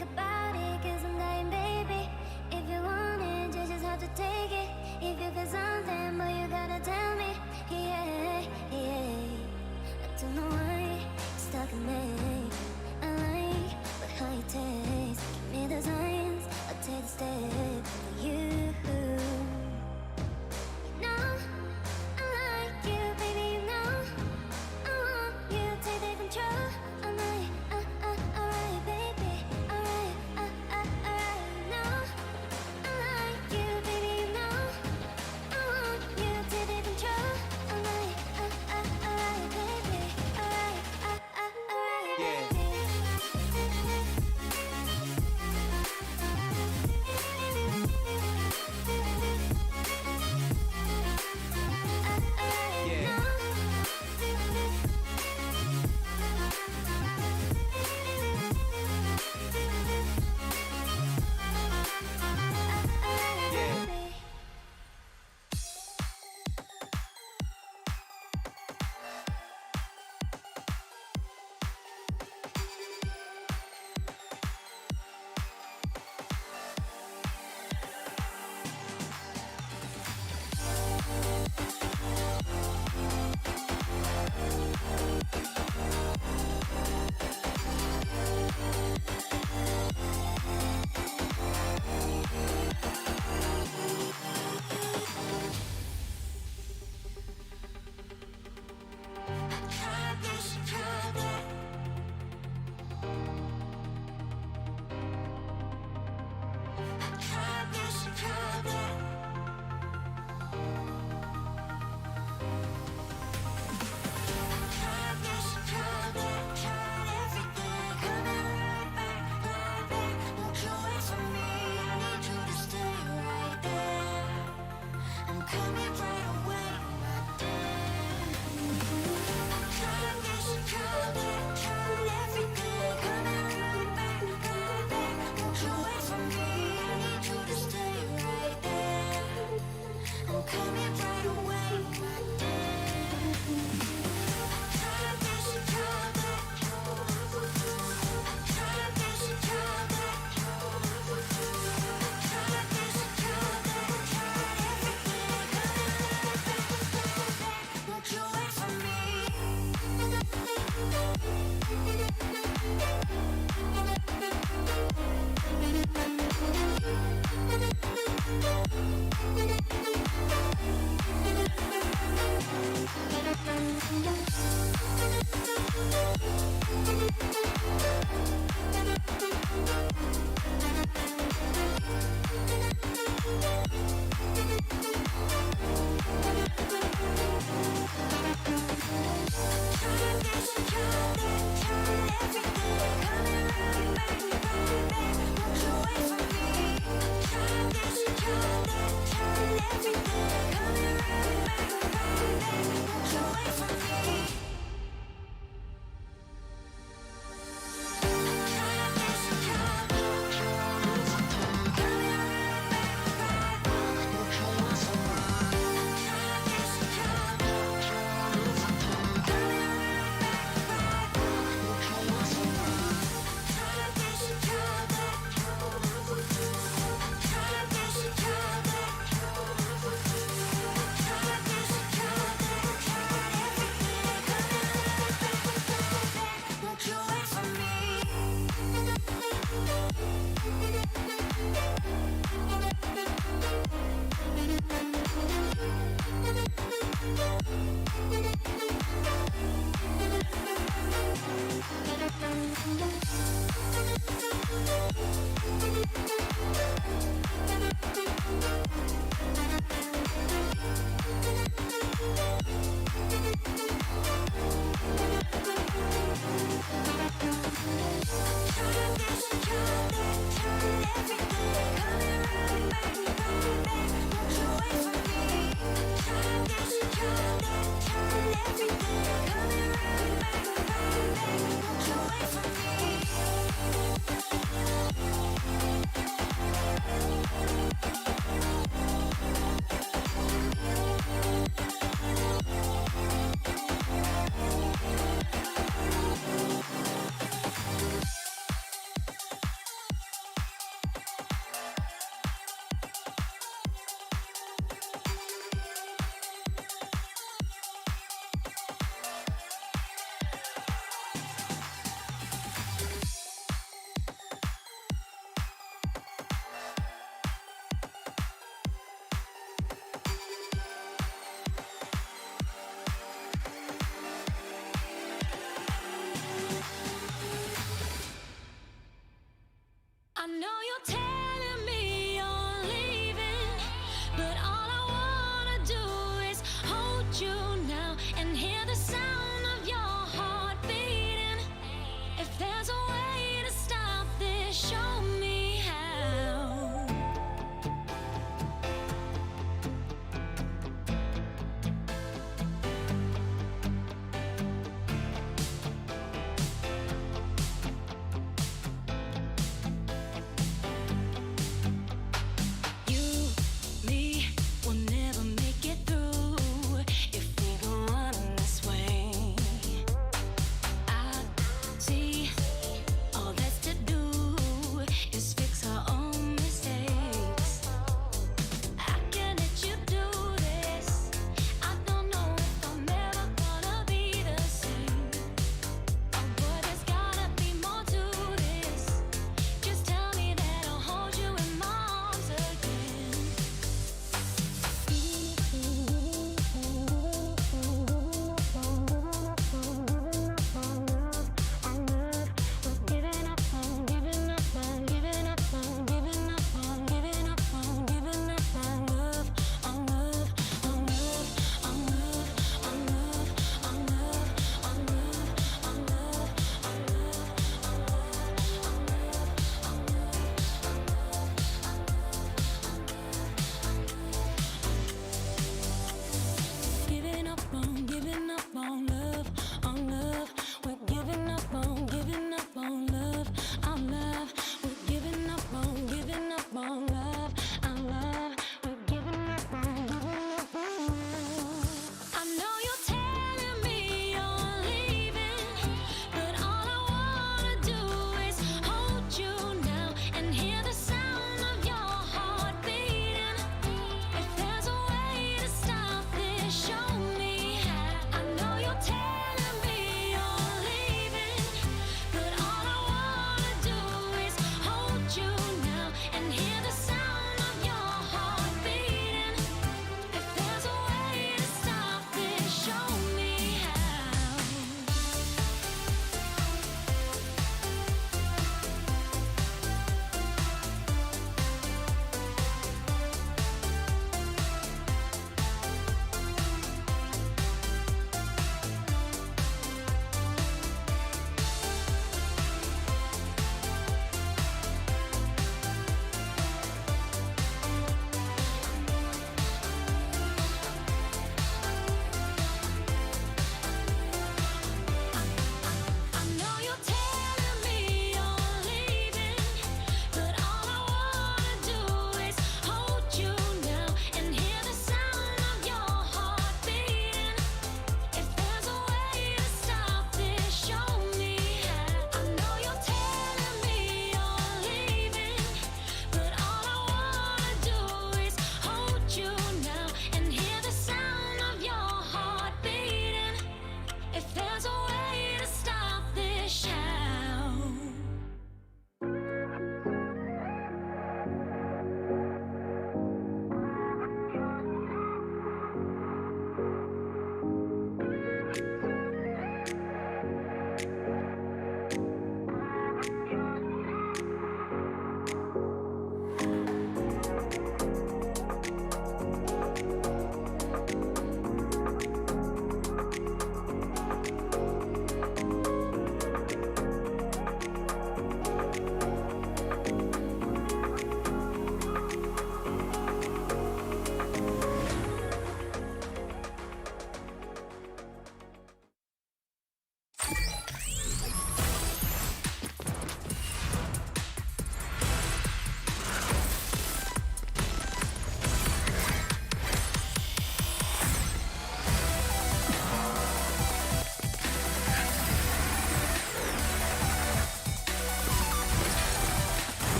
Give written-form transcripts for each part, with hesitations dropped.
think about it, cause I'm dying, baby. If you want it, you just have to take it. If you feel something, boy, you gotta tell me. Yeah, yeah. I don't know why you're stuck in me. I like what how you taste. Give me the signs, I'll take the step for you. You know I like you, baby, you know I want you, take the control. Alright, baby, alright.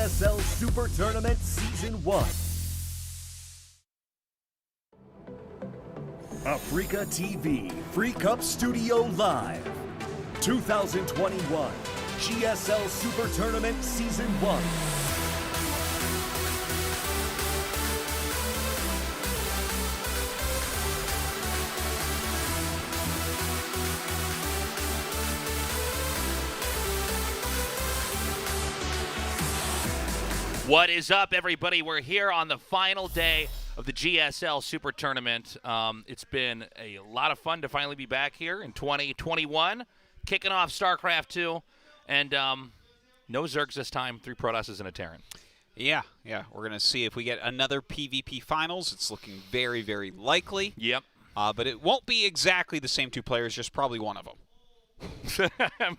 GSL Super Tournament Season 1. Africa TV Free Cup Studio Live. 2021 GSL Super Tournament Season 1. What is up, everybody? We're here on the final day of the GSL Super Tournament. It's been a lot of fun to finally be back here in 2021, kicking off StarCraft 2, and no Zergs this time, 3 Protosses and a Terran. Yeah. We're going to see if we get another PvP Finals. It's looking very, very likely. Yep. But it won't be exactly the same 2 players, just probably one of them.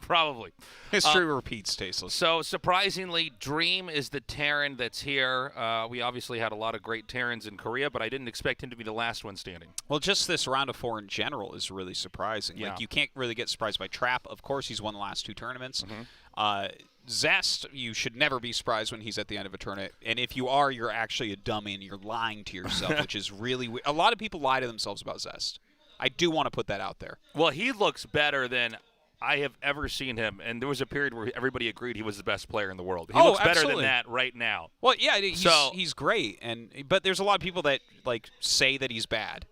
Probably. History repeats, Tasteless. So, surprisingly, Dream is the Terran that's here. We obviously had a lot of great Terrans in Korea, but I didn't expect him to be the last one standing. Well, just this round of 4 in general is really surprising. Yeah. Like, you can't really get surprised by Trap. Of course, he's won the last 2 tournaments. Mm-hmm. Zest, you should never be surprised when he's at the end of a tournament. And if you are, you're actually a dummy and you're lying to yourself, which is really weird. A lot of people lie to themselves about Zest. I do want to put that out there. Well, he looks better than I have ever seen him, and there was a period where everybody agreed he was the best player in the world. He looks better than that right now. Well, yeah, he's great, but there's a lot of people that like say that he's bad.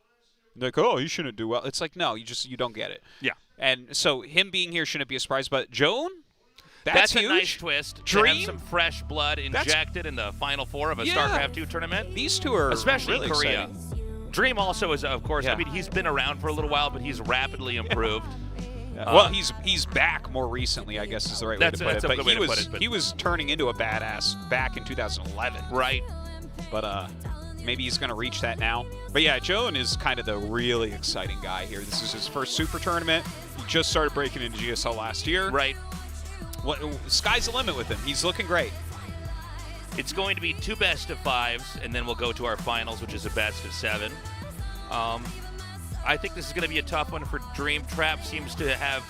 Like, oh, he shouldn't do well. It's like, no, you don't get it. Yeah. And so him being here shouldn't be a surprise. But Zoun, that's huge. A nice twist. Dream, to have some fresh blood injected in the Final 4 of a StarCraft 2 tournament. These 2 are especially really in Korea. exciting. Dream also is, of course. I mean, he's been around for a little while, but he's rapidly improved. Well, he's back more recently, I guess is the right way to put it. That's a good way to put it. He was turning into a badass back in 2011. Right. But maybe he's going to reach that now. But yeah, Zoun is kind of the really exciting guy here. This is his first Super Tournament. He just started breaking into GSL last year. Right. Sky's the limit with him. He's looking great. It's going to be 2 best-of-5s, and then we'll go to our finals, which is a best-of-7. I think this is going to be a tough one for Dream. Trap seems to have,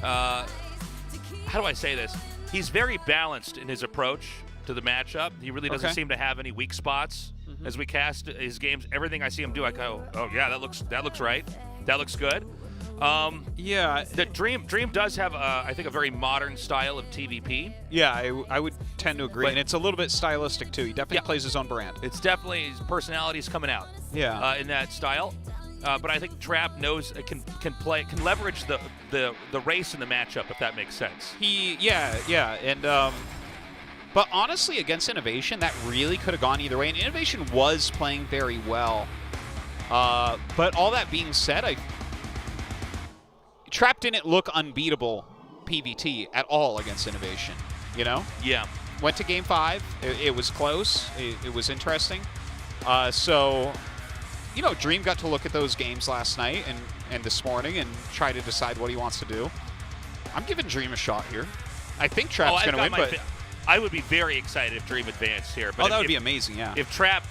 how do I say this? He's very balanced in his approach to the matchup. He really doesn't seem to have any weak spots. As we cast his games, everything I see him do, I go, oh yeah, that looks right. That looks good. Yeah. The Dream does have, I think, a very modern style of TVP. Yeah, I would tend to agree. And it's a little bit stylistic, too. He definitely plays his own brand. It's definitely, his personality's coming out in that style. But I think Trap knows can leverage the race in the matchup, if that makes sense. And but honestly, against Innovation, that really could have gone either way. And Innovation was playing very well. But all that being said, Trap didn't look unbeatable PvT at all against Innovation. You know? Yeah. Went to Game 5. It was close. It was interesting. So. You know, Dream got to look at those games last night and this morning and try to decide what he wants to do. I'm giving Dream a shot here. I think Trap's going to win, but I would be very excited if Dream advanced here. But that would be amazing, yeah. If Trap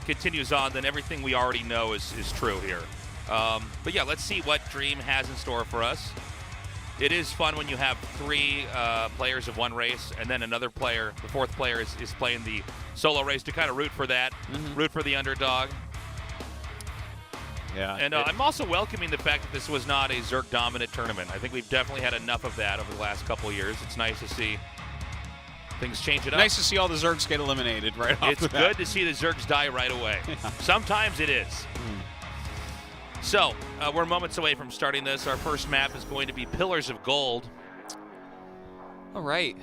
continues on, then everything we already know is true here. But yeah, let's see what Dream has in store for us. It is fun when you have 3 players of one race, and then another player, the 4th player, is playing the solo race to kind of root for that, root for the underdog. Yeah. And I'm also welcoming the fact that this was not a Zerg-dominant tournament. I think we've definitely had enough of that over the last couple of years. It's nice to see things change it up. Nice to see all the Zergs get eliminated right off the bat. It's good to see the Zergs die right away. Yeah. Sometimes it is. So, we're moments away from starting this. Our first map is going to be Pillars of Gold. All right.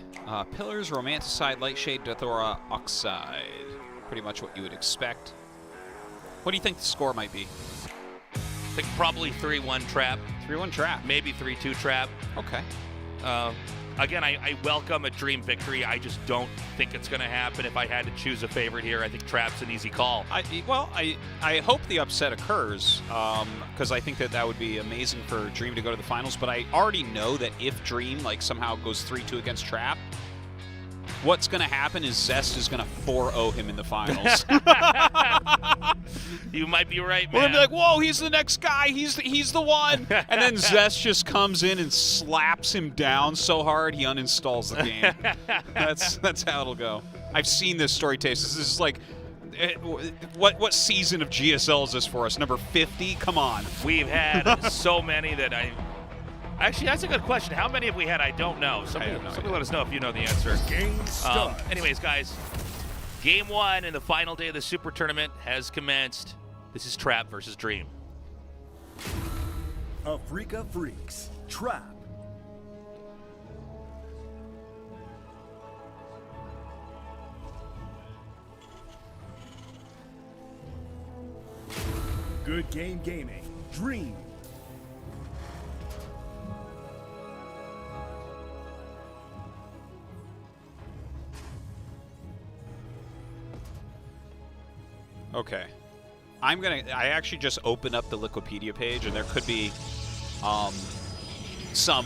Pillars, Romanticide, Lightshade, Dathora, Oxide. Pretty much what you would expect. What do you think the score might be? I think probably 3-1 Trap. 3-1 Trap. Maybe 3-2 Trap. Okay. Again, I welcome a Dream victory. I just don't think it's going to happen. If I had to choose a favorite here, I think Trap's an easy call. I hope the upset occurs because I think that would be amazing for Dream to go to the finals. But I already know that if Dream somehow goes 3-2 against Trap, what's going to happen is Zest is going to 4-0 him in the finals. You might be right, man. We're gonna be like, whoa, he's the next guy. He's the one. And then Zest just comes in and slaps him down so hard he uninstalls the game. That's how it'll go. I've seen this story, Taste. This is like, what season of GSL is this for us? Number 50? Come on. We've had so many that Actually, that's a good question. How many have we had? I don't know. Somebody let us know if you know the answer. Game start. Anyways, guys, Game 1 and the final day of the Super Tournament has commenced. This is Trap versus Dream. Africa Freaks, Trap. Good Game Gaming, Dream. Okay. I actually just opened up the Wikipedia page, and there could be some,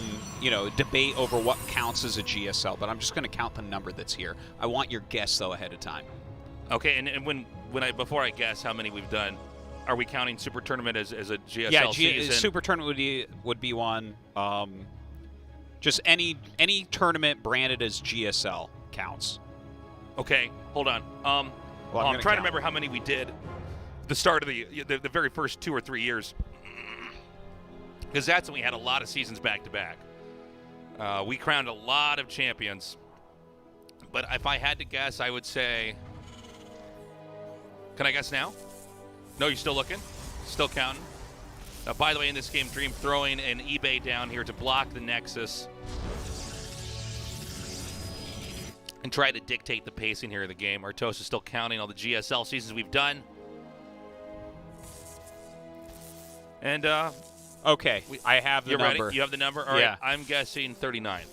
debate over what counts as a GSL, but I'm just going to count the number that's here. I want your guess, though, ahead of time. Okay, and before I guess how many we've done, are we counting Super Tournament as a GSL yeah, season? Super Tournament would be one. Just any tournament branded as GSL counts. Okay, hold on. I'm trying to remember how many we did the start of the very first 2 or 3 years, because that's when we had a lot of seasons back to back. We crowned a lot of champions, but if I had to guess, I would say, can I guess now? No, you're still looking? Still counting? By the way, in this game, Dream throwing an eBay down here to block the Nexus and try to dictate the pacing here of the game. Artos is still counting all the GSL seasons we've done. And, okay, I have the you're number. Ready? You have the number? All right, I'm guessing 39.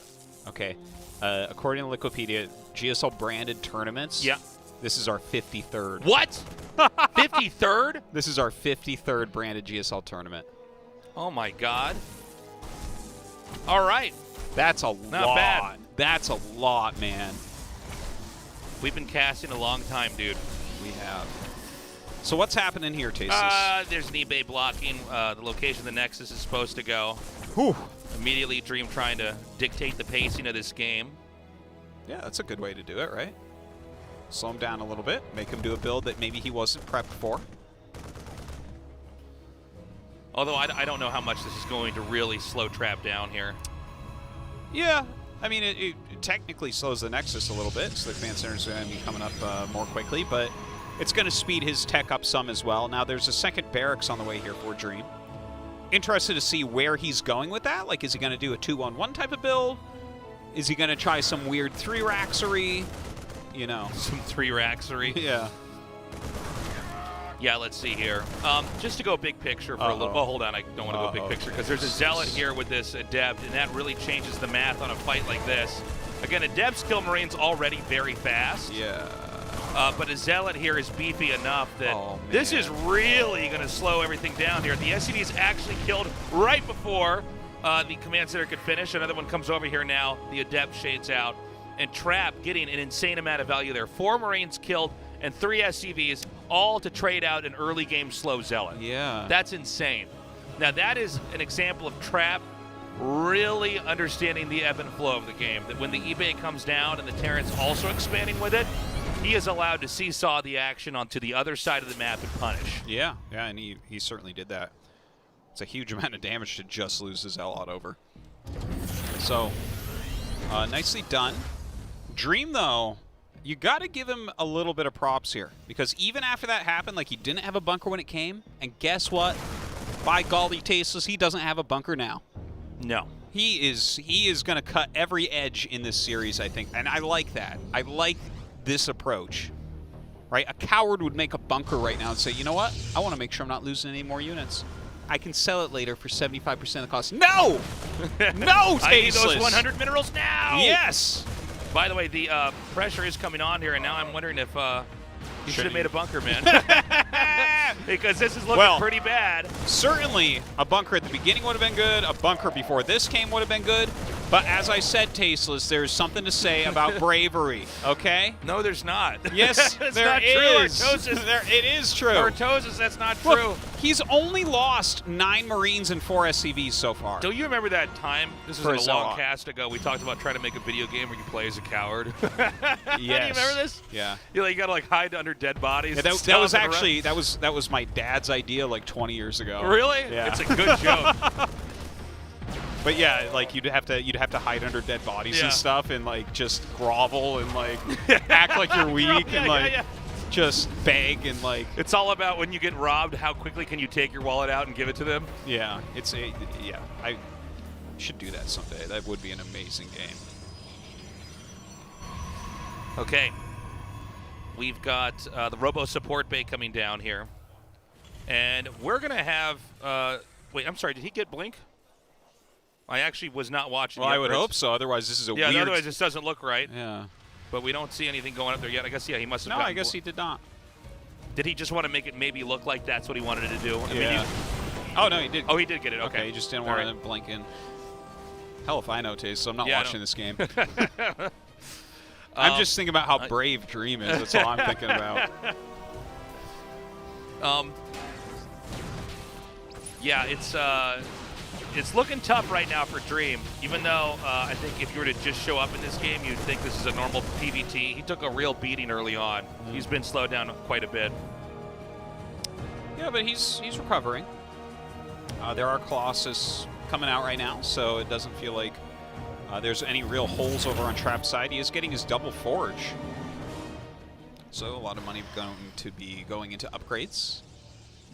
Okay. According to Wikipedia, GSL branded tournaments. Yeah. This is our 53rd. What? 53rd? This is our 53rd branded GSL tournament. Oh, my God. All right. That's a lot. Not bad. That's a lot, man. We've been casting a long time, dude. We have. So what's happening here, Tasis? There's an eBay blocking the location the Nexus is supposed to go. Whew. Immediately, Dream trying to dictate the pacing of this game. Yeah, that's a good way to do it, right? Slow him down a little bit. Make him do a build that maybe he wasn't prepped for. Although I don't know how much this is going to really slow Trap down here. Yeah. I mean, it technically slows the Nexus a little bit, so the command center's going to be coming up more quickly, but it's going to speed his tech up some as well. Now, there's a second barracks on the way here for Dream. Interested to see where he's going with that. Like, is he going to do a 2-1-1 type of build? Is he going to try some weird 3-raxery? You know. Some 3-raxery? Yeah. Yeah, let's see here. Just to go big picture for a little... Oh, hold on. I don't want to go big picture because there's a Zealot here with this Adept, and that really changes the math on a fight like this. Again, Adept's kill Marine's already very fast. Yeah. But a Zealot here is beefy enough that this is really going to slow everything down here. The SCV is actually killed right before the command center could finish. Another one comes over here now. The Adept shades out. And Trap getting an insane amount of value there. 4 Marines killed and 3 SCVs, all to trade out an early game slow Zealot. Yeah. That's insane. Now, that is an example of Trap really understanding the ebb and flow of the game. That when the eBay comes down and the Terran's also expanding with it, he is allowed to seesaw the action onto the other side of the map and punish. Yeah, and he certainly did that. It's a huge amount of damage to just lose his Zealot over. So, nicely done. Dream, though, you got to give him a little bit of props here. Because even after that happened, like, he didn't have a bunker when it came. And guess what? By golly, Tasteless, he doesn't have a bunker now. No. He is going to cut every edge in this series, I think. And I like that. I like this approach. Right? A coward would make a bunker right now and say, you know what? I want to make sure I'm not losing any more units. I can sell it later for 75% of the cost. No! No, Tasteless! I need those 100 minerals now! Yes! By the way, the pressure is coming on here, and now I'm wondering if you should have made a bunker, man. Because this is looking pretty bad. Certainly, a bunker at the beginning would have been good. A bunker before this came would have been good. But as I said, Tasteless, there's something to say about bravery, okay? No, there's not. Yes, it's there not is. true. Artosis, It is true. Artosis, that's not Look, true. he's only lost 9 Marines and 4 SCVs so far. Do you remember that time? This For was a long Zoun. cast ago. We talked about trying to make a video game where you play as a coward. Yes. Do you remember this? Yeah. You gotta like hide under dead bodies. Yeah, and that was stomp actually that was my dad's idea like 20 years ago. Really? Yeah. It's a good joke. But yeah, like you'd have to hide under dead bodies Yeah. and stuff, and like just grovel and like act like you're weak and like just beg and like It's all about when you get robbed, how quickly can you take your wallet out and give it to them? yeah. I should do that someday. That would be an amazing game. Okay. We've got the Robo support bay coming down here. And we're going to have... wait, I'm sorry. Did he get Blink? I actually was not watching. Well, the I would upgrades. hope so. Otherwise, this is a Yeah, weird. otherwise this doesn't look right. Yeah. But we don't see anything going up there yet. I guess, yeah, he must have No, gotten I guess he did not. Did he just want to make it maybe look like that's what he wanted to do? I mean, Yeah. Oh no, he did. oh, he did get it. Okay. He just didn't All want right. to blink in. Hell if I know, Taste, so I'm not Yeah, I watching know. this game. I'm just thinking about how brave Dream is. That's all I'm thinking about. Yeah, it's looking tough right now for Dream. Even though I think if you were to just show up in this game, you'd think this is a normal PvT. He took a real beating early on. He's been slowed down quite a bit. Yeah, but he's recovering. There are Colossus coming out right now, so it doesn't feel like there's any real holes over on Trap's side. He is getting his double forge. So a lot of money going to be going into upgrades.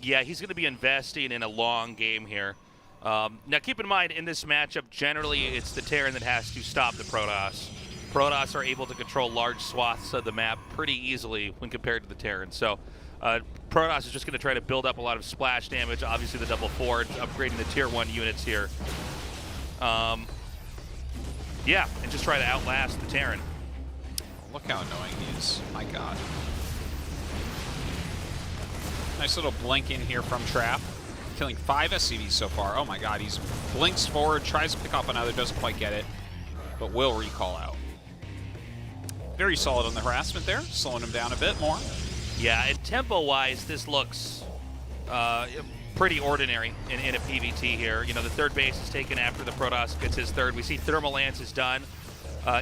Yeah, he's going to be investing in a long game here. Now, keep in mind, in this matchup, generally it's the Terran that has to stop the Protoss. Protoss are able to control large swaths of the map pretty easily when compared to the Terran. So Protoss is just going to try to build up a lot of splash damage, obviously the double forge, upgrading the Tier 1 units here. Yeah, and just try to outlast the Terran. Look how annoying he is. My God. Nice little blink in here from Trap. Killing 5 SCVs so far. Oh my God, he's blinks forward, tries to pick up another, doesn't quite get it, but will recall out. Very solid on the harassment there, slowing him down a bit more. Yeah, and tempo-wise, this looks pretty ordinary in a PvT here. You know, the third base is taken after the Protoss gets his third. We see Thermal Lance is done,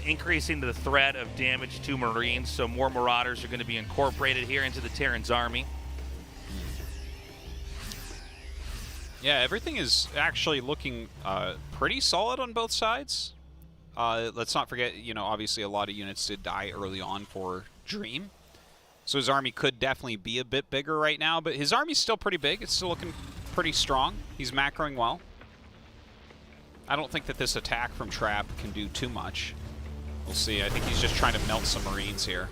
increasing the threat of damage to Marines, so more Marauders are going to be incorporated here into the Terran's army. Yeah, everything is actually looking pretty solid on both sides. Let's not forget, you know, obviously a lot of units did die early on for Dream. So his army could definitely be a bit bigger right now, but his army's still pretty big. It's still looking pretty strong. He's macroing well. I don't think that this attack from Trap can do too much. We'll see. I think he's just trying to melt some Marines here.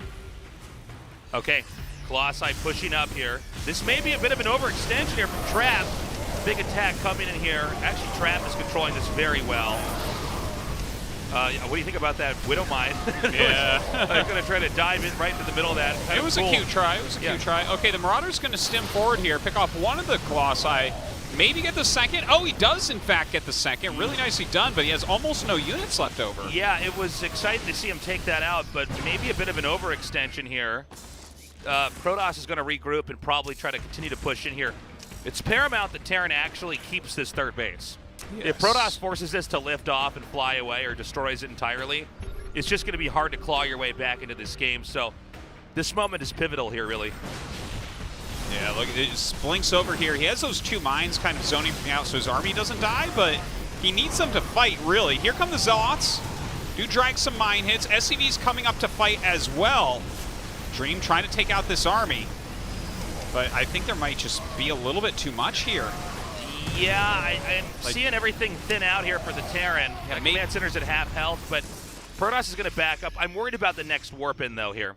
Okay, Colossi pushing up here. This may be a bit of an overextension here from Trap. Big attack coming in here. Actually, Trap is controlling this very well. What do you think about that Widow Mine? Yeah. I'm going to try to dive in right into the middle of that. Kind It of was cool. a cute try. It was a cute try. Okay, the Marauder's going to stem forward here, pick off one of the Colossi, maybe get the second. Oh, he does, in fact, get the second. Really nicely done, but he has almost no units left over. Yeah, it was exciting to see him take that out, but maybe a bit of an overextension here. Protoss is going to regroup and probably try to continue to push in here. It's paramount that Terran actually keeps this third base. Yes. If Protoss forces this to lift off and fly away or destroys it entirely, it's just going to be hard to claw your way back into this game. So this moment is pivotal here, really. Yeah, look, it just blinks over here. He has those 2 mines kind of zoning out so his army doesn't die, but he needs them to fight, really. Here come the Zealots. Do drag some mine hits. SCV's coming up to fight as well. Dream trying to take out this army. But I think there might just be a little bit too much here. Yeah, I'm seeing everything thin out here for the Terran. Yeah, Command Center's at half health, but Protoss is going to back up. I'm worried about the next warp in, though, here.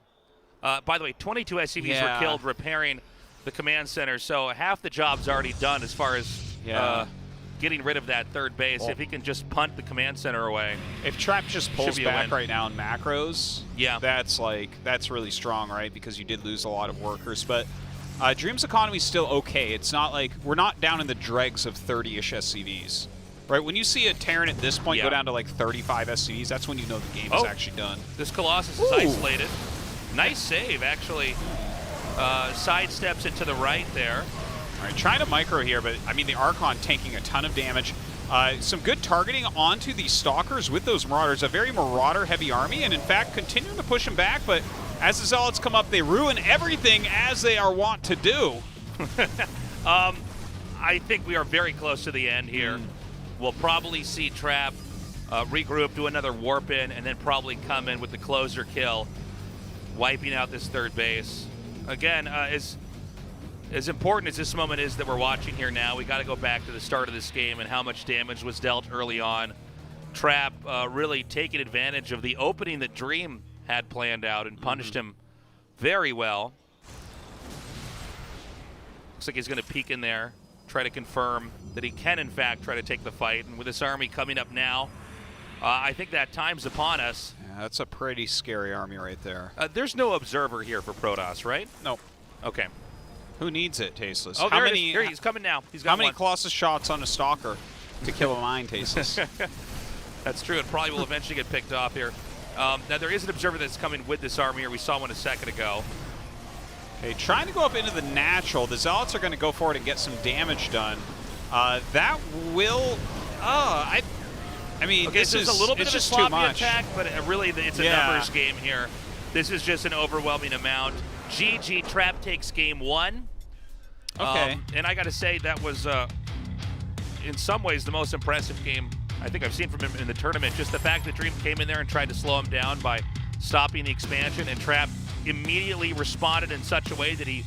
By the way, 22 SCVs were killed repairing the Command Center, so half the job's already done as far as getting rid of that third base. If he can just punt the Command Center away. If Trap just pulls be a back win. right now in macros, Yeah. that's really strong, right? Because you did lose a lot of workers, but Dream's economy's still okay. It's not like we're not down in the dregs of 30-ish SCVs. Right, when you see a Terran at this point Yeah. go down to like 35 SCVs, that's when you know the game is actually done. This Colossus is isolated. Nice save, actually. Sidesteps it to the right there. All right, trying to micro here, but I mean the Archon taking a ton of damage. Some good targeting onto the Stalkers with those Marauders. A very Marauder-heavy army, and in fact continuing to push them back, but as the Zealots come up, they ruin everything as they are wont to do. I think we are very close to the end here. We'll probably see Trap regroup, do another warp in, and then probably come in with the closer kill, wiping out this third base. Again, as important as this moment is that we're watching here now, we got to go back to the start of this game and how much damage was dealt early on. Trap really taking advantage of the opening that Dream had planned out and punished him very well. Looks like he's going to peek in there, try to confirm that he can, in fact, try to take the fight. And with this army coming up now, I think that time's upon us. Yeah, that's a pretty scary army right there. There's no observer here for Protoss, right? No. Okay. Who needs it, Tasteless? Oh, how there it many? is. Here he's coming now. He's got How many one. Colossus shots on a Stalker to kill a mine, Tasteless? That's true. It probably will eventually get picked off here. Now, there is an observer that's coming with this army here. We saw one a second ago. Okay, trying to go up into the natural. The Zealots are going to go for it and get some damage done. That will... I mean, Okay, this is is a little bit of a just too sloppy much. attack, but really it's a Yeah. numbers game here. This is just an overwhelming amount. GG, Trap takes game one. Okay. And I got to say, that was, in some ways, the most impressive game I think I've seen from him in the tournament. Just the fact that Dream came in there and tried to slow him down by stopping the expansion, and Trap immediately responded in such a way that he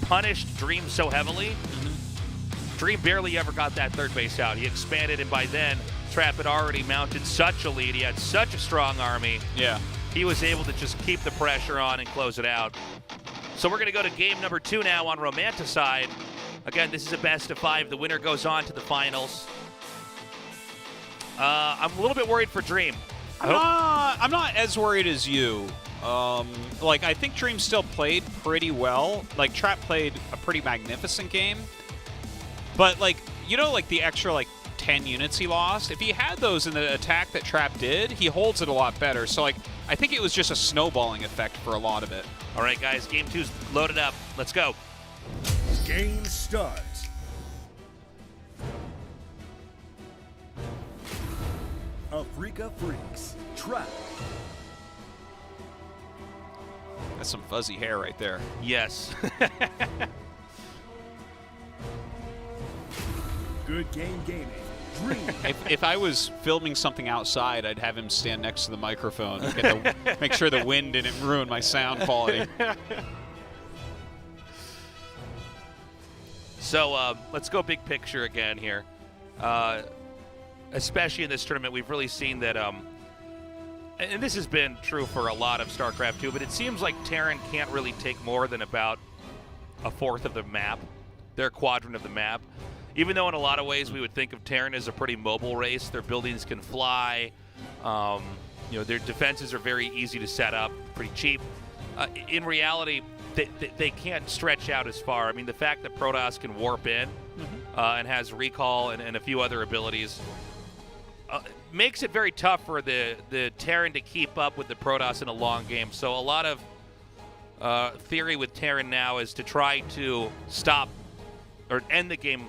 punished Dream so heavily. Dream barely ever got that third base out. He expanded, and by then, Trap had already mounted such a lead. He had such a strong army. Yeah. He was able to just keep the pressure on and close it out. So we're going to go to game number 2 now on Romanticide. Again, this is a best of 5. The winner goes on to the finals. I'm a little bit worried for Dream. I'm not as worried as you. Like, I think Dream still played pretty well. Like, Trap played a pretty magnificent game. But, like, you know, like, the extra, like, 10 units he lost? If he had those in the attack that Trap did, he holds it a lot better. So, like, I think it was just a snowballing effect for a lot of it. All right, guys, game 2's loaded up. Let's go. Game start. Afrika Freaks. Trap. That's some fuzzy hair right there. Yes. Good game gaming. Dream. If I was filming something outside, I'd have him stand next to the microphone and make sure the wind didn't ruin my sound quality. So let's go big picture again here. Especially in this tournament, we've really seen that, and this has been true for a lot of StarCraft 2, but it seems like Terran can't really take more than about a fourth of the map, their quadrant of the map. Even though in a lot of ways we would think of Terran as a pretty mobile race, their buildings can fly, you know, their defenses are very easy to set up, pretty cheap. In reality, they can't stretch out as far. I mean, the fact that Protoss can warp in and has recall and a few other abilities makes it very tough for the Terran to keep up with the Protoss in a long game. So a lot of theory with Terran now is to try to stop or end the game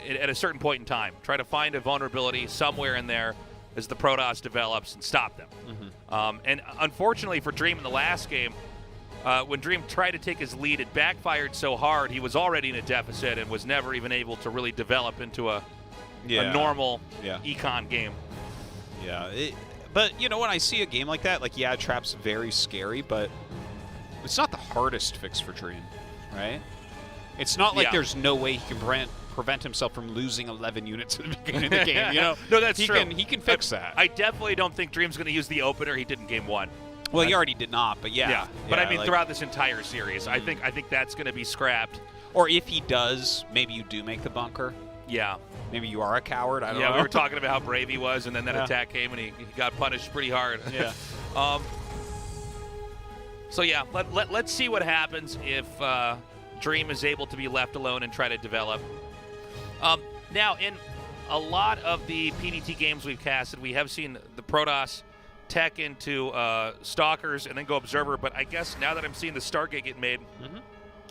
at a certain point in time. Try to find a vulnerability somewhere in there as the Protoss develops and stop them. And unfortunately for Dream in the last game, when Dream tried to take his lead, it backfired so hard he was already in a deficit and was never even able to really develop into a normal econ game. Yeah, but you know, when I see a game like that, like, yeah, Trap's very scary, but it's not the hardest fix for Dream, right? It's not like there's no way he can prevent himself from losing 11 units at the beginning of the game. You know, no, that's true. He can fix that. I definitely don't think Dream's going to use the opener he did in game 1. Well, he already did not, but yeah. But I mean, like, throughout this entire series, I think that's going to be scrapped. Or if he does, maybe you do make the bunker. Yeah. Maybe you are a coward. I don't know. Yeah, we were talking about how brave he was, and then that attack came, and he got punished pretty hard. Yeah. So yeah, let's see what happens if Dream is able to be left alone and try to develop. Now, in a lot of the PvT games we've casted, we have seen the Protoss tech into Stalkers and then go Observer, but I guess now that I'm seeing the Stargate get made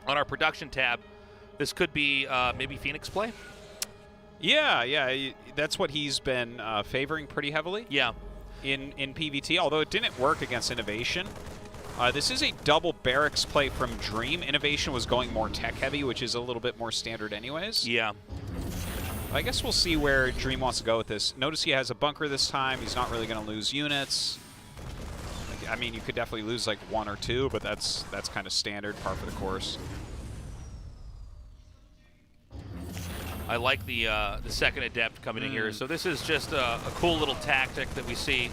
on our production tab, this could be maybe Phoenix play? Yeah, that's what he's been favoring pretty heavily. Yeah. In PvT, although it didn't work against Innovation. This is a double barracks play from Dream. Innovation was going more tech-heavy, which is a little bit more standard anyways. Yeah. I guess we'll see where Dream wants to go with this. Notice he has a bunker this time. He's not really going to lose units. I mean, you could definitely lose like 1 or 2, but that's kind of standard, par for the course. I like the second Adept coming in here. So this is just a cool little tactic that we see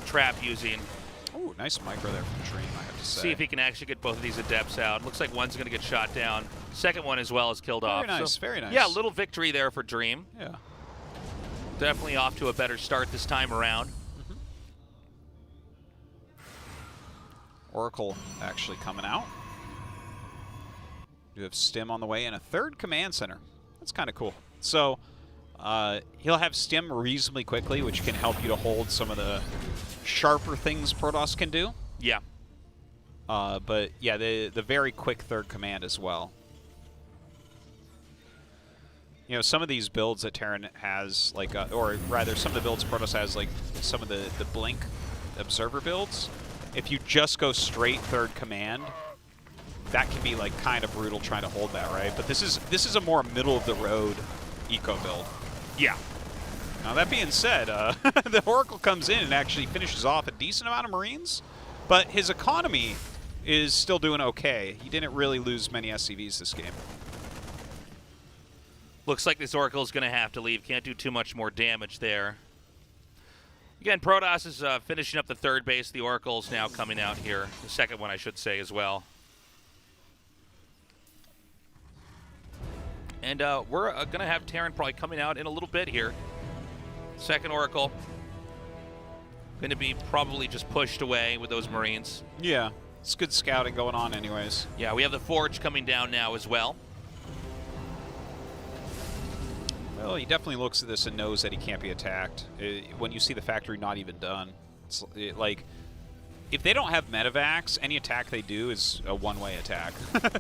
Trap using. Oh, nice micro there from Dream, I have to say. See if he can actually get both of these Adepts out. Looks like one's going to get shot down. Second one as well is killed off. Very nice, so, very nice. Yeah, a little victory there for Dream. Yeah. Definitely off to a better start this time around. Oracle actually coming out. You have Stim on the way and a third command center. That's kind of cool. So he'll have Stim reasonably quickly, which can help you to hold some of the sharper things Protoss can do. Yeah. But yeah, the very quick third command as well. You know, some of these builds that Terran has, like, or rather, some of the builds Protoss has, like some of the Blink Observer builds, if you just go straight third command, that can be like kind of brutal trying to hold that, right? But this is a more middle of the road eco build. Yeah. Now that being said, the Oracle comes in and actually finishes off a decent amount of Marines, but his economy is still doing okay. He didn't really lose many SCVs this game. Looks like this Oracle is going to have to leave. Can't do too much more damage there. Again, Protoss is finishing up the third base. The Oracle's now coming out here. The second one, I should say, as well. And we're going to have Terran probably coming out in a little bit here. Second Oracle. Going to be probably just pushed away with those Marines. Yeah, it's good scouting going on anyways. Yeah, we have the Forge coming down now as well. Well, he definitely looks at this and knows that he can't be attacked. When you see the factory not even done, it's like, if they don't have medevacs, any attack they do is a one-way attack.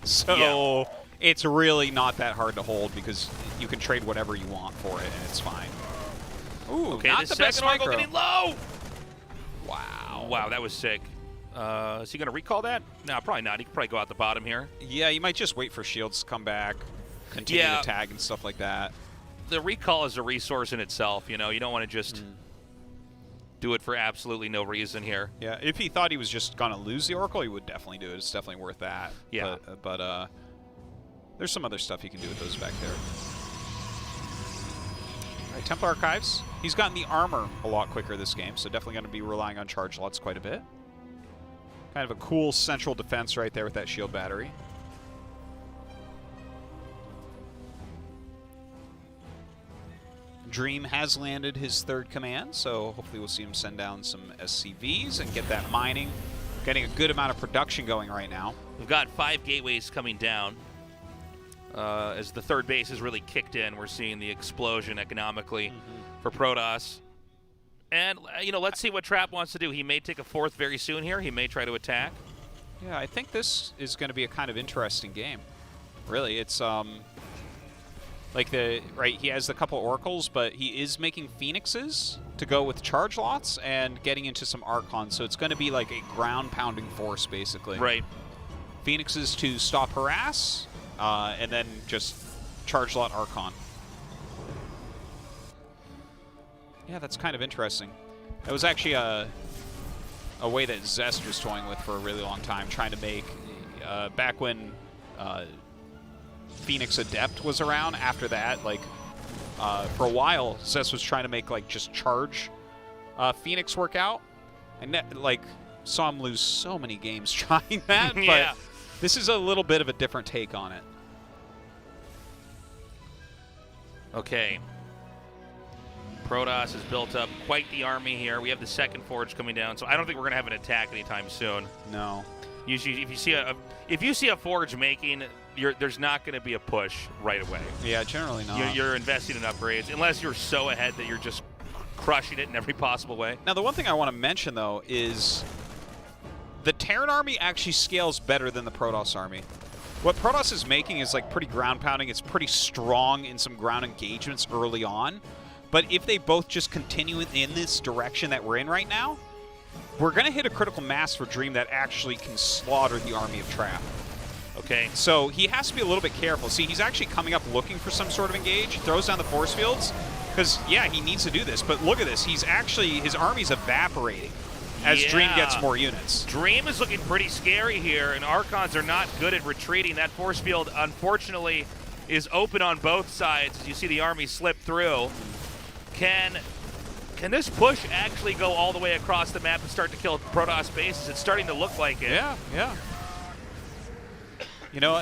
So yeah. It's really not that hard to hold because you can trade whatever you want for it and it's fine. Ooh, okay, not the the best second Oracle micro. getting low! Wow. Wow, that was sick. Is he going to recall that? No, probably not. He could probably go out the bottom here. Yeah, you might just wait for shields to come back, continue to tag and stuff like that. The recall is a resource in itself, you know. You don't want to just do it for absolutely no reason here. Yeah, if he thought he was just going to lose the Oracle, he would definitely do it. It's definitely worth that. Yeah. But there's some other stuff he can do with those back there. All right, Templar Archives. He's gotten the armor a lot quicker this game, so definitely going to be relying on charge lots quite a bit. Kind of a cool central defense right there with that shield battery. Dream has landed his third command, so hopefully we'll see him send down some SCVs and get that mining. Getting a good amount of production going right now. We've got 5 gateways coming down. As the third base is really kicked in, we're seeing the explosion economically for Protoss. And, you know, let's see what Trap wants to do. He may take a fourth very soon here. He may try to attack. Yeah, I think this is going to be a kind of interesting game. Really, it's like he has a couple Oracles, but he is making Phoenixes to go with charge lots and getting into some Archons. So it's going to be like a ground-pounding force, basically. Right. Phoenixes to stop harass, and then just charge lot Archon. Yeah, that's kind of interesting. That was actually a way that Zest was toying with for a really long time, trying to make, back when Phoenix Adept was around. After that, like, for a while, Zest was trying to make, like, just charge Phoenix work out. And, like, saw him lose so many games trying that, Yeah. but this is a little bit of a different take on it. Okay. Protoss has built up quite the army here. We have the second Forge coming down, so I don't think we're going to have an attack anytime soon. No. Usually, if you see a Forge making there's not going to be a push right away. Yeah, generally not. You're investing in upgrades unless you're so ahead that you're just crushing it in every possible way. Now, the one thing I want to mention, though, is the Terran army actually scales better than the Protoss army. What Protoss is making is like pretty ground pounding. It's pretty strong in some ground engagements early on. But if they both just continue in this direction that we're in right now, we're going to hit a critical mass for Dream that actually can slaughter the army of Trap. Okay. So he has to be a little bit careful. See, he's actually coming up looking for some sort of engage. He throws down the force fields because, yeah, he needs to do this. But look at this. He's actually, his army's evaporating as Dream gets more units. Dream is looking pretty scary here, and Archons are not good at retreating. That force field, unfortunately, is open on both sides. As you see the army slip through. Can this push actually go all the way across the map and start to kill Protoss bases? It's starting to look like it. Yeah, yeah. You know,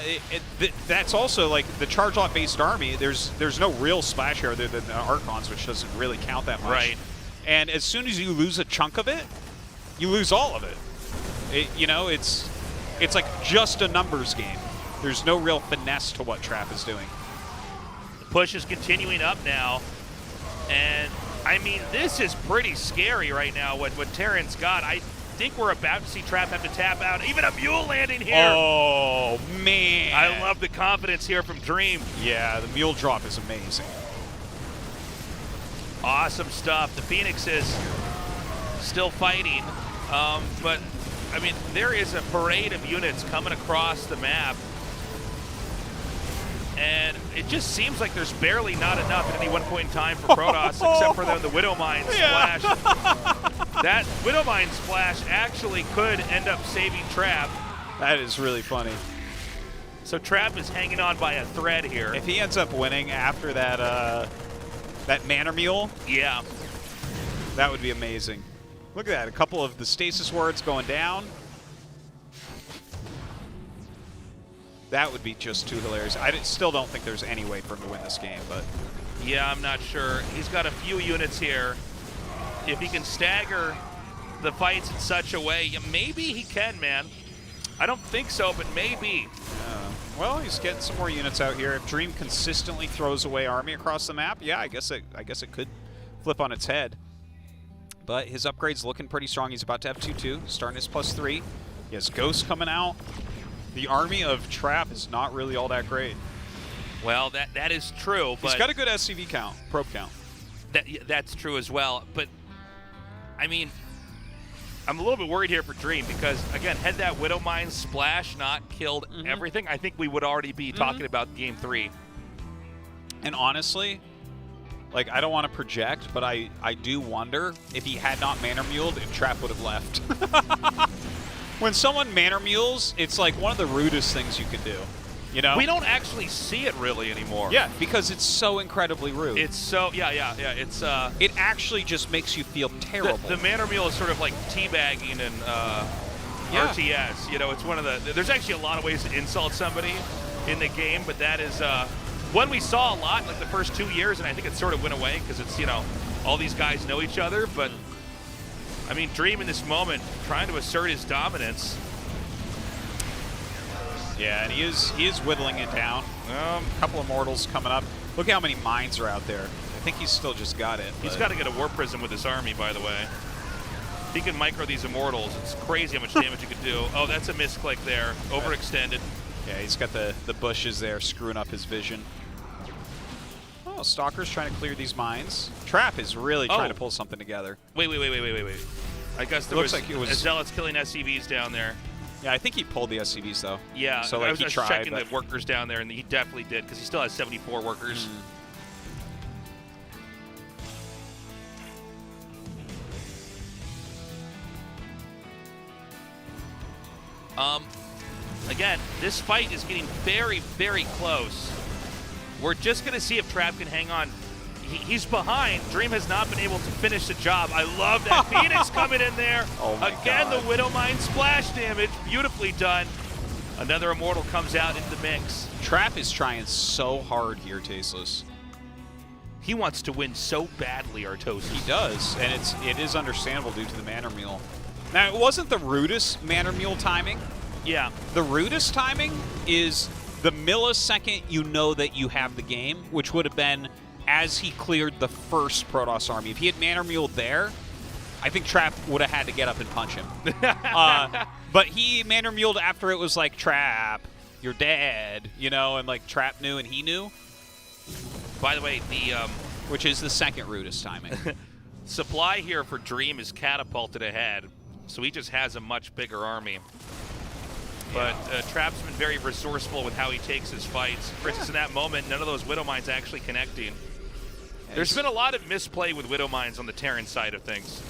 that's also like the charge lot based army. There's no real splash here other than the Archons, which doesn't really count that much. Right. And as soon as you lose a chunk of it, you lose all of it. You know, it's like just a numbers game. There's no real finesse to what Trap is doing. The push is continuing up now, and I mean, this is pretty scary right now. What Terran's got. I think we're about to see Trap have to tap out. Even a mule landing here. Oh, man. I love the confidence here from Dream. Yeah, the mule drop is amazing. Awesome stuff. The Phoenix is still fighting, but I mean, there is a parade of units coming across the map, and it just seems like there's barely not enough at any one point in time for Protoss, except for the Widowmine splash. That Widowmine splash actually could end up saving Trap. That is really funny. So Trap is hanging on by a thread here. If he ends up winning after that that Manor Mule, yeah, that would be amazing. Look at that, a couple of the stasis wards going down. That would be just too hilarious. I still don't think there's any way for him to win this game, but... Yeah, I'm not sure. He's got a few units here. If he can stagger the fights in such a way, yeah, maybe he can, man. I don't think so, but maybe. Well, he's getting some more units out here. If Dream consistently throws away army across the map, yeah, I guess it could flip on its head. But his upgrade's looking pretty strong. He's about to have 2-2, starting his +3. He has Ghost coming out. The army of Trap is not really all that great. Well, that is true, but... He's got a good SCV count, probe count. That's true as well, but, I mean, I'm a little bit worried here for Dream because, again, had that Widowmine splash not killed everything, I think we would already be talking about Game 3. And honestly, like, I don't want to project, but I do wonder if he had not Manor Muled, if Trap would have left. When someone Manor Mules, it's like one of the rudest things you could do. You know? We don't actually see it really anymore. Yeah, because it's so incredibly rude. It's so, yeah. It's it actually just makes you feel terrible. The Manor Mule is sort of like teabagging and RTS. You know, it's one of the. There's actually a lot of ways to insult somebody in the game, but that is one we saw a lot in like the first 2 years, and I think it sort of went away because it's, you know, all these guys know each other. But I mean, Dream in this moment trying to assert his dominance. Yeah, and he is whittling it down. A couple of mortals coming up. Look how many mines are out there. I think he's still just got it. He's got to get a War Prism with his army, by the way. If he can micro these Immortals, it's crazy how much damage he could do. Oh, that's a misclick there. Overextended. Yeah, he's got the bushes there screwing up his vision. Oh, Stalker's trying to clear these mines. Trap is really trying to pull something together. Wait. I guess there Looks like it was Zealots killing SCVs down there. Yeah, I think he pulled the SCVs, though. Yeah, so like, I was he tried, checking the workers down there, and he definitely did, because he still has 74 workers. Again, this fight is getting very, very close. We're just going to see if Trap can hang on. He's behind. Dream has not been able to finish the job. I love that. Phoenix coming in there. Oh my Again, God. the Widowmine splash damage. Beautifully done. Another Immortal comes out into the mix. Trap is trying so hard here, Tasteless. He wants to win so badly, Artosis. He does, and it is understandable due to the Manor Mule. Now, it wasn't the rudest Manor Mule timing. Yeah. The rudest timing is the millisecond you know that you have the game, which would have been as he cleared the first Protoss army. If he had Manor-Muled there, I think Trap would have had to get up and punch him. But he Manor-Muled after it was like, Trap, you're dead, you know, and like Trap knew and he knew. By the way, the which is the second rudest timing. supply here for Dream is catapulted ahead, so he just has a much bigger army. But Trap's been very resourceful with how he takes his fights. For instance, in that moment, none of those Widow Mines actually connecting. There's been a lot of misplay with Widow Mines on the Terran side of things.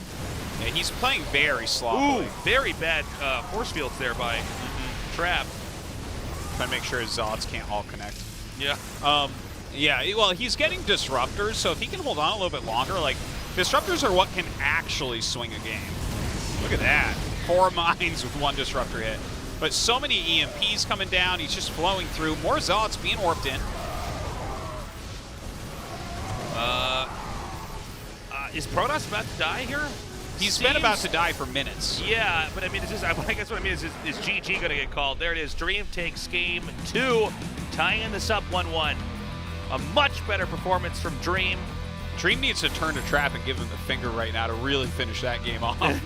Yeah, he's playing very sloppily. Ooh, very bad force fields there by Trap. Trying to make sure his Zods can't all connect. Yeah. Yeah, well, he's getting Disruptors, so if he can hold on a little bit longer, like, Disruptors are what can actually swing a game. Look at that. 4 mines with 1 Disruptor hit. But so many EMPs coming down, he's just flowing through. More Zods being warped in. Is Protoss about to die here? He's been about to die for minutes. Yeah, but I mean, it's just, I guess what I mean is GG going to get called? There it is. Dream takes game 2, tying this up 1-1. A much better performance from Dream. Dream needs to turn to Trap and give him the finger right now to really finish that game off. No,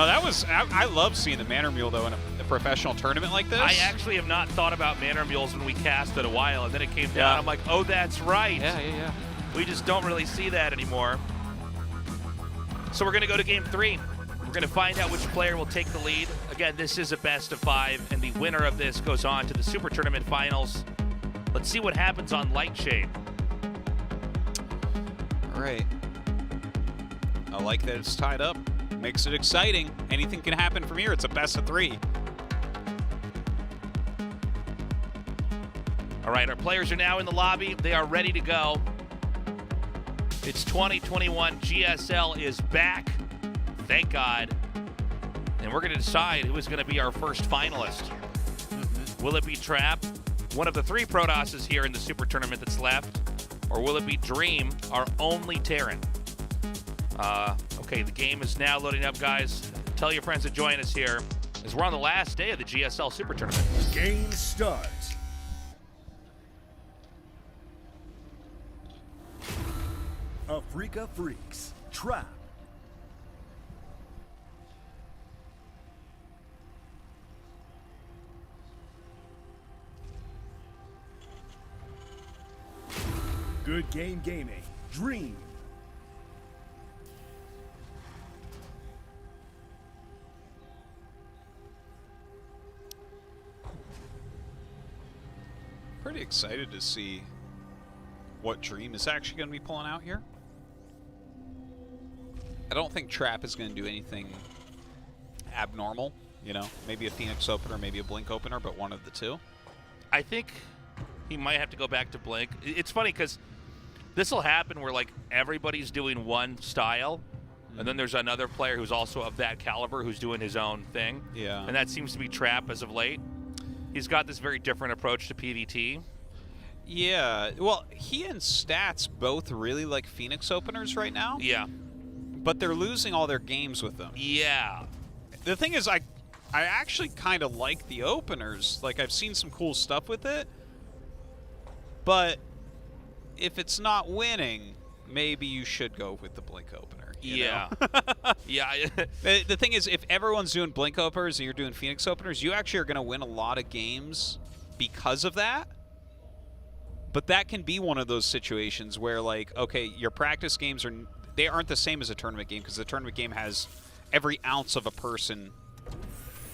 that was, I love seeing the Manor-Mule, though, in a professional tournament like this. I actually have not thought about Manor-Mules when we cast it a while, and then it came down. Yeah. I'm like, oh, that's right. Yeah. We just don't really see that anymore. So we're going to go to game 3. We're going to find out which player will take the lead. Again, this is a best of 5, and the winner of this goes on to the Super Tournament Finals. Let's see what happens on Lightshade. All right. I like that it's tied up. Makes it exciting. Anything can happen from here. It's a best of 3. All right, our players are now in the lobby. They are ready to go. It's 2021. GSL is back. Thank God. And we're going to decide who is going to be our first finalist. Will it be Trap, one of the 3 Protosses here in the Super Tournament that's left, or will it be Dream, our only Terran? Okay, the game is now loading up, guys. Tell your friends to join us here as we're on the last day of the GSL Super Tournament. Game starts. Africa Freaks, Trap. Good Game Gaming, Dream. Pretty excited to see what Dream is actually going to be pulling out here. I don't think Trap is going to do anything abnormal, you know. Maybe a Phoenix opener, maybe a Blink opener, but one of the 2. I think he might have to go back to Blink. It's funny because this will happen where like everybody's doing one style, and then there's another player who's also of that caliber who's doing his own thing. Yeah. And that seems to be Trap as of late. He's got this very different approach to PvT. Yeah, well, he and Stats both really like Phoenix openers right now. Yeah. But they're losing all their games with them. Yeah. The thing is, I actually kind of like the openers. Like, I've seen some cool stuff with it. But if it's not winning, maybe you should go with the Blink opener. You know? Yeah. The thing is, if everyone's doing Blink openers and you're doing Phoenix openers, you actually are going to win a lot of games because of that. But that can be one of those situations where, like, okay, your practice games they aren't the same as a tournament game because the tournament game has every ounce of a person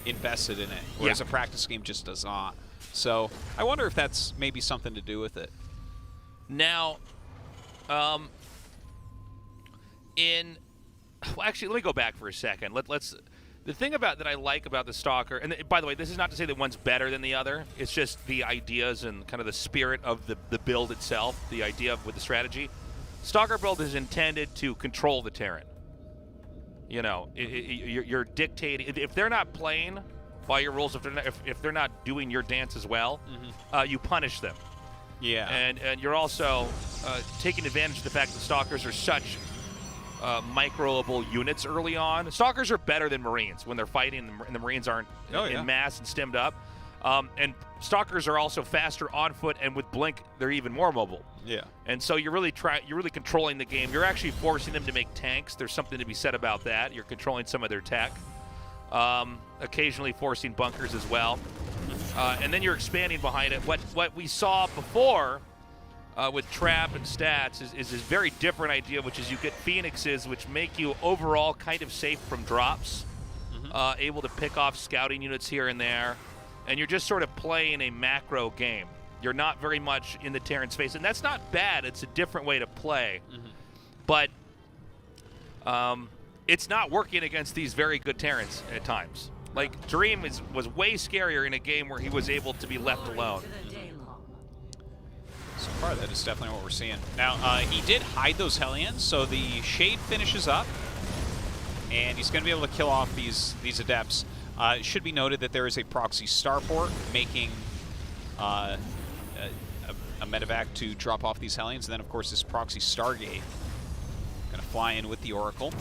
invested in it, whereas a practice game just does not. So I wonder if that's maybe something to do with it. Now, well, actually, let me go back for a second. Let's. The thing that I like about the Stalker, and by the way, this is not to say that one's better than the other. It's just the ideas and kind of the spirit of the build itself, the idea with the strategy. Stalker build is intended to control the Terran. You know, you're dictating. If they're not playing by your rules, if they're not doing your dance as well, you punish them. Yeah. And you're also taking advantage of the fact that Stalkers are such microable units early on. Stalkers are better than Marines when they're fighting, and the Marines aren't in mass and stemmed up. And Stalkers are also faster on foot, and with Blink, they're even more mobile. Yeah. And so you're really controlling the game. You're actually forcing them to make tanks. There's something to be said about that. You're controlling some of their tech. Occasionally forcing bunkers as well. And then you're expanding behind it. What we saw before with Trap and Stats is a very different idea, which is you get Phoenixes, which make you overall kind of safe from drops, able to pick off scouting units here and there, and you're just sort of playing a macro game. You're not very much in the Terran's face, and that's not bad. It's a different way to play. But it's not working against these very good Terrans at times. Like, Dream was way scarier in a game where he was able to be left alone. So far, that is definitely what we're seeing. Now, he did hide those Hellions, so the Shade finishes up, and he's going to be able to kill off these Adepts. It should be noted that there is a proxy starport making a medevac to drop off these Hellions, and then, of course, this proxy Stargate going to fly in with the Oracle.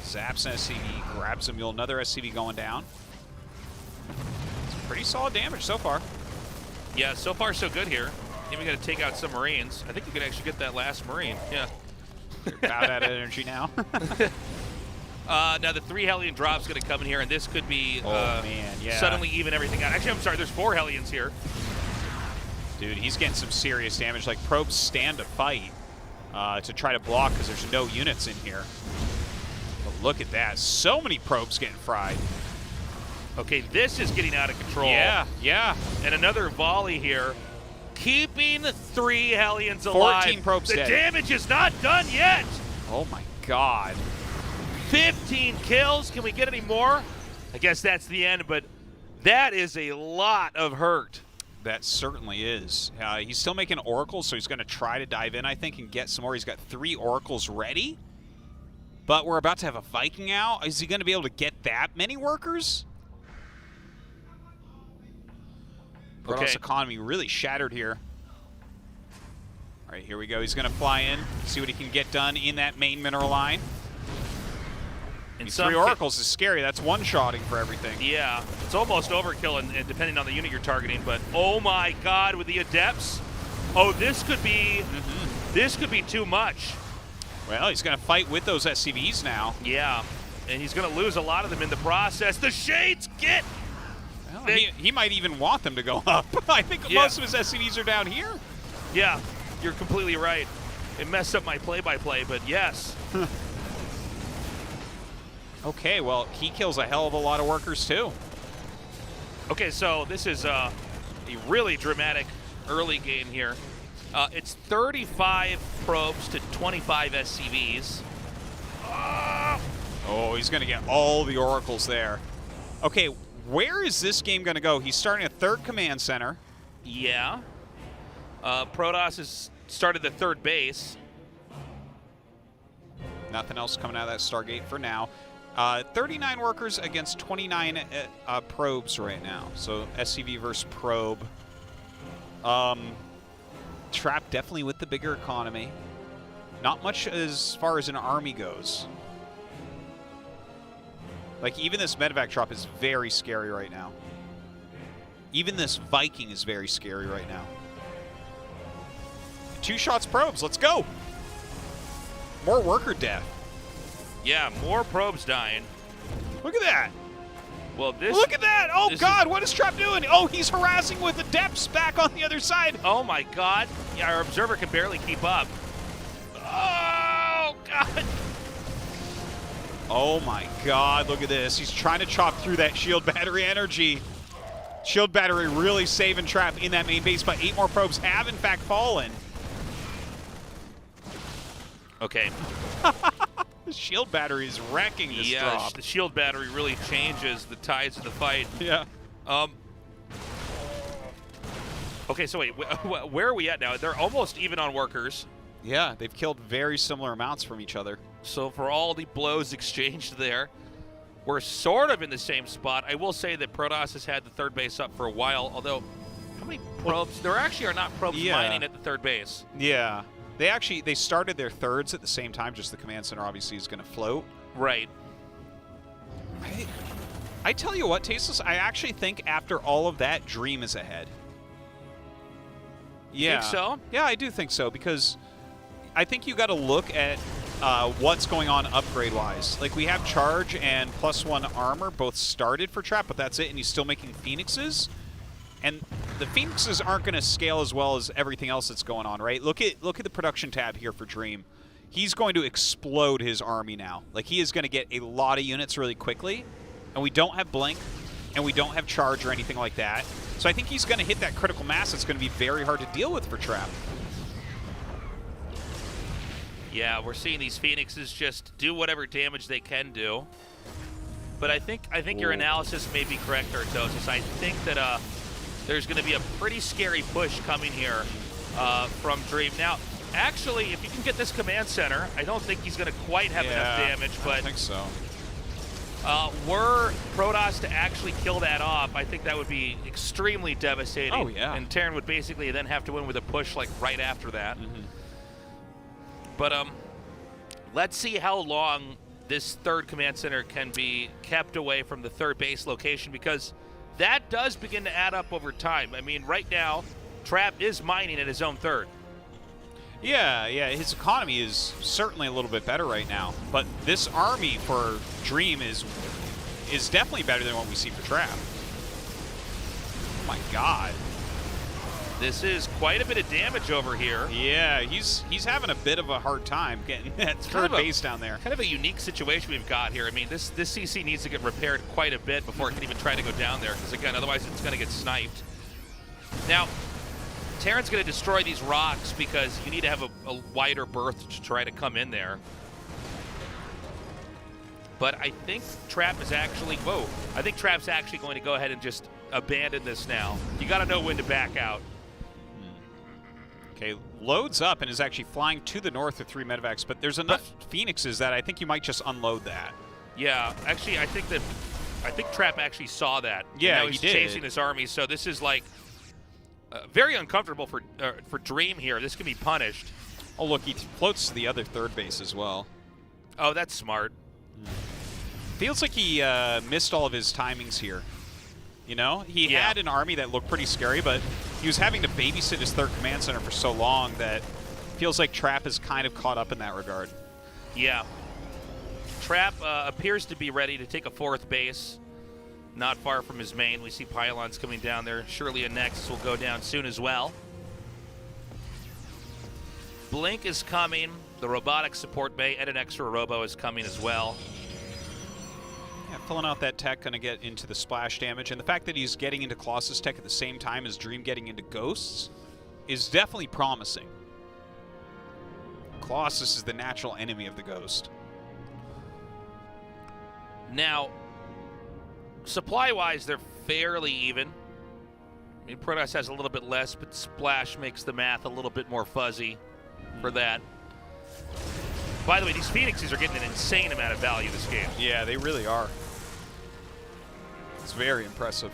Zaps an SCV, grabs him, another SCV going down. It's pretty solid damage so far. Yeah, so far so good here. Even going to take out some Marines. I think you can actually get that last Marine. Yeah. You're about out of energy now. Now the 3 Hellion drop's going to come in here, and this could be suddenly even everything out. Actually, I'm sorry, there's 4 Hellions here. Dude, he's getting some serious damage. Like, probes stand to fight to try to block because there's no units in here. But look at that. So many probes getting fried. Okay, this is getting out of control. Yeah, yeah. And another volley here. Keeping 3 Hellions alive. 14 probes The dead. damage is not done yet. Oh, my God. 15 kills. Can we get any more? I guess that's the end, but that is a lot of hurt. That certainly is. He's still making oracles, so he's going to try to dive in, I think, and get some more. He's got 3 oracles ready, but we're about to have a Viking out. Is he going to be able to get that many workers? Protoss economy really shattered here. All right, here we go. He's going to fly in, see what he can get done in that main mineral line. And 3 oracles is scary. That's one-shotting for everything. Yeah, it's almost overkill, and depending on the unit you're targeting. But oh my God, with the Adepts, oh, this could be too much. Well, he's going to fight with those SCVs now. Yeah, and he's going to lose a lot of them in the process. The Shades get. Well, he might even want them to go up. I think most of his SCVs are down here. Yeah, you're completely right. It messed up my play-by-play, but yes. Okay, well, he kills a hell of a lot of workers, too. Okay, so this is a really dramatic early game here. It's 35 probes to 25 SCVs. Oh, he's going to get all the oracles there. Okay, where is this game going to go? He's starting a 3rd command center. Yeah. Protoss has started the 3rd base. Nothing else coming out of that Stargate for now. 39 workers against 29 probes right now. So SCV versus probe. Trap definitely with the bigger economy. Not much as far as an army goes. Like, even this medevac drop is very scary right now. Even this Viking is very scary right now. 2 shots probes. Let's go. More worker death. Yeah, more probes dying. Look at that. Well, this. Look at that. Oh, God. What is Trap doing? Oh, he's harassing with Adepts back on the other side. Oh, my God. Yeah, our observer can barely keep up. Oh, God. Oh, my God. Look at this. He's trying to chop through that shield battery energy. Shield battery really saving Trap in that main base, but 8 more probes have, in fact, fallen. Okay. The shield battery is wrecking this drop. The shield battery really changes the tides of the fight. Yeah. Okay, so wait, where are we at now? They're almost even on workers. Yeah, they've killed very similar amounts from each other. So for all the blows exchanged there, we're sort of in the same spot. I will say that Protoss has had the 3rd base up for a while, although how many probes? There actually are not probes mining at the 3rd base. Yeah. They started their 3rds at the same time, just the command center obviously is going to float. Right. I tell you what, Tasteless, I actually think after all of that, Dream is ahead. Yeah. Think so? Yeah, I do think so, because I think you got to look at what's going on upgrade-wise. Like, we have Charge and +1 Armor both started for Trap, but that's it, and he's still making Phoenixes. And the Phoenixes aren't going to scale as well as everything else that's going on, right? Look at the production tab here for Dream. He's going to explode his army now. Like, he is going to get a lot of units really quickly, and we don't have Blink, and we don't have Charge or anything like that. So I think he's going to hit that critical mass that's going to be very hard to deal with for Trap. Yeah, we're seeing these Phoenixes just do whatever damage they can do. But I think your analysis may be correct, Artosis. I think that there's going to be a pretty scary push coming here from Dream. Now, actually, if you can get this command center, I don't think he's going to quite have enough damage. But I don't think so. Were Protoss to actually kill that off, I think that would be extremely devastating. Oh, yeah. And Terran would basically then have to win with a push like right after that. But let's see how long this third command center can be kept away from the third base location, because that does begin to add up over time. I mean, right now, Trap is mining at his own third. Yeah, his economy is certainly a little bit better right now. But this army for Dream is definitely better than what we see for Trap. Oh my god. This is quite a bit of damage over here. Yeah, he's having a bit of a hard time getting that third base down there. Kind of a unique situation we've got here. I mean, this CC needs to get repaired quite a bit before it can even try to go down there, because again, otherwise it's going to get sniped. Now, Terran's going to destroy these rocks because you need to have a wider berth to try to come in there. But I think Trap is actually, I think Trap's actually going to go ahead and just abandon this now. You got to know when to back out. Okay, loads up and is actually flying to the north with 3 medevacs, but there's enough Phoenixes that I think you might just unload that. Yeah, actually, I think Trap actually saw that. Yeah, he's he did. chasing this army, so this is like very uncomfortable for Dream here. This can be punished. Oh, look, he floats to the other third base as well. Oh, that's smart. Feels like he missed all of his timings here. You know, he had an army that looked pretty scary, but he was having to babysit his third command center for so long that feels like Trap is kind of caught up in that regard. Yeah. Trap appears to be ready to take a fourth base, not far from his main. We see pylons coming down there. Surely a Nexus will go down soon as well. Blink is coming. The robotic support bay and an extra robo is coming as well. Yeah, filling out that tech, going to get into the splash damage. And the fact that he's getting into Colossus tech at the same time as Dream getting into Ghosts is definitely promising. Colossus is the natural enemy of the Ghost. Now, supply-wise, they're fairly even. I mean, Protoss has a little bit less, but Splash makes the math a little bit more fuzzy for that. By the way, these Phoenixes are getting an insane amount of value this game. Yeah, they really are. It's very impressive.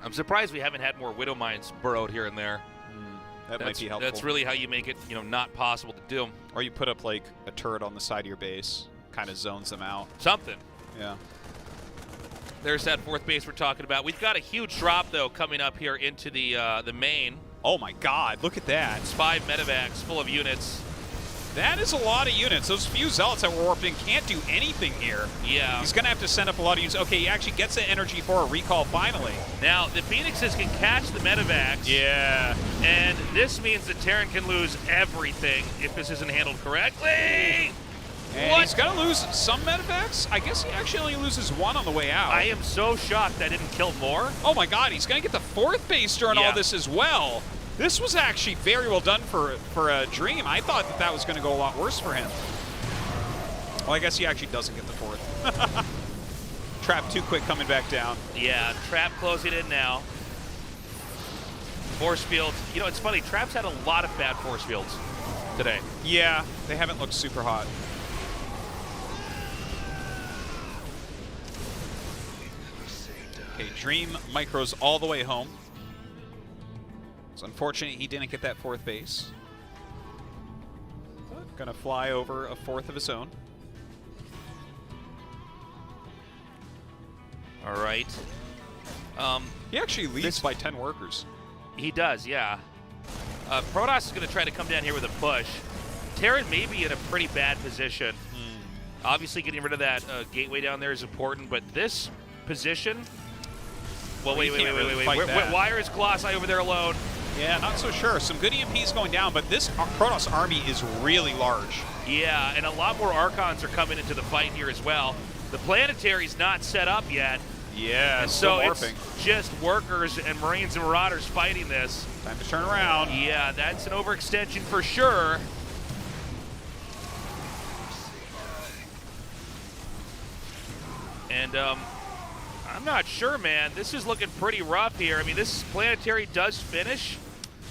I'm surprised we haven't had more Widow Mines burrowed here and there. That might be helpful. That's really how you make it, not possible to do. Or you put up like a turret on the side of your base, kind of zones them out. Something. Yeah. There's that fourth base we're talking about. We've got a huge drop though coming up here into the main. Oh my God! Look at that. It's 5 medevacs full of units. That is a lot of units. Those few Zealots that were warped in can't do anything here. Yeah. He's going to have to send up a lot of units. Okay, he actually gets the energy for a recall finally. Now, the Phoenixes can catch the medevacs. Yeah. And this means that Terran can lose everything if this isn't handled correctly. And he's going to lose some medevacs? I guess he actually only loses 1 on the way out. I am so shocked I didn't kill more. Oh my God, he's going to get the 4th base during all this as well. This was actually very well done for a Dream. I thought that was going to go a lot worse for him. Well, I guess he actually doesn't get the 4th. Trap too quick coming back down. Yeah, Trap closing in now. Force fields. It's funny. Trap's had a lot of bad force fields today. Yeah, they haven't looked super hot. Okay, Dream micros all the way home. It's unfortunate he didn't get that 4th base. But gonna fly over a 4th of his own. All right. He actually leads by 10 workers. He does, yeah. Protoss is going to try to come down here with a push. Terran may be in a pretty bad position. Obviously, getting rid of that gateway down there is important, but this position... Well, wait. Why is Colossi over there alone? Yeah, not so sure. Some good EMPs going down, but this Protoss army is really large. Yeah, and a lot more Archons are coming into the fight here as well. The Planetary's not set up yet. Yeah, and so it's just workers and Marines and Marauders fighting this. Time to turn around. Yeah, that's an overextension for sure. And I'm not sure, man. This is looking pretty rough here. I mean, this Planetary does finish,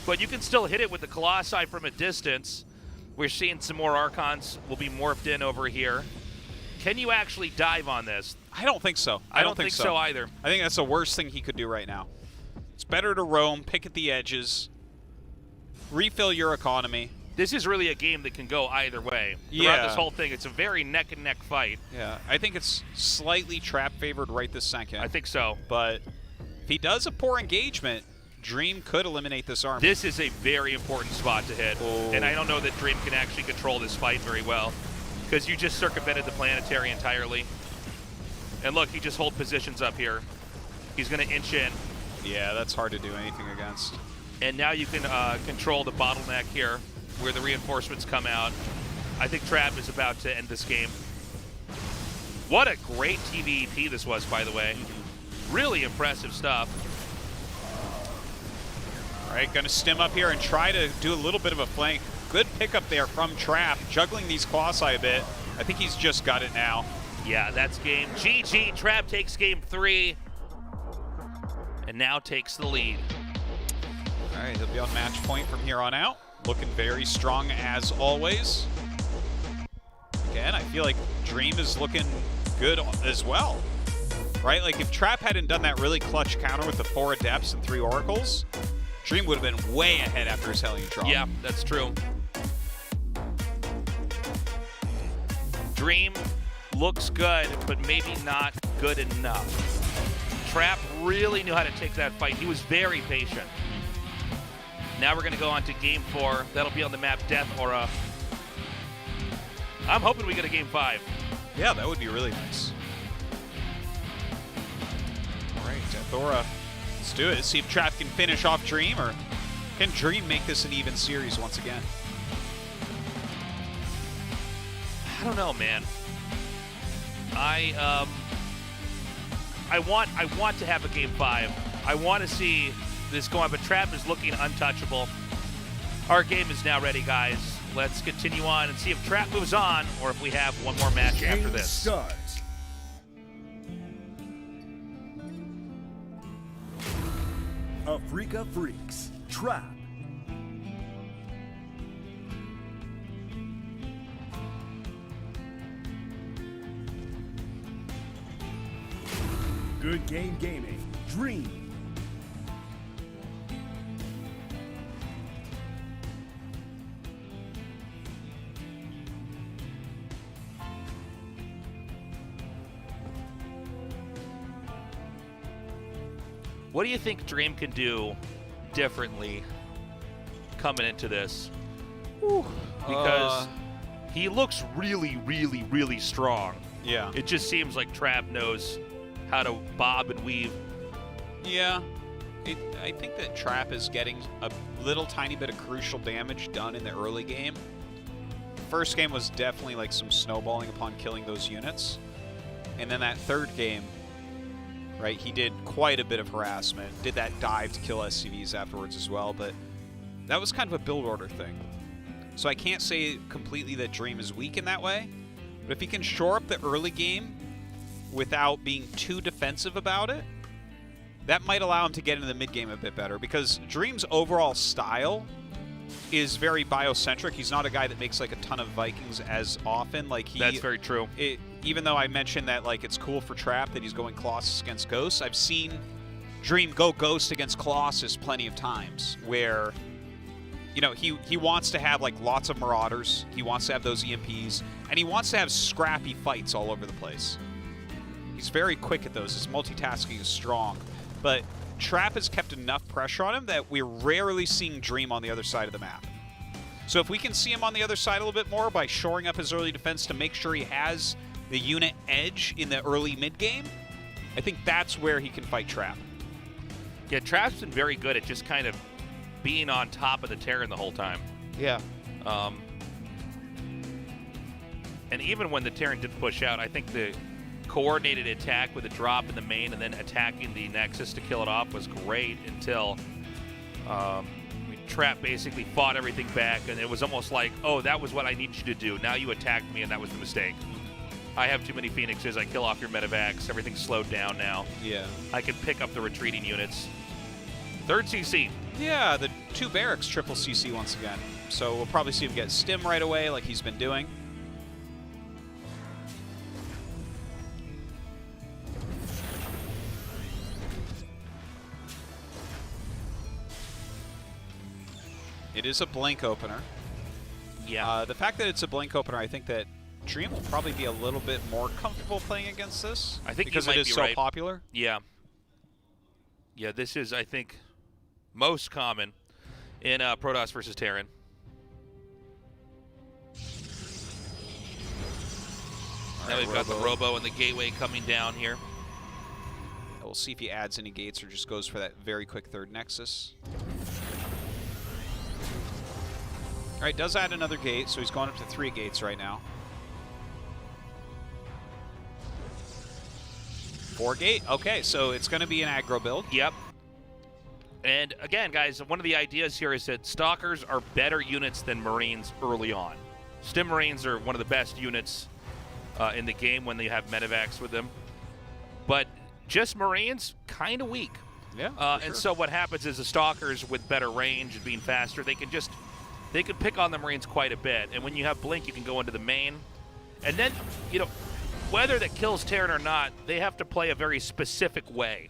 but you can still hit it with the Colossi from a distance. We're seeing some more Archons will be morphed in over here. Can you actually dive on this? I don't think so. I don't think so either. I think that's the worst thing he could do right now. It's better to roam, pick at the edges, refill your economy. This is really a game that can go either way. Throughout this whole thing, it's a very neck-and-neck fight. Yeah, I think it's slightly trap-favored right this second. I think so. But if he does a poor engagement, Dream could eliminate this army. This is a very important spot to hit. Oh. And I don't know that Dream can actually control this fight very well, because you just circumvented the Planetary entirely. And look, he just holds positions up here. He's going to inch in. Yeah, that's hard to do anything against. And now you can control the bottleneck here, where the reinforcements come out. I think Trap is about to end this game. What a great TVEP this was, by the way. Really impressive stuff. All right, going to stim up here and try to do a little bit of a flank. Good pickup there from Trap, juggling these Colossi a bit. I think he's just got it now. Yeah, that's game GG. Trap takes game 3 and now takes the lead. All right, he'll be on match point from here on out. Looking very strong as always. Again, I feel like Dream is looking good as well. Right? Like if Trap hadn't done that really clutch counter with the 4 Adepts and 3 Oracles, Dream would have been way ahead after his Hellion draw. Yeah, that's true. Dream looks good, but maybe not good enough. Trap really knew how to take that fight. He was very patient. Now we're going to go on to game 4. That'll be on the map Death Aura. I'm hoping we get a game 5. Yeah, that would be really nice. All right, Death Aura. Let's do it. Let's see if Trap can finish off Dream, or can Dream make this an even series once again? I don't know, man. I want to have a game 5. I want to see this go on, but Trap is looking untouchable. Our game is now ready, guys. Let's continue on and see if Trap moves on or if we have one more match after Game this. starts. Africa Freaks, Trap. Good Game Gaming, Dream. What do you think Dream can do differently coming into this? Because he looks really, really, really strong. Yeah. It just seems like Trap knows how to bob and weave. Yeah. I think that Trap is getting a little tiny bit of crucial damage done in the early game. The first game was definitely like some snowballing upon killing those units. And then that third game, right, he did quite a bit of harassment, did that dive to kill SCVs afterwards as well, but that was kind of a build order thing. So I can't say completely that Dream is weak in that way, but if he can shore up the early game without being too defensive about it, that might allow him to get into the mid game a bit better, because Dream's overall style is very biocentric. He's not a guy that makes like a ton of Vikings as often. Like That's very true. Even though I mentioned that like it's cool for Trap that he's going Colossus against Ghosts, I've seen Dream go Ghost against Colossus plenty of times where, you know, he wants to have like lots of Marauders, he wants to have those EMPs, and he wants to have scrappy fights all over the place. He's very quick at those. His multitasking is strong. But Trap has kept enough pressure on him that we're rarely seeing Dream on the other side of the map. So if we can see him on the other side a little bit more by shoring up his early defense to make sure he has the unit edge in the early mid-game, I think that's where he can fight Trap. Yeah, Trap's been very good at just kind of being on top of the Terran the whole time. Yeah. And even when the Terran did push out, I think the coordinated attack with a drop in the main and then attacking the Nexus to kill it off was great until Trap basically fought everything back, and it was almost like, oh, that was what I need you to do. Now you attacked me, and that was the mistake. I have too many Phoenixes. I kill off your medevacs. Everything's slowed down now. Yeah. I can pick up the retreating units. Third CC. Yeah, the 2 barracks triple CC once again. So we'll probably see him get stim right away like he's been doing. It is a blink opener. Yeah. The fact that it's a blink opener, I think that Dream will probably be a little bit more comfortable playing against this. I think because you might it is be so right. popular. Yeah. Yeah, this is, I think, most common in Protoss versus Terran. Now we've got the Robo and the Gateway coming down here. We'll see if he adds any gates or just goes for that very quick third Nexus. All right, does add another gate, so he's going up to 3 gates right now. 4 gate, okay, so it's going to be an aggro build. Yep. And again, guys, one of the ideas here is that Stalkers are better units than Marines early on. Stim Marines are one of the best units in the game when they have medevacs with them. But just Marines, kind of weak. Yeah, and sure. so what happens is the Stalkers with better range and being faster, they can pick on the Marines quite a bit. And when you have Blink, you can go into the main. And then, you know, whether that kills Terran or not, they have to play a very specific way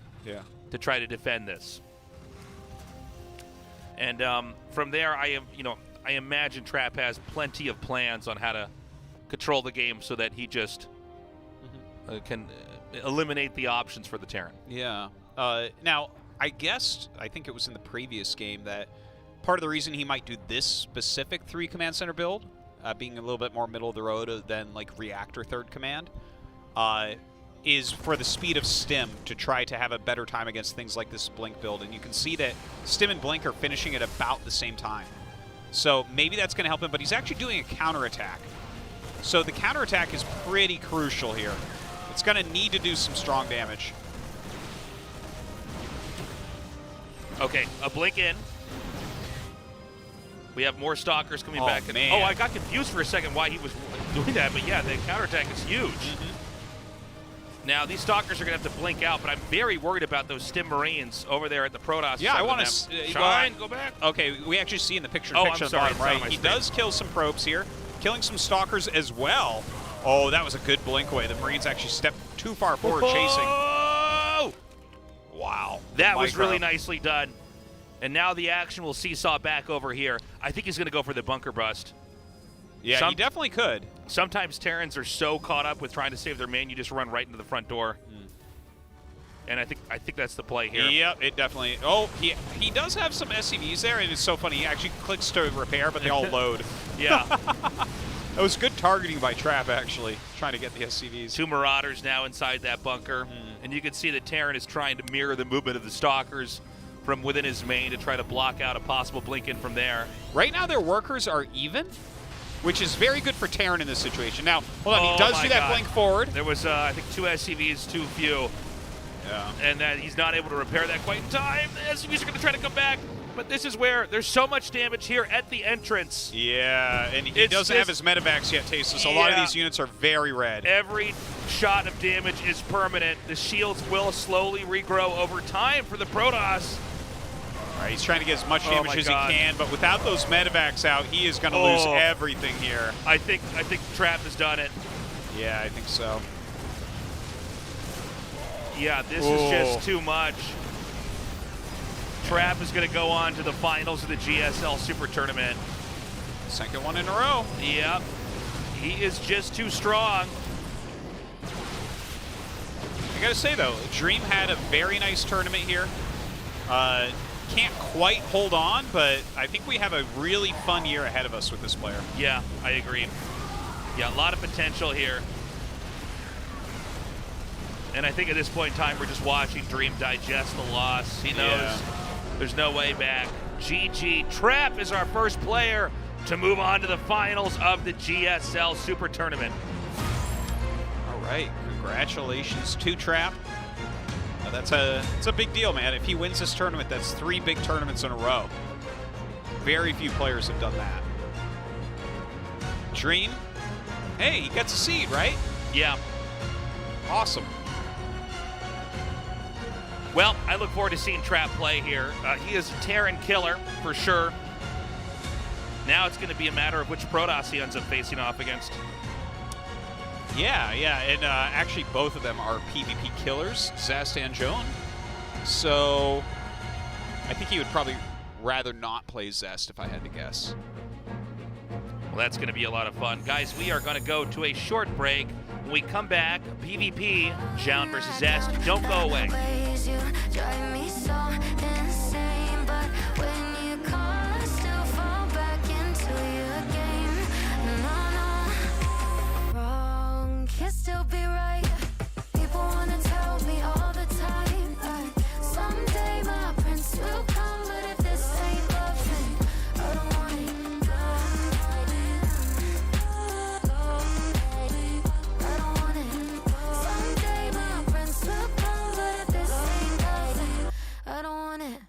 to try to defend this. And from there, I imagine Trap has plenty of plans on how to control the game so that he just can eliminate the options for the Terran. Yeah. Now, I think it was in the previous game that part of the reason he might do this specific 3 command center build, being a little bit more middle of the road than like Reactor 3rd command, is for the speed of Stim to try to have a better time against things like this Blink build. And you can see that Stim and Blink are finishing at about the same time. So maybe that's going to help him, but he's actually doing a counterattack. So the counterattack is pretty crucial here. It's going to need to do some strong damage. Okay, a Blink in. We have more Stalkers coming back. Man. Oh, I got confused for a second why he was doing that, but yeah, the counterattack is huge. Now, these Stalkers are going to have to blink out, but I'm very worried about those Stim Marines over there at the Protoss. Yeah, I want to... Shine, go back. Okay, we actually see in the picture Oh, on I'm the sorry, bottom right. He does kill some probes here, killing some Stalkers as well. Oh, that was a good blink away. The Marines actually stepped too far forward chasing. Oh! Wow. That was really nicely done. And now the action will seesaw back over here. I think he's going to go for the bunker bust. Yeah, he definitely could. Sometimes Terrans are so caught up with trying to save their main, you just run right into the front door. And I think that's the play here. Yep, it definitely... Oh, he does have some SCVs there, and it's so funny. He actually clicks to repair, but they all load. Yeah. That was good targeting by Trap, actually, trying to get the SCVs. 2 Marauders now inside that bunker. And you can see that Terran is trying to mirror the movement of the Stalkers from within his main to try to block out a possible blink in from there. Right now, their workers are even, which is very good for Terran in this situation. Now, hold on, he does do that blink forward. There was, I think, 2 SCVs too few. Yeah. And he's not able to repair that quite in time. The SCVs are going to try to come back. But this is where there's so much damage here at the entrance. Yeah, and he doesn't have his medevacs yet, Taysta, so a lot of these units are very red. Every shot of damage is permanent. The shields will slowly regrow over time for the Protoss. All right, he's trying to get as much damage as he can, but without those medevacs out, he is going to lose everything here. I think Trap has done it. Yeah, I think so. Yeah, this is just too much. Trap is going to go on to the finals of the GSL SuperTournament. Second one in a row. Yep. He is just too strong. I gotta say though, Dream had a very nice tournament here. Can't quite hold on, but I think we have a really fun year ahead of us with this player. Yeah, I agree. Yeah, a lot of potential here. And I think at this point in time, we're just watching Dream digest the loss. He knows there's no way back. GG. Trap is our first player to move on to the finals of the GSL Super Tournament. All right, congratulations to Trap. It's a big deal, man. If he wins this tournament, that's 3 big tournaments in a row. Very few players have done that. Dream, hey, he gets a seed, right? Yeah. Awesome. Well, I look forward to seeing Trap play here. He is a Terran killer, for sure. Now it's going to be a matter of which Protoss he ends up facing off against. Yeah, and actually both of them are PvP killers, Zest and Zoun. So I think he would probably rather not play Zest if I had to guess. Well, that's going to be a lot of fun. Guys, we are going to go to a short break. When we come back, PvP, Zoun versus Zest. Don't go away. Still be right. People wanna tell me all the time that someday my prince will come, but if this ain't loving, I don't want it. I don't want it. Someday my prince will come, but if this ain't loving, I don't want it.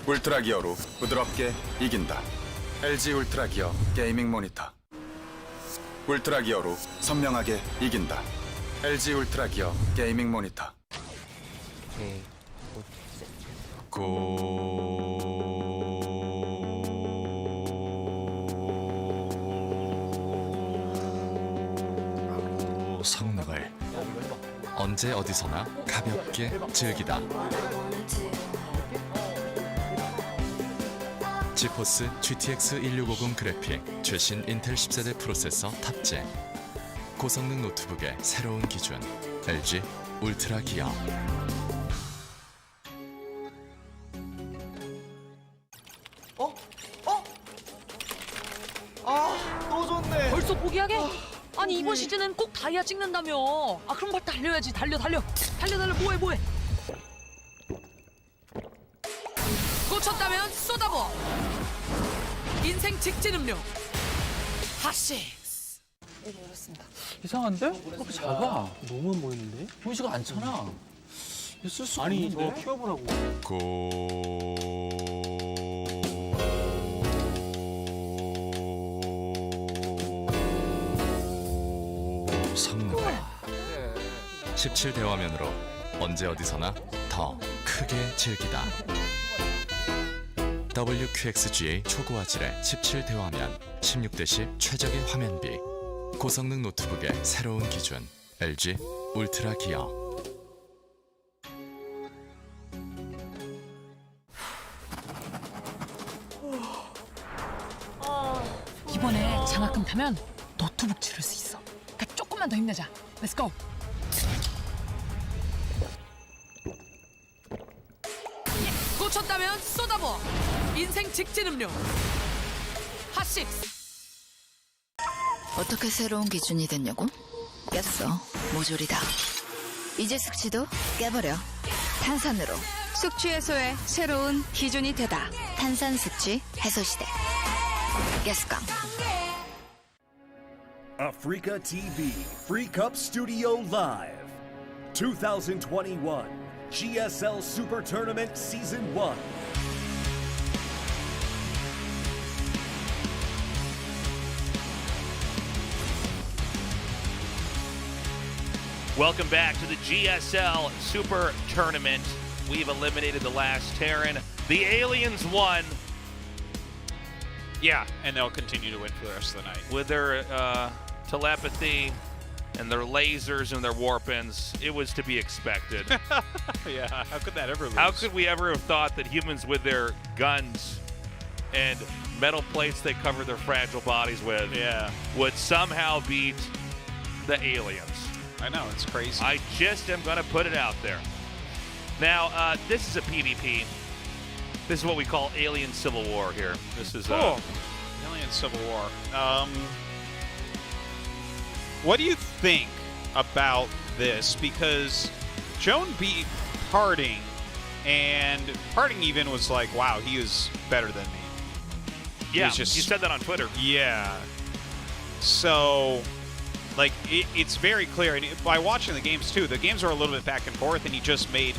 울트라 기어로 부드럽게 이긴다. LG 울트라 기어 게이밍 모니터. 울트라 기어로 선명하게 이긴다. LG 울트라 기어 게이밍 모니터. 고 성능을 언제 어디서나 가볍게 즐기다. 지포스 GTX 1650 그래픽 최신 인텔 10세대 프로세서 탑재. 고성능 노트북의 새로운 기준 LG 울트라 기어. 또 졌네. 벌써 포기하게? 아니 이번 시즌은 꼭 다이아 찍는다며. 아 그럼 빨리 달려야지. 달려 뭐해. 꽂혔다면 쏟아버. 인생 직진 음료. 핫식스. 이상한데? 그렇게 작아. 너무 안 보이는데? 보이지가 않잖아. 쓸 수가 없는데? 저거 키워보라고. 성능을 17대 화면으로 언제 어디서나 더 크게 즐기다. WQXGA 초고화질의 17대 화면 16대10 최적의 화면비. 고성능 노트북의 새로운 기준 LG 울트라 기어. 이번에 장학금 타면 노트북 지를 수 있어. 그러니까 조금만 더 힘내자. Let's go. 꽂혔다면 쏟아버. 인생 직진 음료. 핫식스. 어떻게 새로운 기준이 됐냐고? 깼어. 모조리다. 이제 숙취도 깨버려. 탄산으로. 숙취 해소의 새로운 기준이 되다. 탄산 숙취 해소 시대. 가스강. Africa TV Free Cup Studio Live 2021 GSL Super Tournament Season 1. Welcome back to the GSL Super Tournament. We've eliminated the last Terran. The Aliens won. Yeah, and they'll continue to win for the rest of the night. With their telepathy and their lasers and their warpins, it was to be expected. Yeah, how could that ever lose? How could we ever have thought that humans with their guns and metal plates they cover their fragile bodies with would somehow beat the aliens? I know, it's crazy. I just am going to put it out there. Now, this is a PvP. This is what we call Alien Civil War here. This is Alien Civil War. What do you think about this? Because Joan beat Parting, and Parting even was like, wow, he is better than me. Yeah, you said that on Twitter. Yeah. So, like, it's very clear. And by watching the games, too, the games are a little bit back and forth, and he just made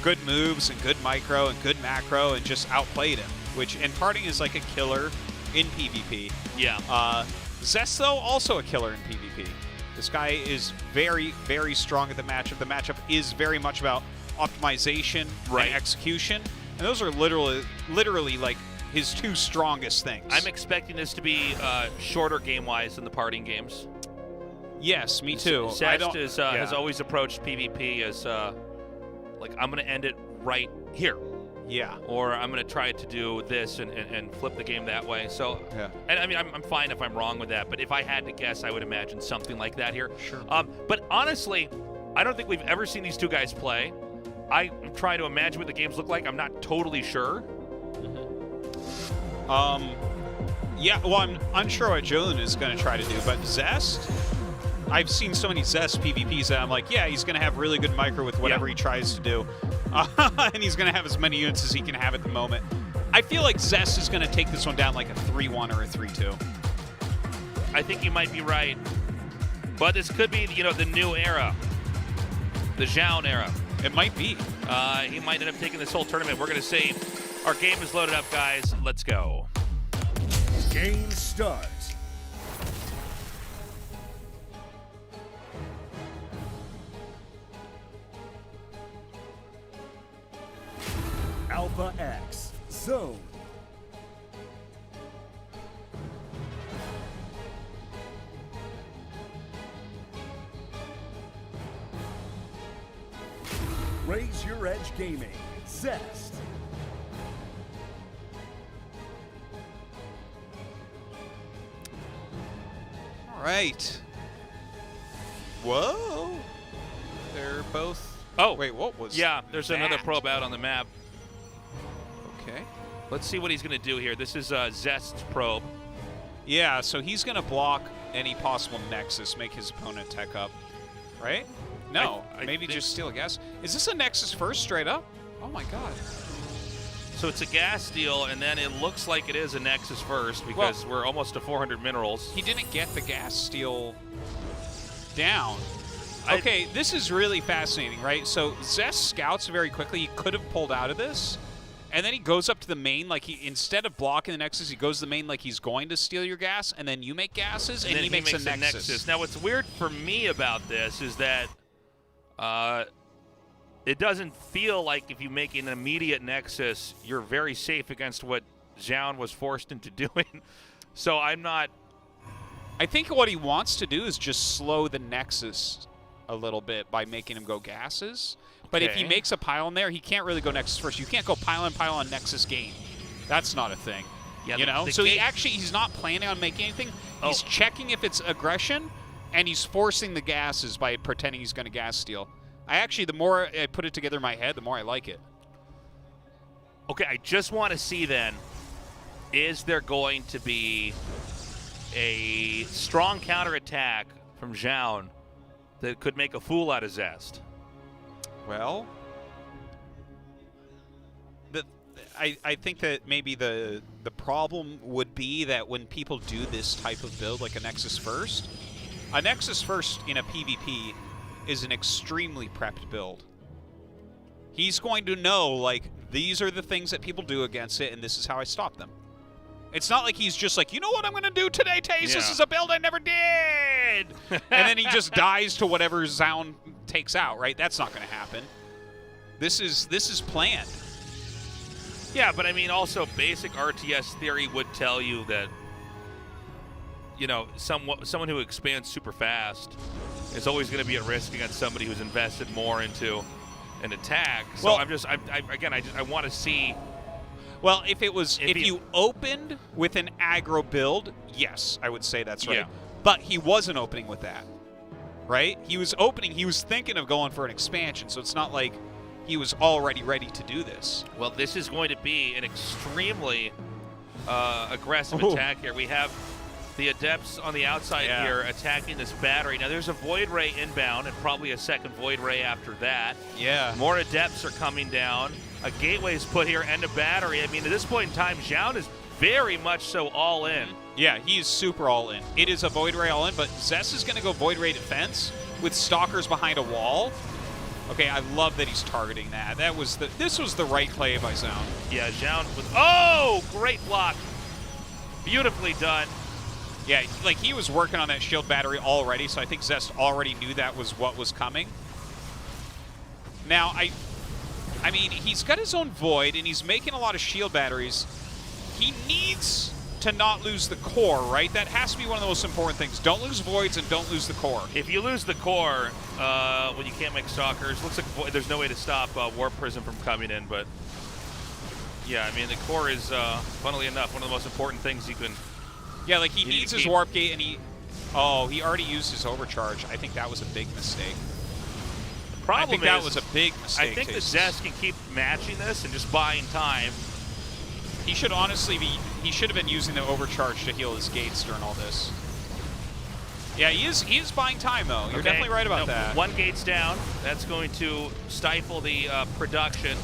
good moves and good micro and good macro and just outplayed him. And Parting is like a killer in PvP. Yeah. Zest, though, also a killer in PvP. This guy is very, very strong at the matchup. The matchup is very much about optimization and execution. And those are literally like his two strongest things. I'm expecting this to be shorter game-wise than the Parting games. Yes, me too. Zest has always approached PvP as like, I'm going to end it right here. Yeah. Or I'm going to try to do this and flip the game that way. So, and I mean, I'm fine if I'm wrong with that, but if I had to guess, I would imagine something like that here. Sure. But honestly, I don't think we've ever seen these two guys play. I'm trying to imagine what the games look like. I'm not totally sure. Yeah, well, I'm unsure what Zoun is going to try to do, but Zest, I've seen so many Zest PvPs that I'm like, yeah, he's going to have really good micro with whatever he tries to do. And he's going to have as many units as he can have at the moment. I feel like Zest is going to take this one down like a 3-1 or a 3-2. I think you might be right. But this could be, you know, the new era. The Zoun era. It might be. He might end up taking this whole tournament. We're going to see. Our game is loaded up, guys. Let's go. Game start. Alpha X, Zoun. Raise Your Edge Gaming, Zest. All right. Whoa. They're both... Oh, wait, what was Yeah, there's another that? probe out on the map. Okay. Let's see what he's going to do here. This is Zest's probe. Yeah, so he's going to block any possible Nexus, make his opponent tech up, right? No, I maybe think- just steal a gas. Is this a Nexus first straight up? Oh my god. So it's a gas steal, and then it looks like it is a Nexus first because we're almost to 400 minerals. He didn't get the gas steal down. Okay, this is really fascinating, right? So Zest scouts very quickly. He could have pulled out of this. And then he goes up to the main, like instead of blocking the Nexus, he goes to the main like he's going to steal your gas, and then you make gases, and then he makes a Nexus. Now, what's weird for me about this is that it doesn't feel like if you make an immediate Nexus, you're very safe against what Zoun was forced into doing. So I'm not... I think what he wants to do is just slow the Nexus a little bit by making him go gases. But if he Okay. makes a pylon there, he can't really go Nexus first. You can't go pylon, Nexus game. That's not a thing. Yeah, you know? the So gate- he's not planning on making anything. Oh. He's checking if it's aggression, and he's forcing the gases by pretending he's going to gas steal. The more I put it together in my head, the more I like it. Okay, I just want to see then, is there going to be a strong counterattack from Zoun that could make a fool out of Zest? Well, I think that maybe the problem would be that when people do this type of build, like a Nexus First in a PvP is an extremely prepped build. He's going to know, like, these are the things that people do against it, and this is how I stop them. It's not like he's just like, you know what I'm going to do today, Taze? This Yeah. is a build I never did! And then he just dies to whatever Zoun takes out, right? That's not going to happen. This is planned. Yeah, but I mean, also basic RTS theory would tell you that, you know, someone who expands super fast is always going to be at risk against somebody who's invested more into an attack. So Well- I want to see. Well, if he- you opened with an aggro build, yes, I would say that's right. Yeah. But he wasn't opening with that, right? He was thinking of going for an expansion, so it's not like he was already ready to do this. Well, this is going to be an extremely aggressive Ooh. attack here. We have the Adepts on the outside Yeah. here attacking this battery. Now, there's a Void Ray inbound and probably a second Void Ray after that. Yeah. More Adepts are coming down. A gateway's put here and a battery. I mean, at this point in time, Zoun is very much so all in. Yeah, he is super all in. It is a Void Ray all in, but Zest is going to go Void Ray defense with Stalkers behind a wall. Okay, I love that he's targeting that. This was the right play by Zoun. Yeah, Zoun with, oh, great block. Beautifully done. Yeah, like he was working on that shield battery already, so I think Zest already knew that was what was coming. Now, I mean, he's got his own Void, and he's making a lot of shield batteries. He needs to not lose the core, right? That has to be one of the most important things. Don't lose Voids and don't lose the core. If you lose the core, when you can't make Stalkers, looks like there's no way to stop Warp Prism from coming in, but yeah, I mean, the core is, funnily enough, one of the most important things you can... Yeah, like he You need needs to his keep- Warp Gate, and he already used his Overcharge. I think that was a big mistake. Problem I think is, that was a big mistake. I think the Taste. Zest can keep matching this and just buying time. He should honestly be. He should have been using the Overcharge to heal his gates during all this. Yeah, he is buying time though. You're Okay, definitely right about no, that. One gate's down. That's going to stifle the production.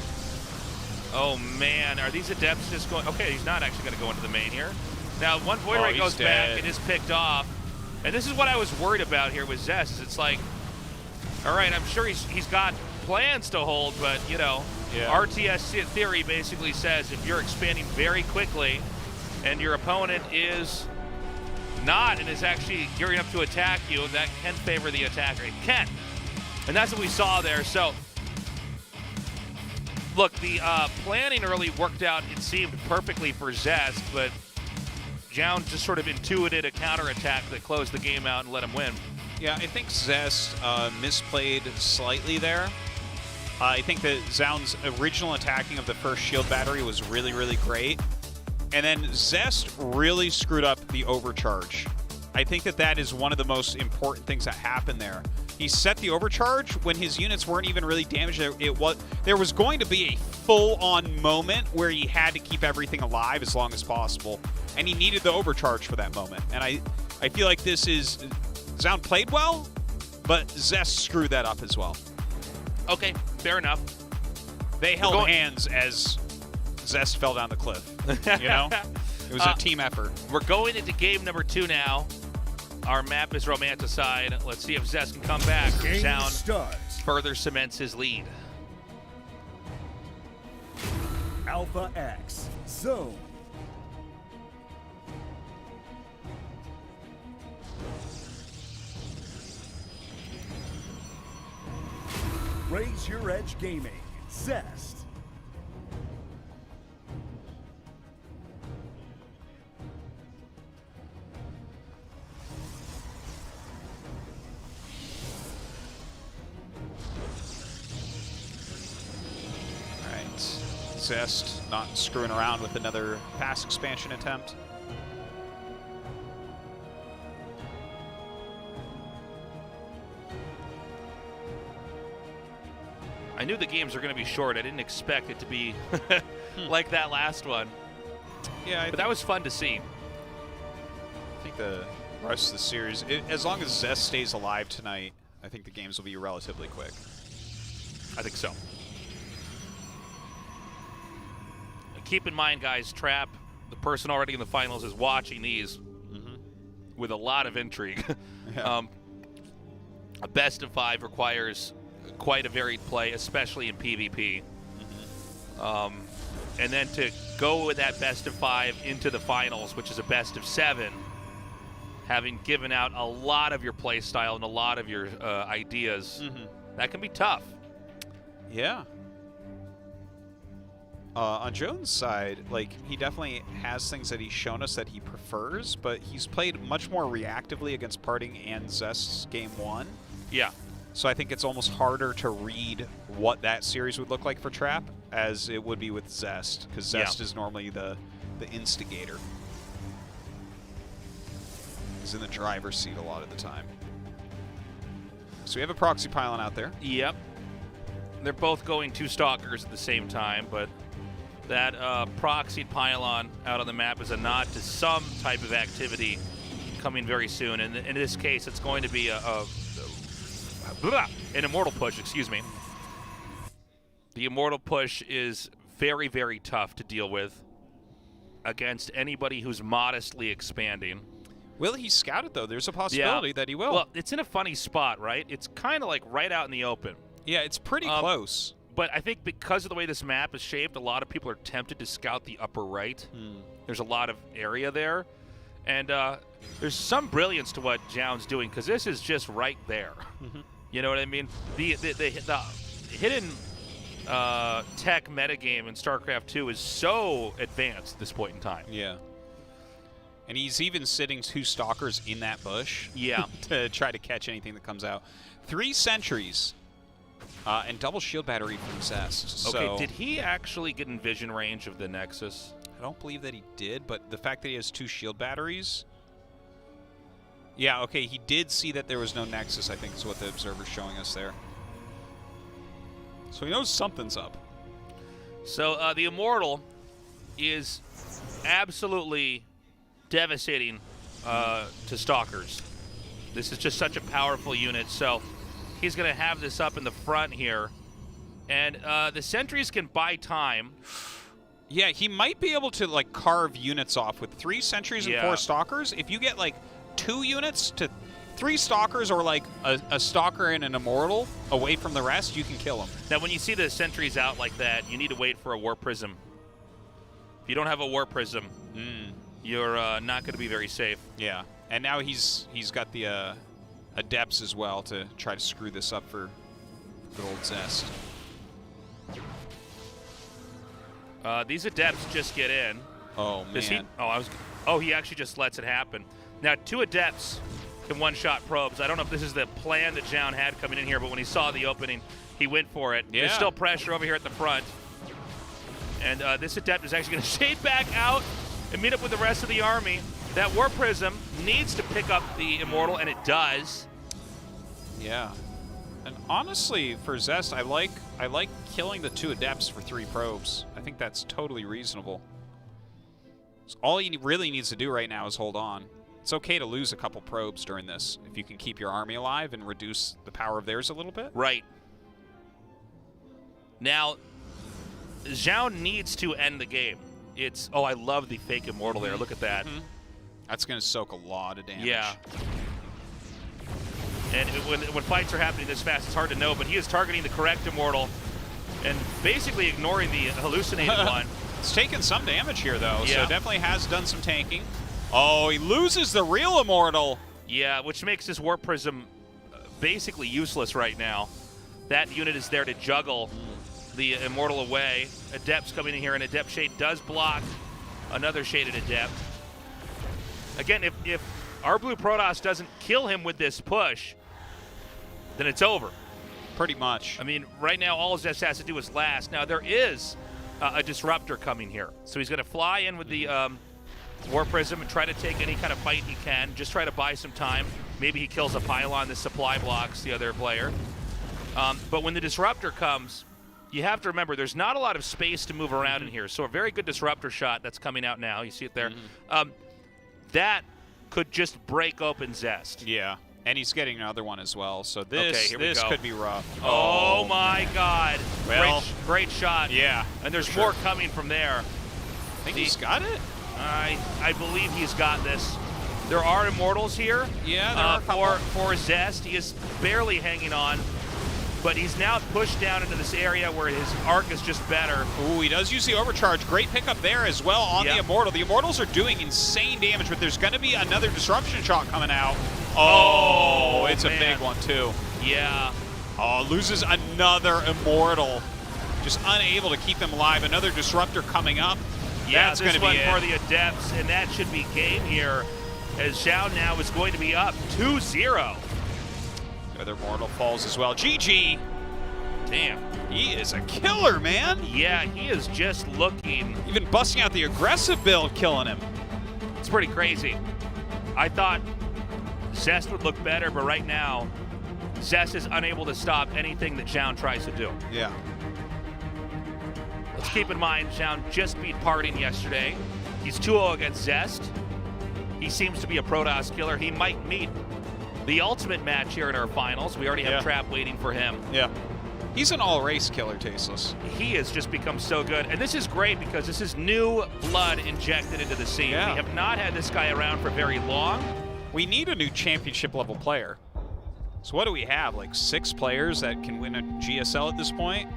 Oh man, are these Adepts just going? Okay, he's not actually going to go into the main here. Now one Void Ray he's goes back dead. and is picked off. And this is what I was worried about here with Zest. Is it's like, all right, I'm sure he's got plans to hold, but you know, Yeah. RTS theory basically says if you're expanding very quickly and your opponent is not and is actually gearing up to attack you, that can favor the attacker. It can. And that's what we saw there. So, look, the planning early worked out, it seemed, perfectly for Zest, but Zoun just sort of intuited a counterattack that closed the game out and let him win. Yeah, I think Zest misplayed slightly there. I think that Zoun's original attacking of the first shield battery was really, really great. And then Zest really screwed up the overcharge. I think that that is one of the most important things that happened there. He set the overcharge when his units weren't even really damaged. There was going to be a full-on moment where he had to keep everything alive as long as possible, and he needed the overcharge for that moment. And I feel like this is... Zoun played well, but Zest screwed that up as well. Okay, fair enough. They held hands as Zest fell down the cliff. You know? It was a team effort. We're going into game number 2 now. Our map is romanticide. Let's see if Zest can come back. Game Zoun starts. further cements his lead. Alpha X, Zoun. Raise Your Edge Gaming, Zest. Zest not screwing around with another fast expansion attempt. I knew the games were going to be short. I didn't expect it to be like that last one. Yeah, but that was fun to see. I think the rest of the series, as long as Zest stays alive tonight, I think the games will be relatively quick. I think so. Keep in mind, guys, Trap, the person already in the finals, is watching these with a lot of intrigue. Yeah. A best of 5 requires quite a varied play, especially in PvP. And then to go with that best of 5 into the finals, which is a best of 7, having given out a lot of your play style and a lot of your ideas, that can be tough. Yeah. On Jones' side, like, he definitely has things that he's shown us that he prefers, but he's played much more reactively against Parting and Zest's game 1. Yeah. So I think it's almost harder to read what that series would look like for Trap as it would be with Zest, because Zest is normally the instigator. He's in the driver's seat a lot of the time. So we have a proxy pylon out there. Yep. They're both going 2 stalkers at the same time, but that proxied pylon out on the map is a nod to some type of activity coming very soon. And in this case, it's going to be an Immortal push, excuse me. The Immortal push is very, very tough to deal with against anybody who's modestly expanding. Will he scout it, though? There's a possibility that he will. Well, it's in a funny spot, right? It's kind of like right out in the open. Yeah, it's pretty close. But I think because of the way this map is shaped, a lot of people are tempted to scout the upper right. There's a lot of area there. And there's some brilliance to what Zoun's doing, because this is just right there. You know what I mean? The hidden tech metagame in StarCraft 2 is so advanced at this point in time. Yeah. And he's even sitting 2 stalkers in that bush. Yeah. To try to catch anything that comes out. 3 sentries. And double shield battery from Zest. Okay, so did he actually get in vision range of the Nexus? I don't believe that he did, but the fact that he has 2 shield batteries... Yeah, okay, he did see that there was no Nexus, I think is what the observer's showing us there. So he knows something's up. So the Immortal is absolutely devastating to Stalkers. This is just such a powerful unit, so he's going to have this up in the front here. And the sentries can buy time. Yeah, he might be able to, like, carve units off with 3 sentries and 4 stalkers. If you get, like, 2 units to 3 stalkers or, like, a stalker and an Immortal away from the rest, you can kill them. Now, when you see the sentries out like that, you need to wait for a War Prism. If you don't have a War Prism, you're not going to be very safe. Yeah, and now he's got the Adepts as well to try to screw this up for good old Zest. These Adepts just get in. Oh, man. He actually just lets it happen. Now, 2 Adepts can one-shot probes. I don't know if this is the plan that Zoun had coming in here, but when he saw the opening, he went for it. Yeah. There's still pressure over here at the front. And this Adept is actually going to shade back out and meet up with the rest of the army. That War Prism needs to pick up the Immortal, and it does. Yeah. And honestly, for Zest, I like killing the 2 Adepts for 3 probes. I think that's totally reasonable. So all he really needs to do right now is hold on. It's okay to lose a couple probes during this if you can keep your army alive and reduce the power of theirs a little bit. Right. Now, Zoun needs to end the game. It's, oh, I love the fake Immortal there. Look at that. That's going to soak a lot of damage. Yeah. And when fights are happening this fast, it's hard to know, but he is targeting the correct Immortal and basically ignoring the hallucinated one. It's taken some damage here, though, Yeah. so definitely has done some tanking. Oh, he loses the real Immortal. Yeah, which makes this Warp Prism basically useless right now. That unit is there to juggle the Immortal away. Adept's coming in here, and Adept Shade does block another Shaded Adept. Again, if our Blue Protoss doesn't kill him with this push, then it's over. Pretty much. I mean, right now, all Zest has to do is last. Now, there is a Disruptor coming here. So he's going to fly in with the War Prism and try to take any kind of fight he can. Just try to buy some time. Maybe he kills a pylon. This supply blocks the other player. But when the Disruptor comes, you have to remember there's not a lot of space to move around in here. So a very good Disruptor shot that's coming out now. You see it there. That could just break open Zest. Yeah, and he's getting another one as well. So this here we go. could be rough. Oh my God! Well, great shot. Yeah, and there's more coming from there. I think he's got it. I believe he's got this. There are Immortals here. Yeah, there are a couple. For Zest, he is barely hanging on, but he's now pushed down into this area where his arc is just better. Ooh, he does use the overcharge. Great pickup there as well on the Immortal. The Immortals are doing insane damage, but there's going to be another disruption shot coming out. Oh, it's a big one too. Yeah. Oh, loses another Immortal. Just unable to keep them alive. Another disruptor coming up. Yeah, that's this going to one be for the Adepts, and that should be game here, as Zoun now is going to be up 2-0. The other Immortal falls as well. GG. Damn. He is a killer, man. Yeah, he is just looking... Even busting out the aggressive build, killing him. It's pretty crazy. I thought Zest would look better, but right now, Zest is unable to stop anything that Zoun tries to do. Yeah. Let's keep in mind, Zoun just beat Parting yesterday. He's 2-0 against Zest. He seems to be a Protoss killer. He might meet the ultimate match here in our finals. We already have Trap waiting for him. Yeah. He's an all-race killer, Tasteless. He has just become so good. And this is great because this is new blood injected into the scene. Yeah. We have not had this guy around for very long. We need a new championship-level player. So what do we have, like 6 players that can win a GSL at this point?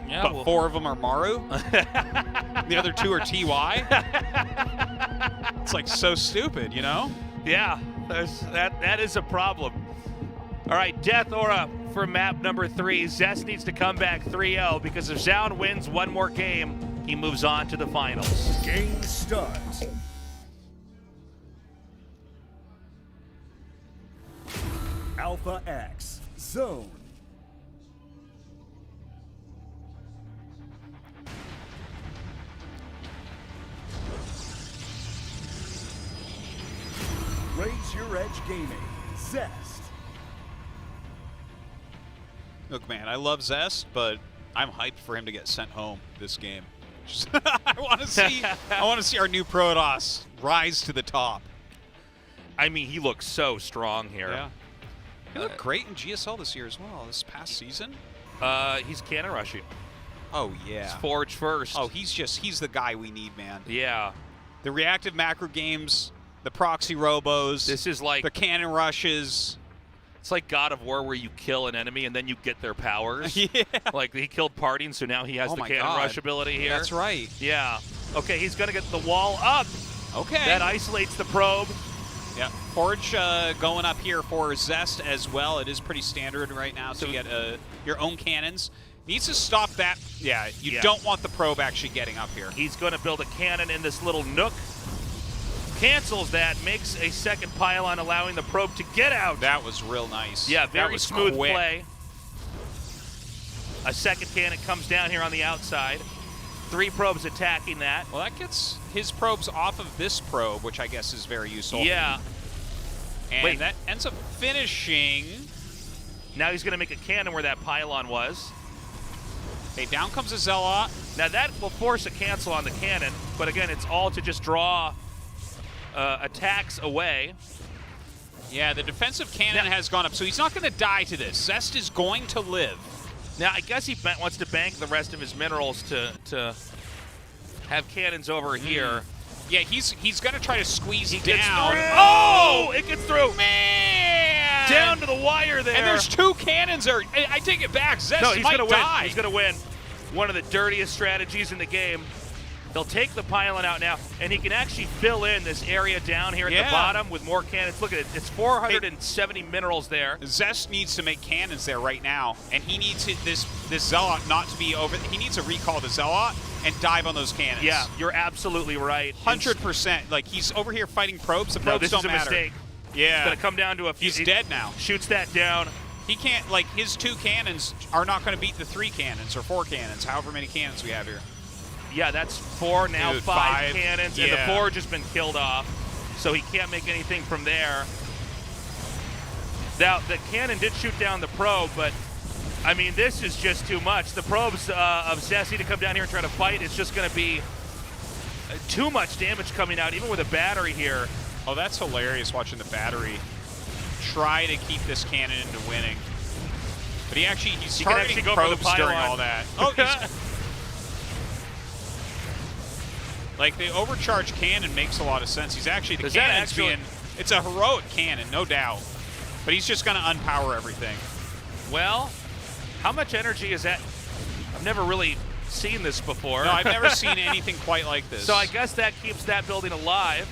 Yeah, but 4 of them are Maru. The other 2 are TY. It's like so stupid, you know? Yeah, that is a problem. All right, Death Aura for map number 3. Zest needs to come back 3-0 because if Zoun wins one more game, he moves on to the finals. Game start. Alpha X, Zone. Raise Your Edge Gaming, Zest. Look, man, I love Zest, but I'm hyped for him to get sent home this game. I want to see our new Protoss rise to the top. I mean, he looks so strong here. Yeah. He looked great in GSL this year as well, this past season. He's cannon rushing. Oh, yeah. He's forge first. Oh, he's the guy we need, man. Yeah. The reactive macro games, the proxy robos. This is like the cannon rushes. It's like God of War where you kill an enemy and then you get their powers. Yeah. Like he killed Parting, so now he has the cannon rush ability here. That's right. Yeah. Okay, he's going to get the wall up. Okay. That isolates the probe. Yeah. Forge going up here for Zest as well. It is pretty standard right now to get your own cannons. Needs to stop that. Yeah, you don't want the probe actually getting up here. He's going to build a cannon in this little nook. cancels that, makes a second pylon, allowing the probe to get out. That was real nice. Yeah, That very was smooth quick. play. A second cannon comes down here on the outside. 3 probes attacking that. Well, that gets his probes off of this probe, which I guess is very useful. Yeah. And Wait. that ends up finishing. Now he's going to make a cannon where that pylon was. Okay, down comes a Zealot. Now that will force a cancel on the cannon, but again, it's all to just draw attacks away. Yeah, the defensive cannon has gone up, so he's not going to die to this. Zest is going to live. Now, I guess he wants to bank the rest of his minerals to have cannons over here. Yeah, he's going to try to squeeze He down. gets through. Oh, it gets through. Man! Down to the wire there. And there's 2 cannons there. I take it back. Zest No, he's might going to win. die. He's going to win. One of the dirtiest strategies in the game. He'll take the pylon out now, and he can actually fill in this area down here at the bottom with more cannons. Look at it. It's 470 minerals there. Zest needs to make cannons there right now, and he needs this Zealot not to be over. He needs to recall the Zealot and dive on those cannons. Yeah, you're absolutely right. 100%. Like, he's over here fighting probes. The probes this don't is a matter. mistake. Yeah. It's going to come down to a few. He's dead now. Shoots that down. He can't, like, his 2 cannons are not going to beat the 3 cannons or 4 cannons, however many cannons we have here. Yeah, that's 4, now Dude, 5 cannons, and the yeah. 4 just been killed off, so he can't make anything from there. Now, the cannon did shoot down the probe, but, I mean, this is just too much. The probes of Zest to come down here and try to fight. It's just going to be too much damage coming out, even with a battery here. Oh, that's hilarious watching the battery try to keep this cannon into winning. But he's targeting go for the probes during pylon. all that. Oh, like, the overcharged cannon makes a lot of sense. He's actually, the cannon's being, it's a heroic cannon, no doubt. But he's just going to unpower everything. Well, how much energy is that? I've never really seen this before. No, I've never seen anything quite like this. So I guess that keeps that building alive.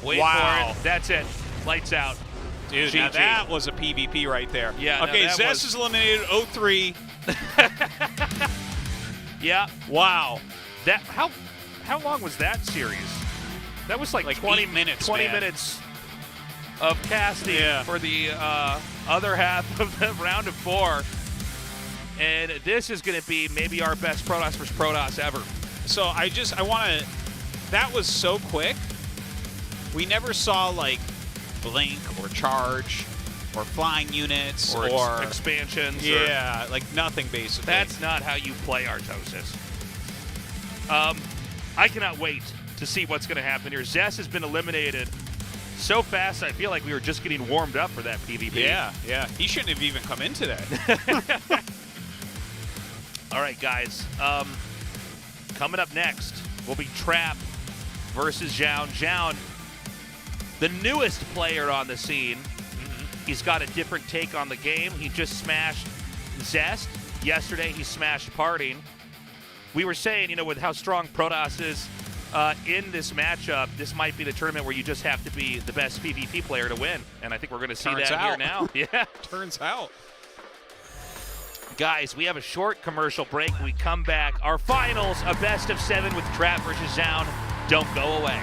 Wait Wow. for it. That's it. Lights out. Dude, now that was a PvP right there. Yeah. Okay, Zest is eliminated 0-3. Yeah. Wow. That how long was that series? That was like 20 8 minutes. 20 man. minutes of casting for the other half of the round of 4. And this is going to be maybe our best Protoss versus Protoss ever. So I want to, that was so quick. We never saw like blink or charge or flying units or expansions. Yeah, like nothing basically. That's not how you play Artosis. I cannot wait to see what's going to happen here. Zest has been eliminated so fast, I feel like we were just getting warmed up for that PvP. Yeah. He shouldn't have even come into that. All right, guys. Coming up next will be Trap versus Zoun. Zoun, the newest player on the scene. He's got a different take on the game. He just smashed Zest. Yesterday, he smashed Parting. We were saying, with how strong Protoss is in this matchup, this might be the tournament where you just have to be the best PvP player to win. And I think we're going to see that here now. Yeah. Turns out. Guys, we have a short commercial break. We come back. Our finals, a best of 7 with Trap versus Zoun. Don't go away.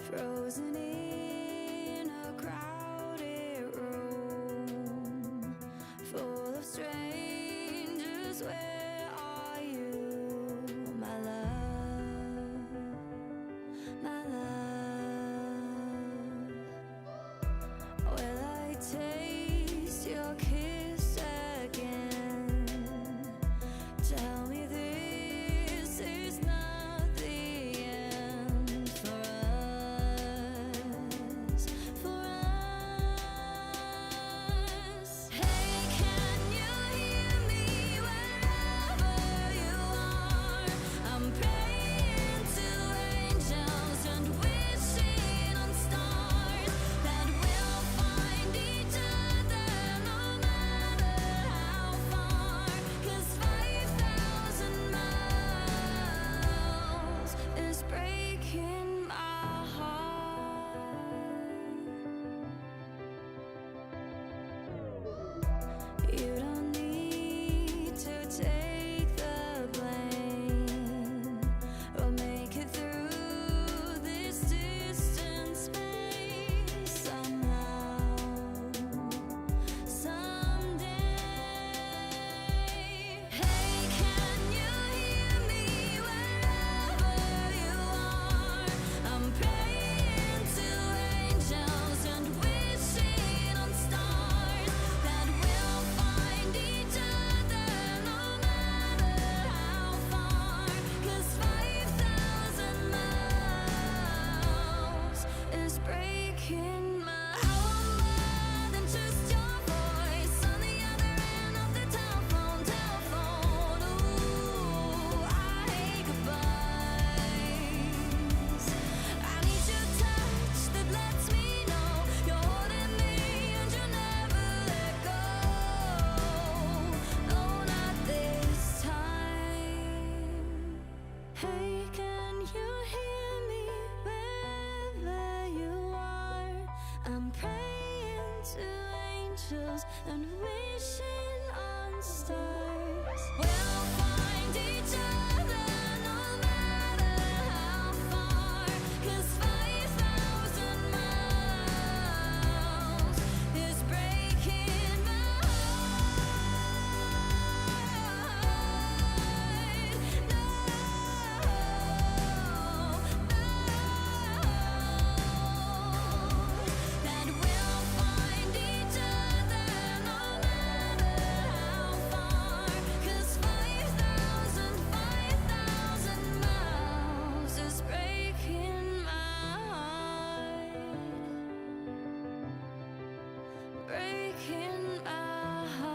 Frozen in a crowded room full of strangers. Where are you, my love, my love? Will I taste your kiss again? Tell me this is not the end for us, for us. Hey, can you hear Hey, can you hear me wherever you are? I'm praying to angels and wishing on stars. We'll find each other no matter how far, 'cause 5,000 miles is breaking my that we'll find each other no matter how far, 'cause 5,000 miles is breaking my heart, breaking my heart.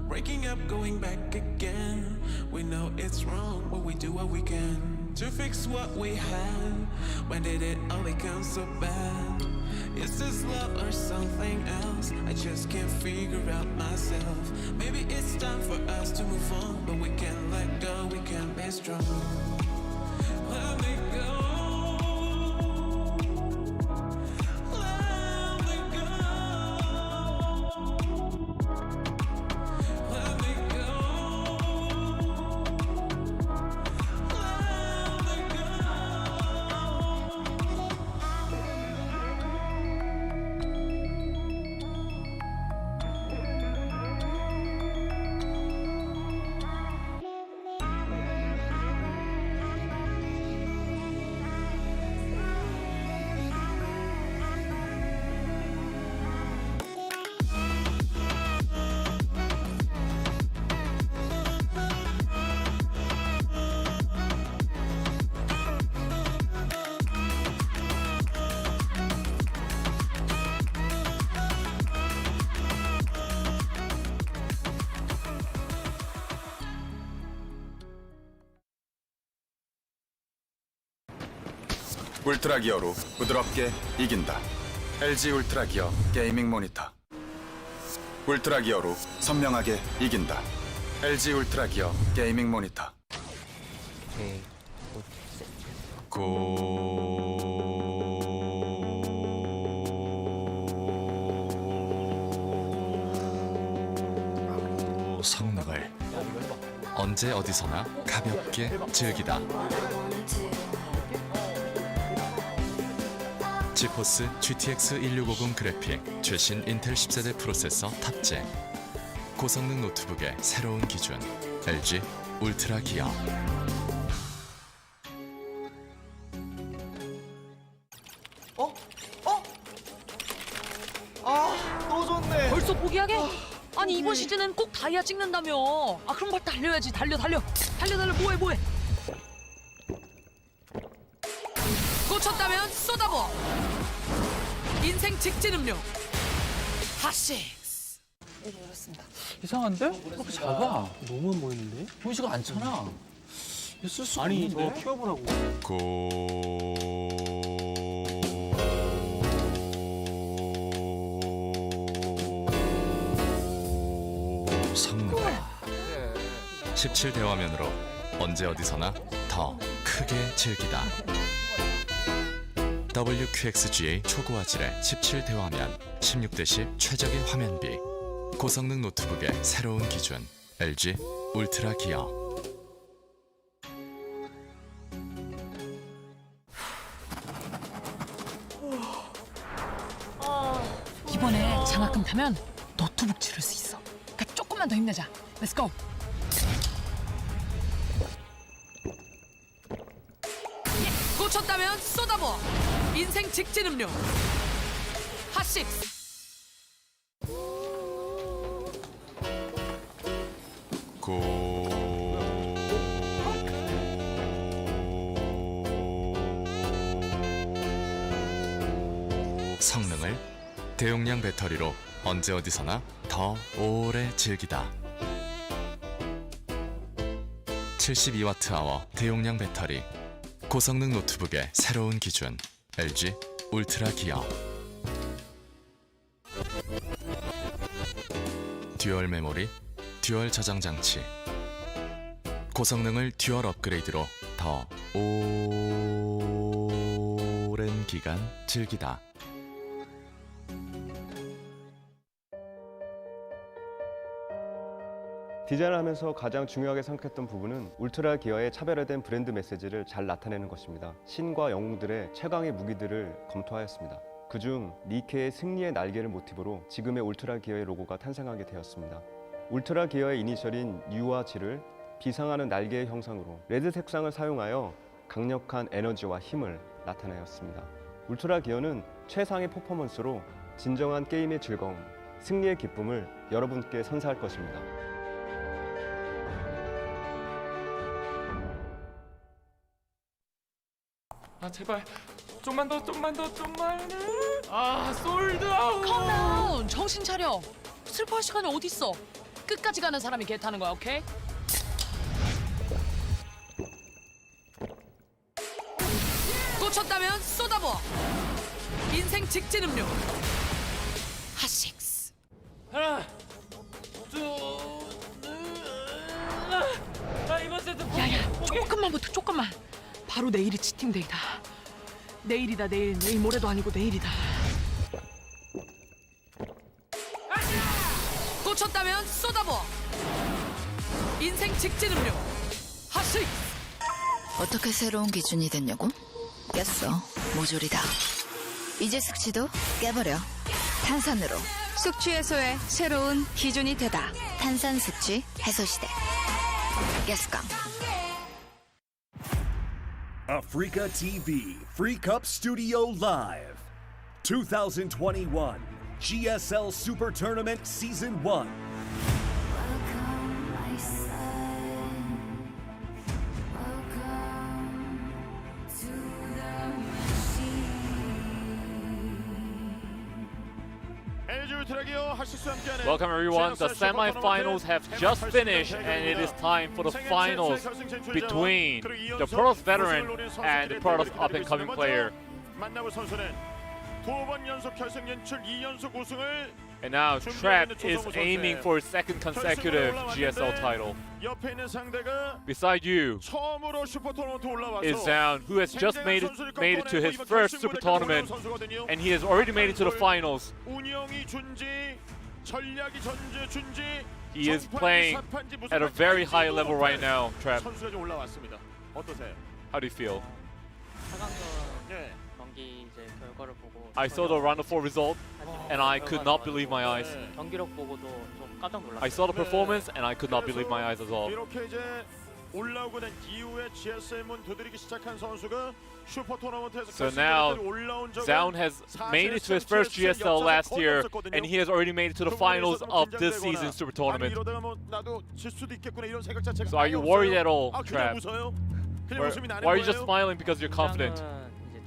Breaking up, going back again. We know it's wrong, but we do what we can to fix what we had. When did it all become so bad? Is this love or something else? I just can't figure out myself. Maybe it's time for us to move on, but we can't let go, we can't be strong. Let me go. Let me go. Let me go. Let me go. 울트라 기어로 부드럽게 이긴다. LG 울트라 기어 게이밍 모니터. 울트라 기어로 선명하게 이긴다. LG 울트라 기어 게이밍 모니터. 성능을 언제 어디서나 가볍게 즐기다. 지포스 GTX 1650 그래픽 최신 인텔 10세대 프로세서 탑재. 고성능 노트북의 새로운 기준 LG 울트라 기어. 벌써 포기하게? 아니 이번 시즌은 꼭 다이아 찍는다며. 아 그럼 빨리 달려야지. 달려 뭐해. 꽂혔다면 쏟아부어. 인생 직진 음료 핫식스. 이상한데? 그렇게 작아. 너무 안 보이는데? 보이지가 않잖아. 이거 쓸 수가 아니 없는데? 저 키워보라고. 성능을 17대 화면으로 언제 어디서나 더 크게 즐기다. WQXGA 초고화질의 17대 화면 16대10 최적의 화면비. 고성능 노트북의 새로운 기준 LG 울트라 기어. 이번에 장학금 타면 노트북 지를 수 있어. 그러니까 조금만 더 힘내자. Let's go. 꽂혔다면 쏟아부어. 인생 직진 음료 핫식스. 성능을 대용량 배터리로 언제 어디서나 더 오래 즐기다. 72Wh 대용량 배터리, 고성능 노트북의 새로운 기준, LG 울트라 기어. 듀얼 메모리, 듀얼 저장 장치, 고성능을 듀얼 업그레이드로 더 오랜 기간 즐기다. 디자인을 하면서 가장 중요하게 생각했던 부분은 울트라 기어의 차별화된 브랜드 메시지를 잘 나타내는 것입니다. 신과 영웅들의 최강의 무기들을 검토하였습니다. 그중 니케의 승리의 날개를 모티브로 지금의 울트라 기어의 로고가 탄생하게 되었습니다. 울트라 기어의 이니셜인 U와 G를 비상하는 날개의 형상으로 레드 색상을 사용하여 강력한 에너지와 힘을 나타내었습니다. 울트라 기어는 최상의 퍼포먼스로 진정한 게임의 즐거움, 승리의 기쁨을 여러분께 선사할 것입니다. 아 제발 좀만 더. 아 솔드아웃. 컴다운. 정신 차려. 슬퍼할 시간이 어딨어. 끝까지 가는 사람이 개 타는 거야, 오케이? 꽂혔다면 쏟아부어. 인생 직진 음료. 핫식스. 하나 이번 세트 야야, 조금만 붙어, 조금만. 바로 내일이 치팅데이다. 내일이다, 내일 모레도 아니고 내일이다. 꽂혔다면 쏟아부어. 인생 직진 음료. 핫식스. 어떻게 새로운 기준이 됐냐고? 깼어. 모조리다. 이제 숙취도 깨버려. 탄산으로 숙취 해소의 새로운 기준이 되다. 탄산 숙취 해소 시대. 가스강. Africa TV Free Cup Studio Live 2021 GSL Super Tournament Season 1. Welcome, my son. Welcome to the machine. Welcome everyone, the semi-finals have just finished and it is time for the finals between the Protoss veteran and the Protoss up-and-coming player. And now Trap is aiming for his second consecutive GSL title. Beside you is Zoun, who has just made it to his first Super Tournament, and he has already made it to the finals. He is playing at a very high level right now, Trap. How do you feel? I saw the round of 4 result and I could not believe my eyes. I saw the performance and I could not believe my eyes as well. So now Zoun has made it to his first GSL last year and he has already made it to the finals of this season's Super Tournament. So are you worried at all, Trap? Why are you just smiling because you're confident?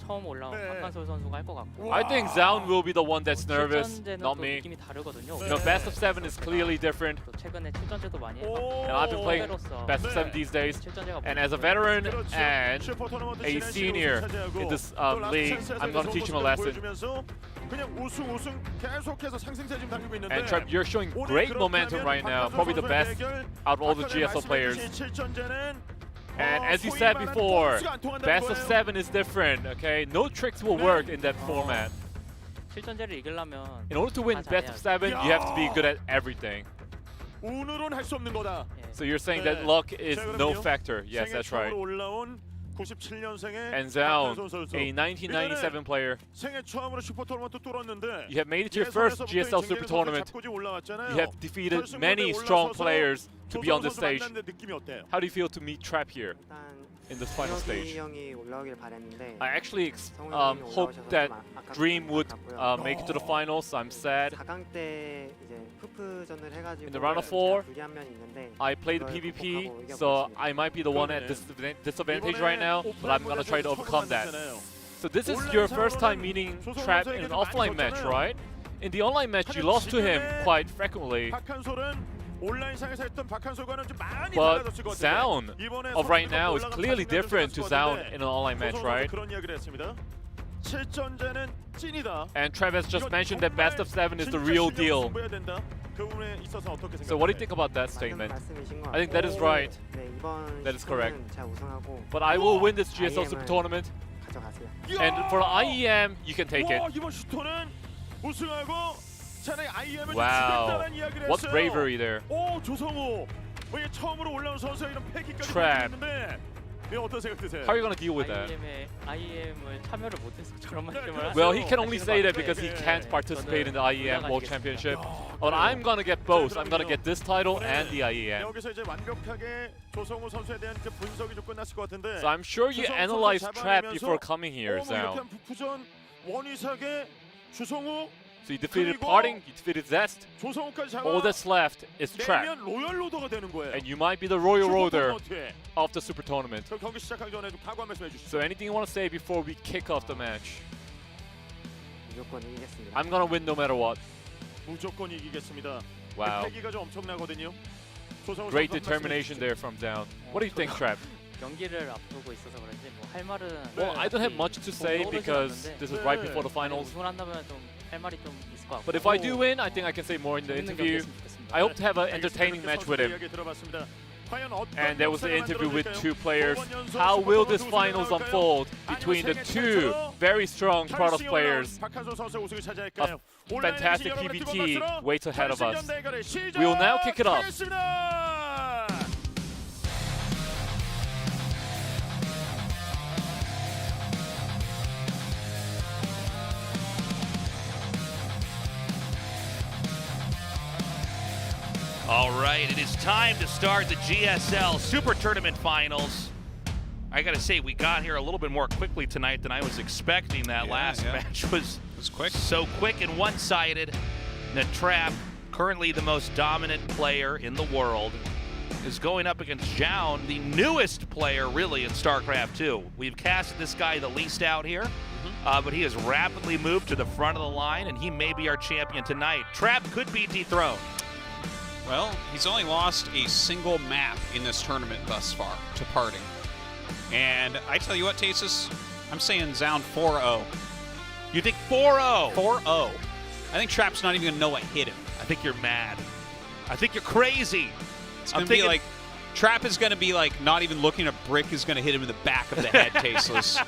I think Zoun will be the one that's nervous, not me. You know, best of 7 is clearly different. And I've been playing best of 7 these days. And as a veteran and a senior in this league, I'm going to teach him a lesson. And Trap, you're showing great momentum right now, probably the best out of all the GSL players. And as you said before, best of 7 is different, okay? No tricks will work in that format. In order to win best of 7, you have to be good at everything. So you're saying that luck is no factor. Yes, that's right. And Zoun, a 1997 player, you have made it to your first GSL Super Tournament. You have defeated many strong players to be on this stage. How do you feel to meet Trap here in this final stage? I actually hoped that Dream would make it to the finals. I'm sad. In the round of 4, I played the PvP, so I might be the one at disadvantage right now, but I'm gonna try to overcome that. So this is your first time meeting Trap in an offline match, right? In the online match, you lost to him quite frequently. But Zoun of right now is clearly different to Zoun in an online match, right? And Trev has just mentioned that best of 7 is the real deal. So what do you think about that statement? I think that is right. That is correct. But I will win this GSL Super Tournament. And for the IEM, you can take it. Wow. What bravery there. Trap. How are you going to deal with that? Well, he can only say that because he can't participate in the IEM World Championship. But I'm going to get both. I'm going to get this title and the IEM. So I'm sure you analyzed Trap before coming here, Zoun. So you defeated Parting, you defeated Zest. All that's left is Trap. And you might be the Royal Roader of the Super Tournament. So anything you want to say before we kick off the match? I'm gonna win no matter what. Wow. Great determination there from Zoun. What do you think, Trap? Well, I don't have much to say because this is right before the finals. But if I do win, I think I can say more in the interview. I hope to have an entertaining match with him. And there was an interview with 2 players. How will this finals unfold between the 2 very strong Protoss players? A fantastic PBT waits ahead of us. We will now kick it off. All right, it is time to start the GSL Super Tournament Finals. I gotta say, we got here a little bit more quickly tonight than I was expecting. That last match was quick. So quick and one-sided. The Trap, currently the most dominant player in the world, is going up against Zoun, the newest player really in StarCraft 2. We've casted this guy the least out here, but he has rapidly moved to the front of the line, and he may be our champion tonight. Trap could be dethroned. Well, he's only lost a single map in this tournament thus far to Parting. And I tell you what, Tasis, I'm saying Zoun 4-0. You think 4-0? 4-0. I think Trap's not even going to know what hit him. I think you're mad. I think you're crazy. It's going to be like, Trap is going to be like, not even looking at a brick is going to hit him in the back of the head, Tasteless.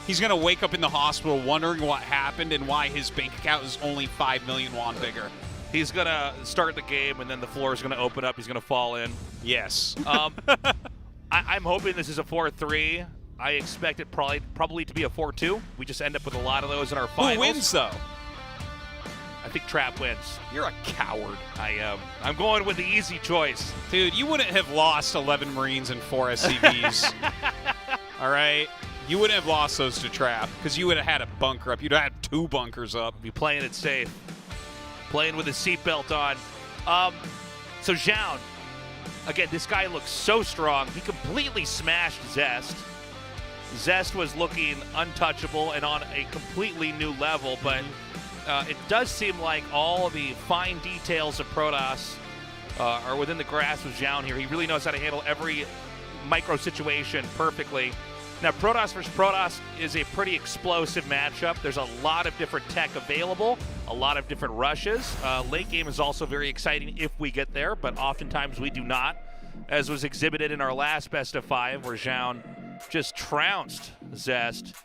He's going to wake up in the hospital wondering what happened and why his bank account is only 5 million won bigger. He's going to start the game, and then the floor is going to open up. He's going to fall in. Yes. I'm hoping this is a 4-3. I expect it probably to be a 4-2. We just end up with a lot of those in our finals. Who wins, though? I think Trap wins. You're a coward. I am. I'm going with the easy choice. Dude, you wouldn't have lost 11 Marines and 4 SCVs. All right? You wouldn't have lost those to Trap because you would have had a bunker up. You'd have had 2 bunkers up. Be playing it safe. Playing with his seatbelt on. So Zoun, again, this guy looks so strong. He completely smashed Zest. Zest was looking untouchable and on a completely new level, but it does seem like all the fine details of Protoss are within the grasp of Zoun here. He really knows how to handle every micro situation perfectly. Now, Protoss versus Protoss is a pretty explosive matchup. There's a lot of different tech available, a lot of different rushes. Late game is also very exciting if we get there, but oftentimes we do not, as was exhibited in our last best of 5, where Zoun just trounced Zest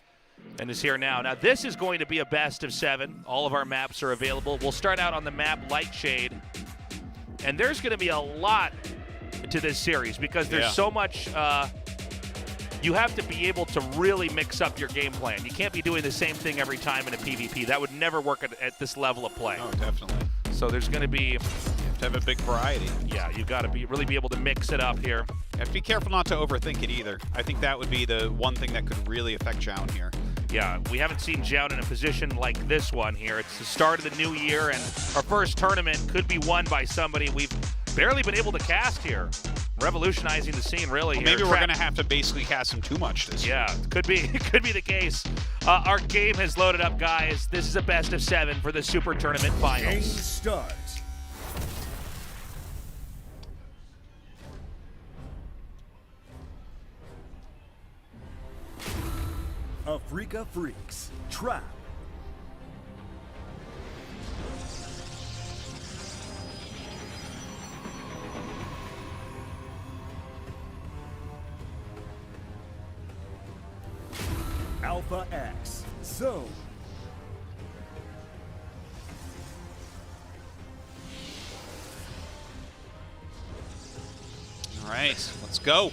and is here now. Now, this is going to be a best of 7. All of our maps are available. We'll start out on the map Lightshade, and there's going to be a lot to this series because there's so much... you have to be able to really mix up your game plan. You can't be doing the same thing every time in a PvP. That would never work at this level of play. Oh, definitely. So there's going to be... You have to have a big variety. Yeah, you've got to really be able to mix it up here. You have to be careful not to overthink it either. I think that would be the one thing that could really affect Zoun here. Yeah, we haven't seen Zoun in a position like this one here. It's the start of the new year, and our first tournament could be won by somebody we've barely been able to cast here. revolutionizing the scene, really. Well, here. maybe we're going to have to basically cast him too much this year. Yeah, could be. It could be the case. Our game has loaded up, guys. This is a best of 7 for the Super Tournament Finals. Game start. Africa Freaks, Trap. Alpha X, Zoun. All right, let's go.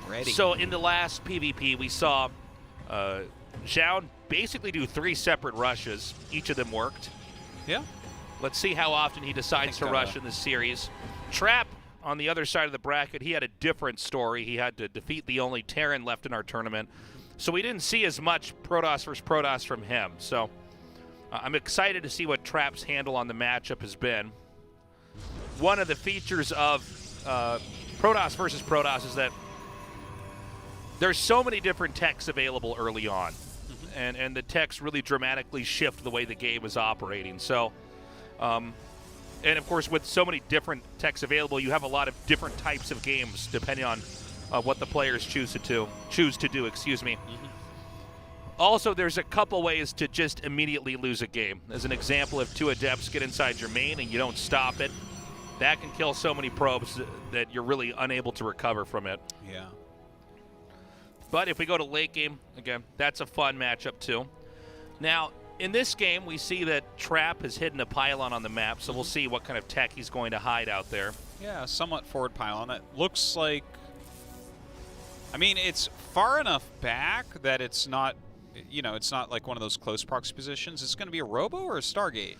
Ready. So in the last PvP, we saw Zoun basically do 3 separate rushes. Each of them worked. Yeah. Let's see how often he decides to rush in this series. Trap, on the other side of the bracket, he had a different story. He had to defeat the only Terran left in our tournament. So we didn't see as much Protoss versus Protoss from him. So I'm excited to see what Trap's handle on the matchup has been. One of the features of Protoss versus Protoss is that there's so many different techs available early on. And the techs really dramatically shift the way the game is operating. So, and of course, with so many different techs available, you have a lot of different types of games depending on what the players choose to do. Excuse me. Also, there's a couple ways to just immediately lose a game. As an example, if 2 adepts get inside your main and you don't stop it, that can kill so many probes that you're really unable to recover from it. Yeah. But if we go to late game, again, that's a fun matchup too. Now, in this game, we see that Trap has hidden a pylon on the map, so we'll see what kind of tech he's going to hide out there. Yeah, somewhat forward pylon. It looks like... I mean, it's far enough back that it's not, you know, it's not like one of those close proxy positions. It's going to be a Robo or a Stargate?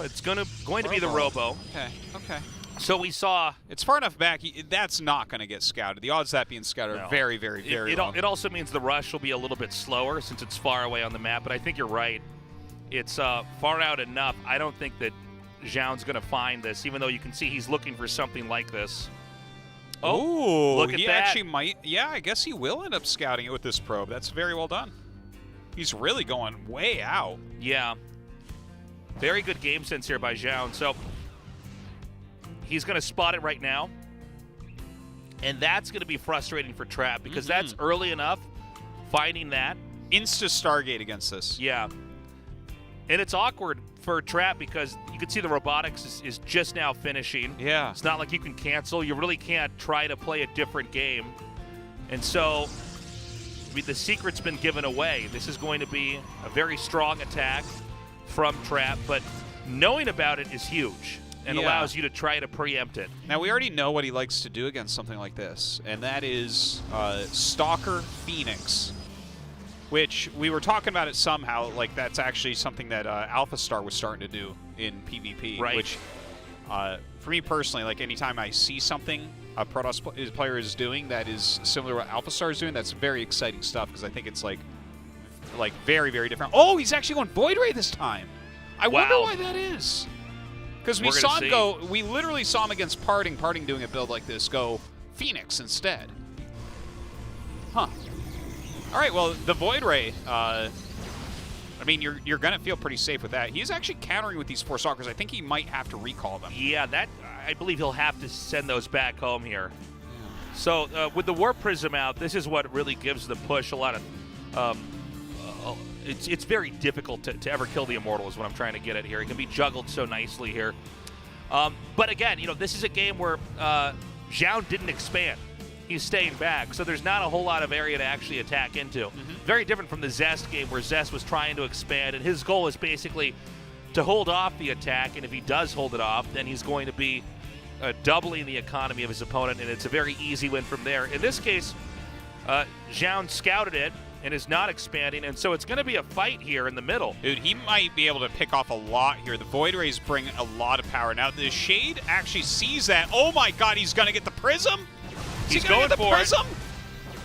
It's going to be the Robo. Okay, okay. So we saw... It's far enough back. That's not going to get scouted. The odds of that being scouted are very, very, very low. It also means the rush will be a little bit slower since it's far away on the map, but I think you're right. It's far out enough. I don't think that Zoun's going to find this, even though you can see he's looking for something like this. Oh, look at he that. actually might. Yeah, I guess he will end up scouting it with this probe. That's very well done. He's really going way out. Yeah. Very good game sense here by Zoun. So he's going to spot it right now. And that's going to be frustrating for Trap because that's early enough, finding that. Insta-Stargate against this. Yeah. And it's awkward for Trap because you can see the robotics is just now finishing. Yeah. It's not like you can cancel. You really can't try to play a different game. And so, I mean, the secret's been given away. This is going to be a very strong attack from Trap, but knowing about it is huge and allows you to try to preempt it. Now, we already know what he likes to do against something like this, and that is Stalker Phoenix, which we were talking about it somehow, like that's actually something that Alpha Star was starting to do in PvP, right. Which, for me personally, like anytime I see something a Protoss player is doing that is similar to what Alpha Star is doing, that's very exciting stuff because I think it's like very, very different. Oh, he's actually going Void Ray this time. I wonder why that is. Because we saw him go, we literally saw him against Parting doing a build like this, go Phoenix instead. Huh. All right, well, the Void Ray, I mean, you're going to feel pretty safe with that. He's actually countering with these 4 Stalkers. I think he might have to recall them. Yeah, that I believe he'll have to send those back home here. Yeah. So with the Warp Prism out, this is what really gives the push a lot of... It's very difficult to ever kill the Immortal is what I'm trying to get at here. It can be juggled so nicely here. But again, you know, this is a game where Zoun didn't expand. He's staying back, so there's not a whole lot of area to actually attack into. Very different from the Zest game where Zest was trying to expand, and his goal is basically to hold off the attack, and if he does hold it off, then he's going to be doubling the economy of his opponent, and it's a very easy win from there. In this case, Zoun scouted it and is not expanding, and so it's going to be a fight here in the middle. Dude, he might be able to pick off a lot here. The Void Rays bring a lot of power. Now, the Shade actually sees that. Oh my god, he's going to get the Prism? He's going for Prism?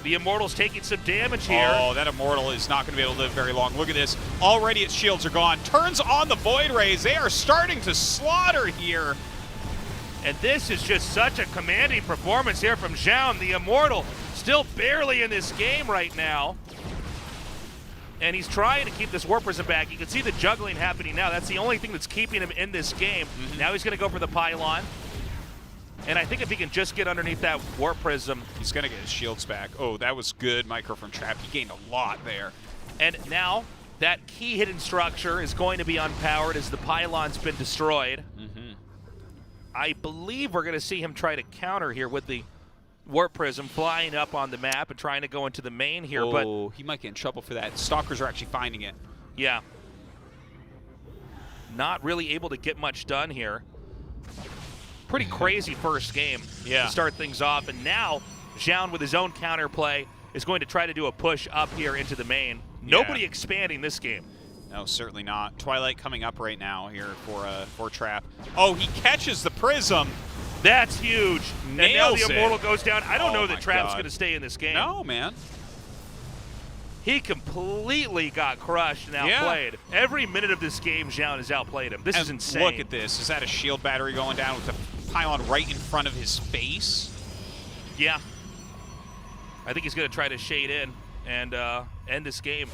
The Immortal's taking some damage here. Oh, that Immortal is not going to be able to live very long. Look at this. Already its shields are gone. Turns on the Void Rays. They are starting to slaughter here. And this is just such a commanding performance here from Zoun, the Immortal, still barely in this game right now. And he's trying to keep this Warp Prism back. You can see the juggling happening now. That's the only thing that's keeping him in this game. Now he's going to go for the pylon. And I think if he can just get underneath that Warp Prism. He's going to get his shields back. Oh, that was good micro from Trap. He gained a lot there. And now that key hidden structure is going to be unpowered as the pylon's been destroyed. I believe we're going to see him try to counter here with the Warp Prism flying up on the map and trying to go into the main here. Oh, he might get in trouble for that. Stalkers are actually finding it. Yeah. Not really able to get much done here. Pretty crazy first game to start things off. And now Zoun with his own counterplay is going to try to do a push up here into the main. Nobody expanding this game. No, certainly not. Twilight coming up right now here for Trap. Oh, he catches the Prism. That's huge. And now the Immortal goes down. I don't know that Trap's God. going to stay in this game. No, man. He completely got crushed and outplayed. Every minute of this game, Zoun has outplayed him. This is insane. Look at this. Is that a shield battery going down with the pylon right in front of his face? Yeah. I think he's going to try to shade in and end this game.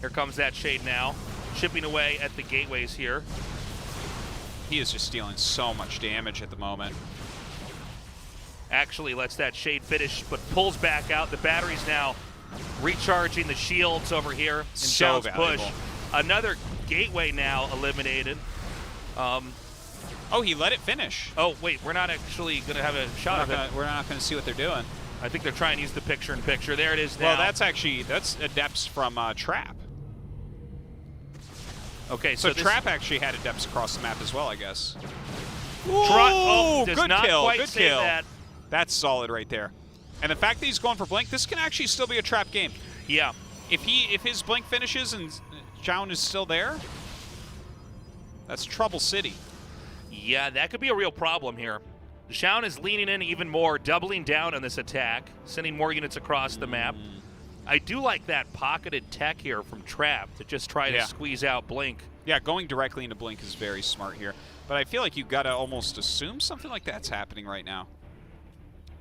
Here comes that shade now. Chipping away at the gateways here. He is just dealing so much damage at the moment. Actually lets that shade finish, but pulls back out. The battery's now recharging the shields over here in So Zoun's push. valuable. Another gateway now eliminated. Oh, he let it finish. Oh, wait, we're not actually going to have a shot of it. We're not going to see what they're doing. I think they're trying to use the picture-in-picture. There it is now. Well, that's adepts from Trap. Okay, so Trap actually had adepts across the map as well, I guess. Does good not kill, quite good say kill. that. That's solid right there. And the fact that he's going for Blink, this can actually still be a Trap game. Yeah. If his Blink finishes and Zoun is still there, that's Trouble City. Yeah, that could be a real problem here. Zoun is leaning in even more, doubling down on this attack, sending more units across the map. I do like that pocketed tech here from Trap to just try to squeeze out Blink. Yeah, going directly into Blink is very smart here. But I feel like you've got to almost assume something like that's happening right now.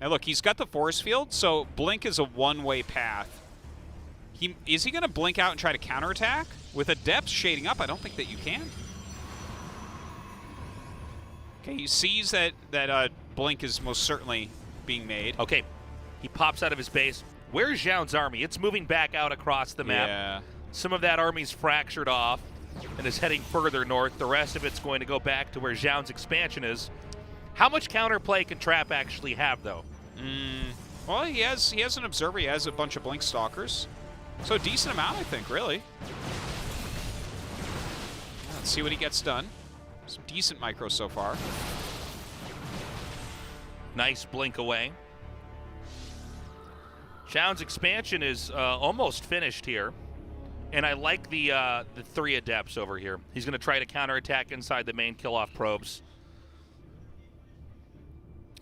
And look, he's got the force field, so Blink is a one-way path. Is he going to blink out and try to counterattack? With Adepts shading up, I don't think that you can. Okay, he sees that Blink is most certainly being made. Okay, he pops out of his base. Where's Zoun's army? It's moving back out across the map. Yeah. Some of that army's fractured off and is heading further north. The rest of it's going to go back to where Zoun's expansion is. How much counterplay can Trap actually have, though? Well, he has an Observer. He has a bunch of Blink Stalkers. So a decent amount, I think, really. Let's see what he gets done. Some decent micro so far. Nice blink away. Zoun's expansion is almost finished here. And I like the 3 Adepts over here. He's going to try to counterattack inside the main kill-off probes.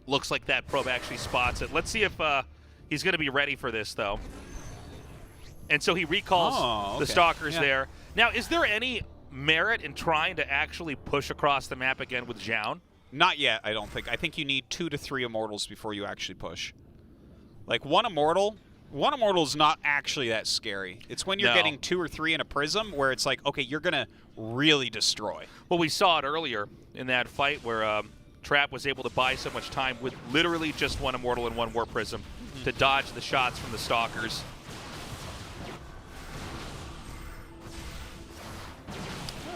Looks like that probe actually spots it. Let's see if he's going to be ready for this, though. And so he recalls the Stalkers there. Now, is there any merit in trying to actually push across the map again with Zoun? Not yet, I don't think. I think you need 2 to 3 Immortals before you actually push. Like, one Immortal is not actually that scary. It's when you're getting 2 or 3 in a Prism where it's like, okay, you're going to really destroy. Well, we saw it earlier in that fight where Trap was able to buy so much time with literally just 1 Immortal and 1 Warp Prism to dodge the shots from the Stalkers.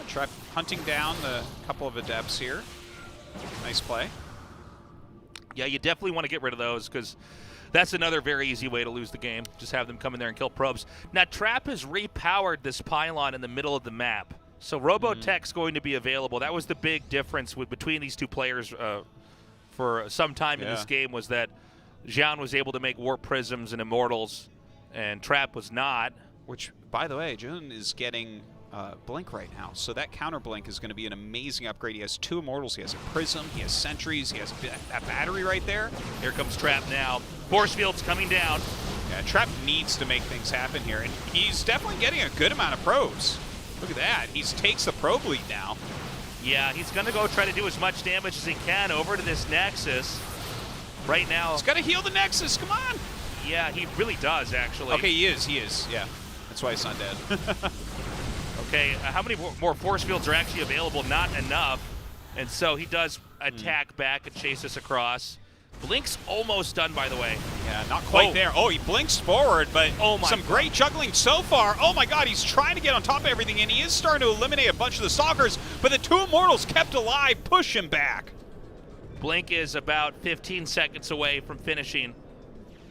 Trap hunting down the couple of Adepts here. Nice play. Yeah, you definitely want to get rid of those because that's another very easy way to lose the game. Just have them come in there and kill probes. Now, Trap has repowered this pylon in the middle of the map. So Robotech's going to be available. That was the big difference between these two players for some time in this game, was that Zoun was able to make Warp Prisms and Immortals, and Trap was not. Which, by the way, Zoun is getting Blink right now. So that counter Blink is going to be an amazing upgrade. He has 2 Immortals. He has a Prism. He has Sentries. He has that battery right there. Here comes Trap now. Force field's coming down. Yeah, Trap needs to make things happen here. And he's definitely getting a good amount of probes. Look at that. He takes the probe lead now. Yeah, he's going to go try to do as much damage as he can over to this Nexus. Right now. He's got to heal the Nexus. Come on. Yeah, he really does, actually. Okay, he is. Yeah. That's why he's not dead. Okay, how many more force fields are actually available? Not enough. And so he does attack back and chase us across. Blink's almost done, by the way. Yeah, not quite there. Oh, he blinks forward, but some great juggling so far. Oh my god, he's trying to get on top of everything, and he is starting to eliminate a bunch of the Stalkers, but the two Immortals kept alive, push him back. Blink is about 15 seconds away from finishing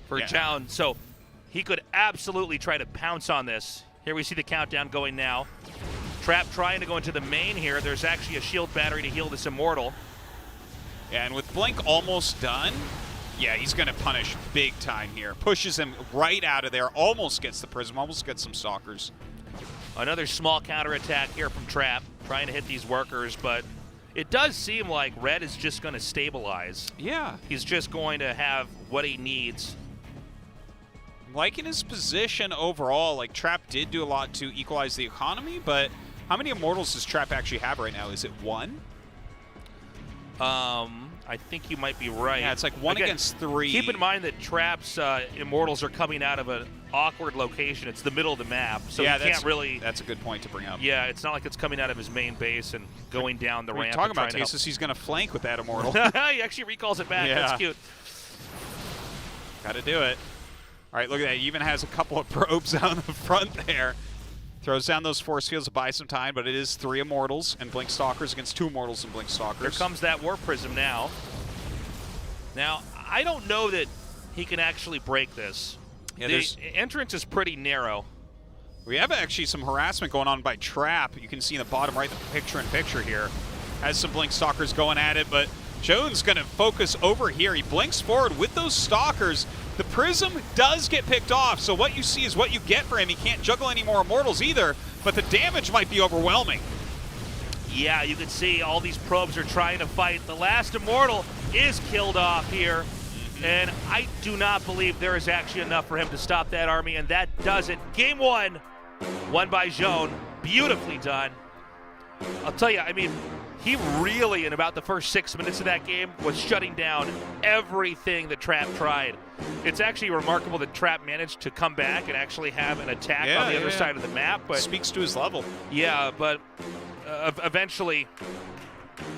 for Zoun, so he could absolutely try to pounce on this. Here we see the countdown going now. Trap trying to go into the main here. There's actually a shield battery to heal this Immortal. Yeah, and with Blink almost done, yeah, he's going to punish big time here. Pushes him right out of there, almost gets the Prism, almost gets some Stalkers. Another small counterattack here from Trap, trying to hit these workers, but it does seem like Red is just going to stabilize. Yeah. He's just going to have what he needs. Liking his position overall, like Trap did do a lot to equalize the economy, but how many Immortals does Trap actually have right now? Is it one? I think you might be right. Yeah, it's like one against three. Keep in mind that Trap's Immortals are coming out of an awkward location. It's the middle of the map, so yeah, you can't really... That's a good point to bring up. Yeah, it's not like it's coming out of his main base and going down the ramp. Talking about Tasis, he's going to flank with that Immortal. He actually recalls it back. Yeah. That's cute. Got to do it. All right, look at that. He even has a couple of probes out in the front there. Throws down those force fields to buy some time, but it is 3 Immortals and Blink Stalkers against 2 Immortals and Blink Stalkers. Here comes that Warp Prism now. Now, I don't know that he can actually break this. Yeah, the entrance is pretty narrow. We have actually some harassment going on by Trap. You can see in the bottom right, the picture-in-picture here. Has some Blink Stalkers going at it, but Jones going to focus over here. He blinks forward with those Stalkers. The Prism does get picked off, so what you see is what you get for him. He can't juggle any more Immortals either, but the damage might be overwhelming. Yeah, you can see all these probes are trying to fight. The last Immortal is killed off here, and I do not believe there is actually enough for him to stop that army, and that does it. Game 1, won by Zoun. Beautifully done. I'll tell you, I mean, he really, in about the first 6 minutes of that game, was shutting down everything that Trap tried. It's actually remarkable that Trap managed to come back and actually have an attack on the other side of the map. But speaks to his level. Yeah, but eventually,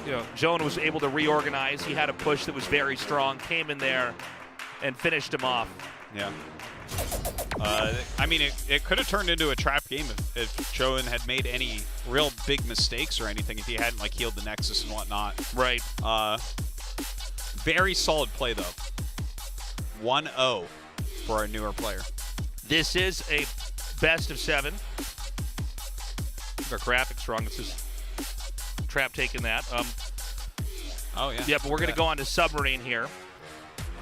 you know, Zoun was able to reorganize. He had a push that was very strong, came in there and finished him off. Yeah. I mean, it could have turned into a Trap game if Zoun had made any real big mistakes or anything, if he hadn't like healed the Nexus and whatnot. Right. Very solid play though. 1-0 for our newer player. This is a best of 7. Our graphics wrong. This is Trap taking that. Oh yeah. Yeah, but we're going to go on to Submarine here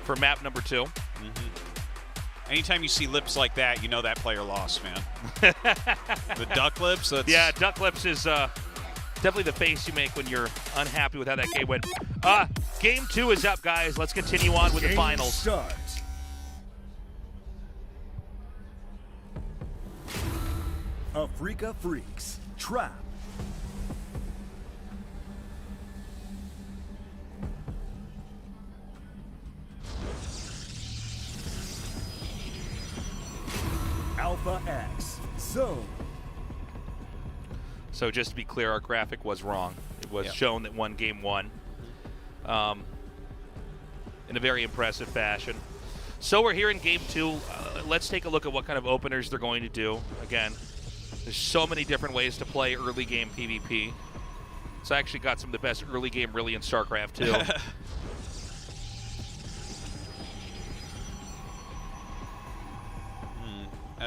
for map number 2. Anytime you see lips like that, you know that player lost, man. The duck lips? That's... Yeah, duck lips is definitely the face you make when you're unhappy with how that game went. Game 2 is up, guys. Let's continue on with the finals. Starts. Africa Freaks, Trap. Alpha X, Zoun. So just to be clear, our graphic was wrong. It was shown that won game 1 in a very impressive fashion. So we're here in game 2. Let's take a look at what kind of openers they're going to do. Again, there's so many different ways to play early game PvP. So I actually got some of the best early game really in StarCraft 2.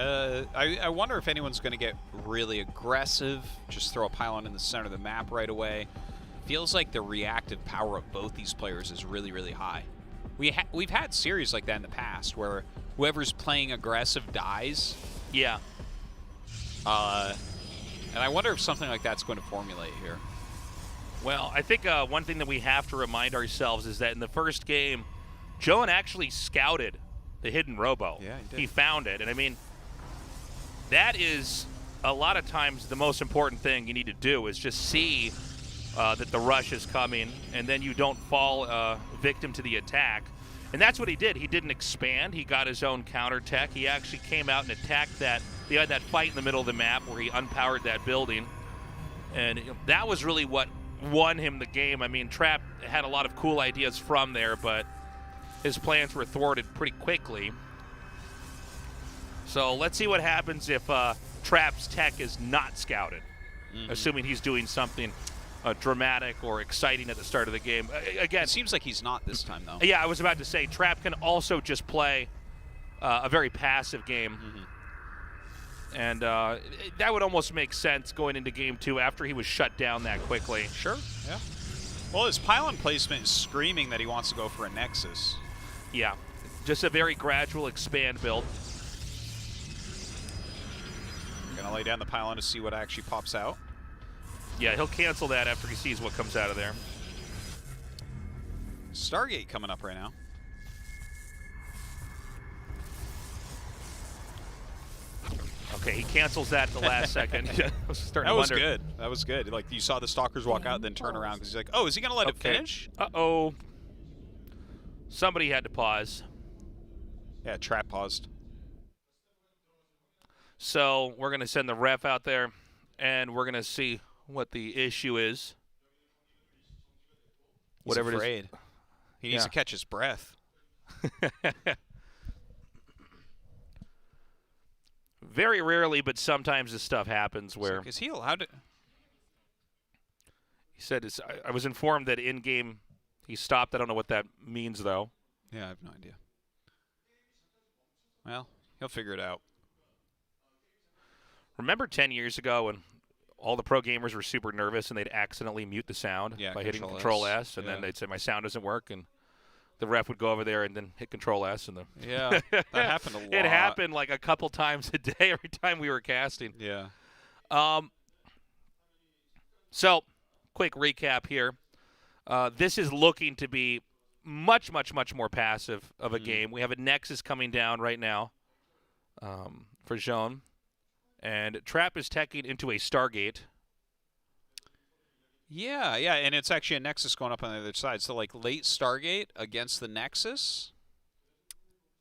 I wonder if anyone's going to get really aggressive, just throw a pylon in the center of the map right away. Feels like the reactive power of both these players is really, really high. We've had series like that in the past where whoever's playing aggressive dies. Yeah. And I wonder if something like that's going to formulate here. Well, I think one thing that we have to remind ourselves is that in the first game, Zoun actually scouted the hidden robo. Yeah, he did. He found it, and I mean, that is a lot of times the most important thing you need to do is just see that the rush is coming, and then you don't fall victim to the attack. And that's what he did. He didn't expand. He got his own counter tech. He actually came out and attacked that. He had that fight in the middle of the map where he unpowered that building. And that was really what won him the game. I mean, Trap had a lot of cool ideas from there, but his plans were thwarted pretty quickly. So let's see what happens if Trap's tech is not scouted, assuming he's doing something dramatic or exciting at the start of the game. Again, it seems like he's not this time, though. Yeah, I was about to say, Trap can also just play a very passive game. And that would almost make sense going into game 2 after he was shut down that quickly. Sure, yeah. Well, his pylon placement is screaming that he wants to go for a Nexus. Yeah, just a very gradual expand build. Gonna lay down the pylon to see what actually pops out. Yeah, he'll cancel that after he sees what comes out of there. Stargate coming up right now. Okay, he cancels that at the last second. I was starting That to was wonder. good. That was good. Like, you saw the Stalkers walk out, then turn around because he's like, oh, is he going to let it finish? Uh-oh. Somebody had to pause. Yeah, Trap paused. So we're going to send the ref out there, and we're going to see what the issue is. Whatever He's afraid. It is. He needs to catch his breath. Very rarely, but sometimes this stuff happens where... Is he allowed to... He said, I was informed that in-game he stopped. I don't know what that means, though. Yeah, I have no idea. Well, he'll figure it out. Remember 10 years ago when all the pro gamers were super nervous and they'd accidentally mute the sound by hitting Control S, and then they'd say, my sound doesn't work, and the ref would go over there and then hit Control S. And yeah, that happened a lot. It happened like a couple times a day every time we were casting. Yeah. So, quick recap here. This is looking to be much, much, much more passive of a game. We have a Nexus coming down right now for Zoun. And Trap is teching into a Stargate. Yeah, and it's actually a Nexus going up on the other side. So, like, late Stargate against the Nexus.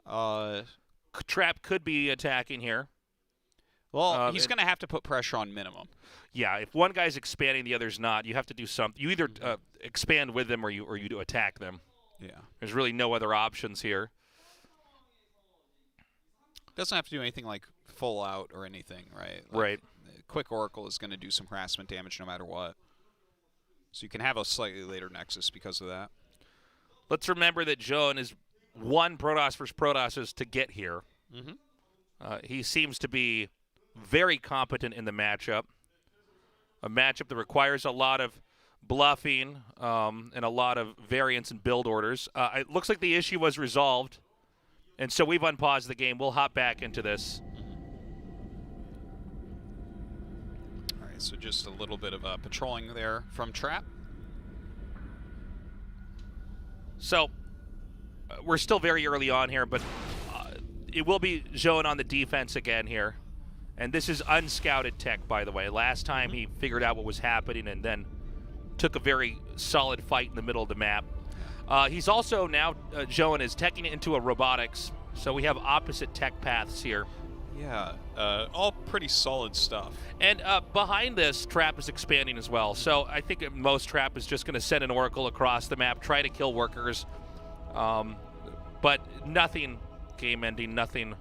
Trap could be attacking here. Well, he's going to have to put pressure on minimum. Yeah, if one guy's expanding, the other's not. You have to do something. You either expand with them or you do attack them. Yeah. There's really no other options here. Doesn't have to do anything like full out or anything, right? Right. Quick Oracle is going to do some harassment damage no matter what. So you can have a slightly later Nexus because of that. Let's remember that Zoun is one Protoss versus Protosses to get here. He seems to be very competent in the matchup. A matchup that requires a lot of bluffing and a lot of variance in build orders. It looks like the issue was resolved, and so we've unpaused the game. We'll hop back into this. All right, so just a little bit of patrolling there from Trap. So we're still very early on here, but it will be Zoun on the defense again here. And this is unscouted tech, by the way. Last time he figured out what was happening and then took a very solid fight in the middle of the map. He's also now, Zoun is teching it into a robotics, so we have opposite tech paths here. Yeah, all pretty solid stuff. And behind this, Trap is expanding as well. So I think at most Trap is just going to send an Oracle across the map, try to kill workers. But nothing game-ending, nothing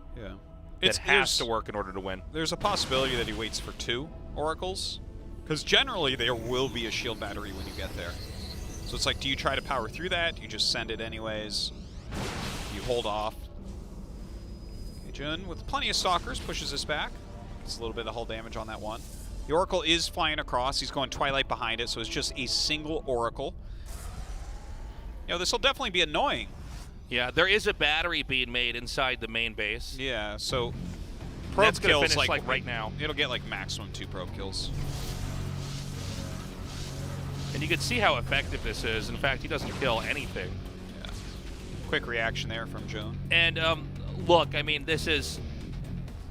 that has to work in order to win. There's a possibility that he waits for 2 Oracles, because generally there will be a shield battery when you get there. So it's like, do you try to power through that? Do you just send it anyways? You hold off? Jun, with plenty of Stalkers, pushes us back. It's a little bit of hull damage on that one. The Oracle is flying across. He's going Twilight behind it, so it's just a single Oracle. You know, this will definitely be annoying. Yeah, there is a battery being made inside the main base. Yeah, so probe that's gonna kills finish like right now. It'll get like maximum 2 probe kills. And you can see how effective this is. In fact, he doesn't kill anything. Yeah. Quick reaction there from Zoun. And look, I mean, this is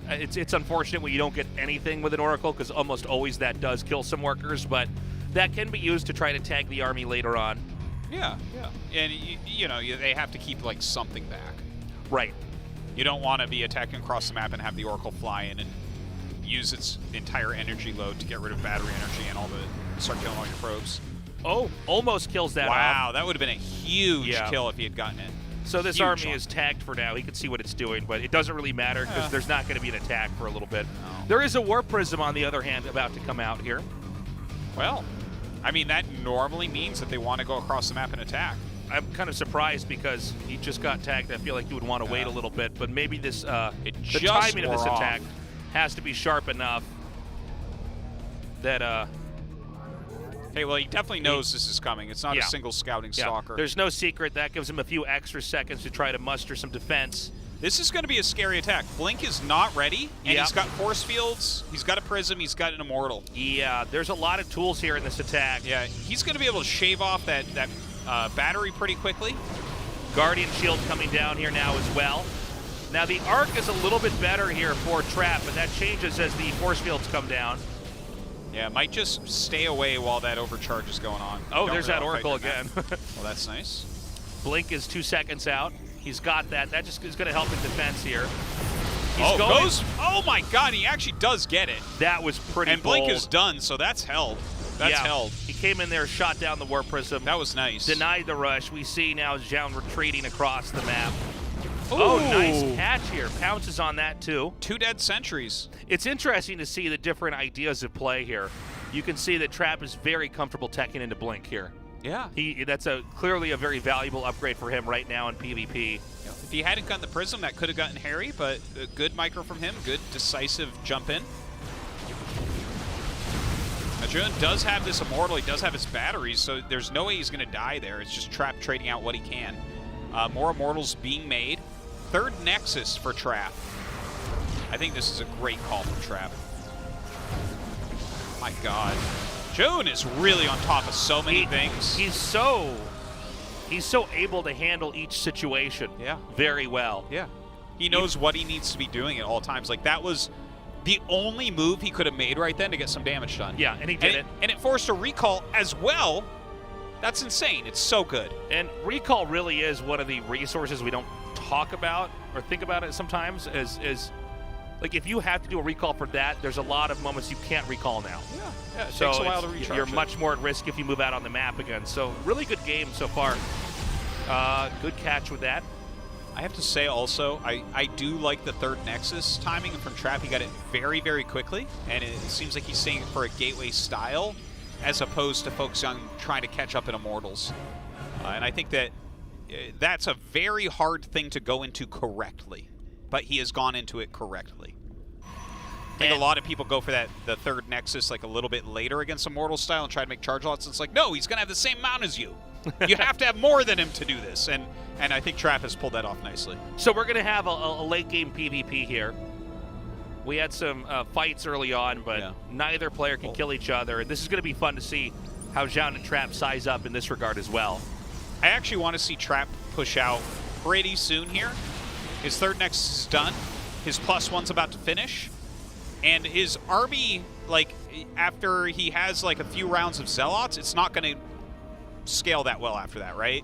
it's unfortunate when you don't get anything with an Oracle, because almost always that does kill some workers, but that can be used to try to tag the army later on. Yeah, yeah. And, they have to keep, like, something back. Right. You don't want to be attacking across the map and have the Oracle fly in and use its entire energy load to get rid of battery energy and start killing all your probes. Oh, almost kills that Wow, off. that would have been a huge kill if he had gotten it. So this Huge army one. is tagged for now. He can see what it's doing, but it doesn't really matter because there's not going to be an attack for a little bit. No. There is a War Prism, on the other hand, about to come out here. Well, I mean, that normally means that they want to go across the map and attack. I'm kind of surprised because he just got tagged. I feel like you would want to wait a little bit, but maybe this the timing of this attack has to be sharp enough that hey, well, he definitely knows this is coming. It's not a single scouting stalker. There's no secret. That gives him a few extra seconds to try to muster some defense. This is going to be a scary attack. Blink is not ready, and he's got force fields, he's got a prism, he's got an immortal. Yeah, there's a lot of tools here in this attack. Yeah, he's going to be able to shave off that battery pretty quickly. Guardian Shield coming down here now as well. Now the arc is a little bit better here for Trap, but that changes as the force fields come down. Yeah, might just stay away while that overcharge is going on. Oh, there's that Oracle again. Well, that's nice. Blink is 2 seconds out. He's got that. That just is going to help in defense here. Oh my God, he actually does get it. That was pretty And Blink is done, so that's held. That's held. He came in there, shot down the War Prism. That was nice. Denied the rush. We see now Zoun retreating across the map. Ooh. Oh, nice catch here. Pounces on that too. 2 dead sentries. It's interesting to see the different ideas of play here. You can see that Trap is very comfortable teching into Blink here. Yeah. That's clearly a very valuable upgrade for him right now in PvP. If he hadn't gotten the Prism, that could have gotten hairy, but a good micro from him. Good decisive jump in. Adrian does have this Immortal. He does have his batteries, so there's no way he's going to die there. It's just Trap trading out what he can. More Immortals being made. 3rd Nexus for Trap. I think this is a great call from Trap. My God. Zoun is really on top of so many things. He's so able to handle each situation very well. Yeah. He knows what he needs to be doing at all times. Like, that was the only move he could have made right then to get some damage done. Yeah, and he did it. And it forced a recall as well. That's insane. It's so good. And recall really is one of the resources we don't talk about or think about it sometimes is like if you have to do a recall for that, there's a lot of moments you can't recall now. Yeah, it so takes a while to recharge. You're much more at risk if you move out on the map again. So really good game so far. Good catch with that. I have to say also, I do like the 3rd Nexus timing from Trap. He got it very, very quickly, and it seems like he's saying it for a gateway style as opposed to focusing on trying to catch up in Immortals. And I think that that's a very hard thing to go into correctly, but he has gone into it correctly. I think a lot of people go for the 3rd Nexus like a little bit later against Immortal style and try to make charge lots. It's like, no, he's going to have the same amount as you. You have to have more than him to do this, and I think Trap has pulled that off nicely. So we're going to have a late game PvP here. We had some fights early on, but neither player can kill each other. And this is going to be fun to see how Zoun and Trap size up in this regard as well. I actually want to see Trap push out pretty soon here. His 3rd Nexus is done. His +1's about to finish. And his army, like, after he has, like, a few rounds of Zealots, it's not going to scale that well after that, right?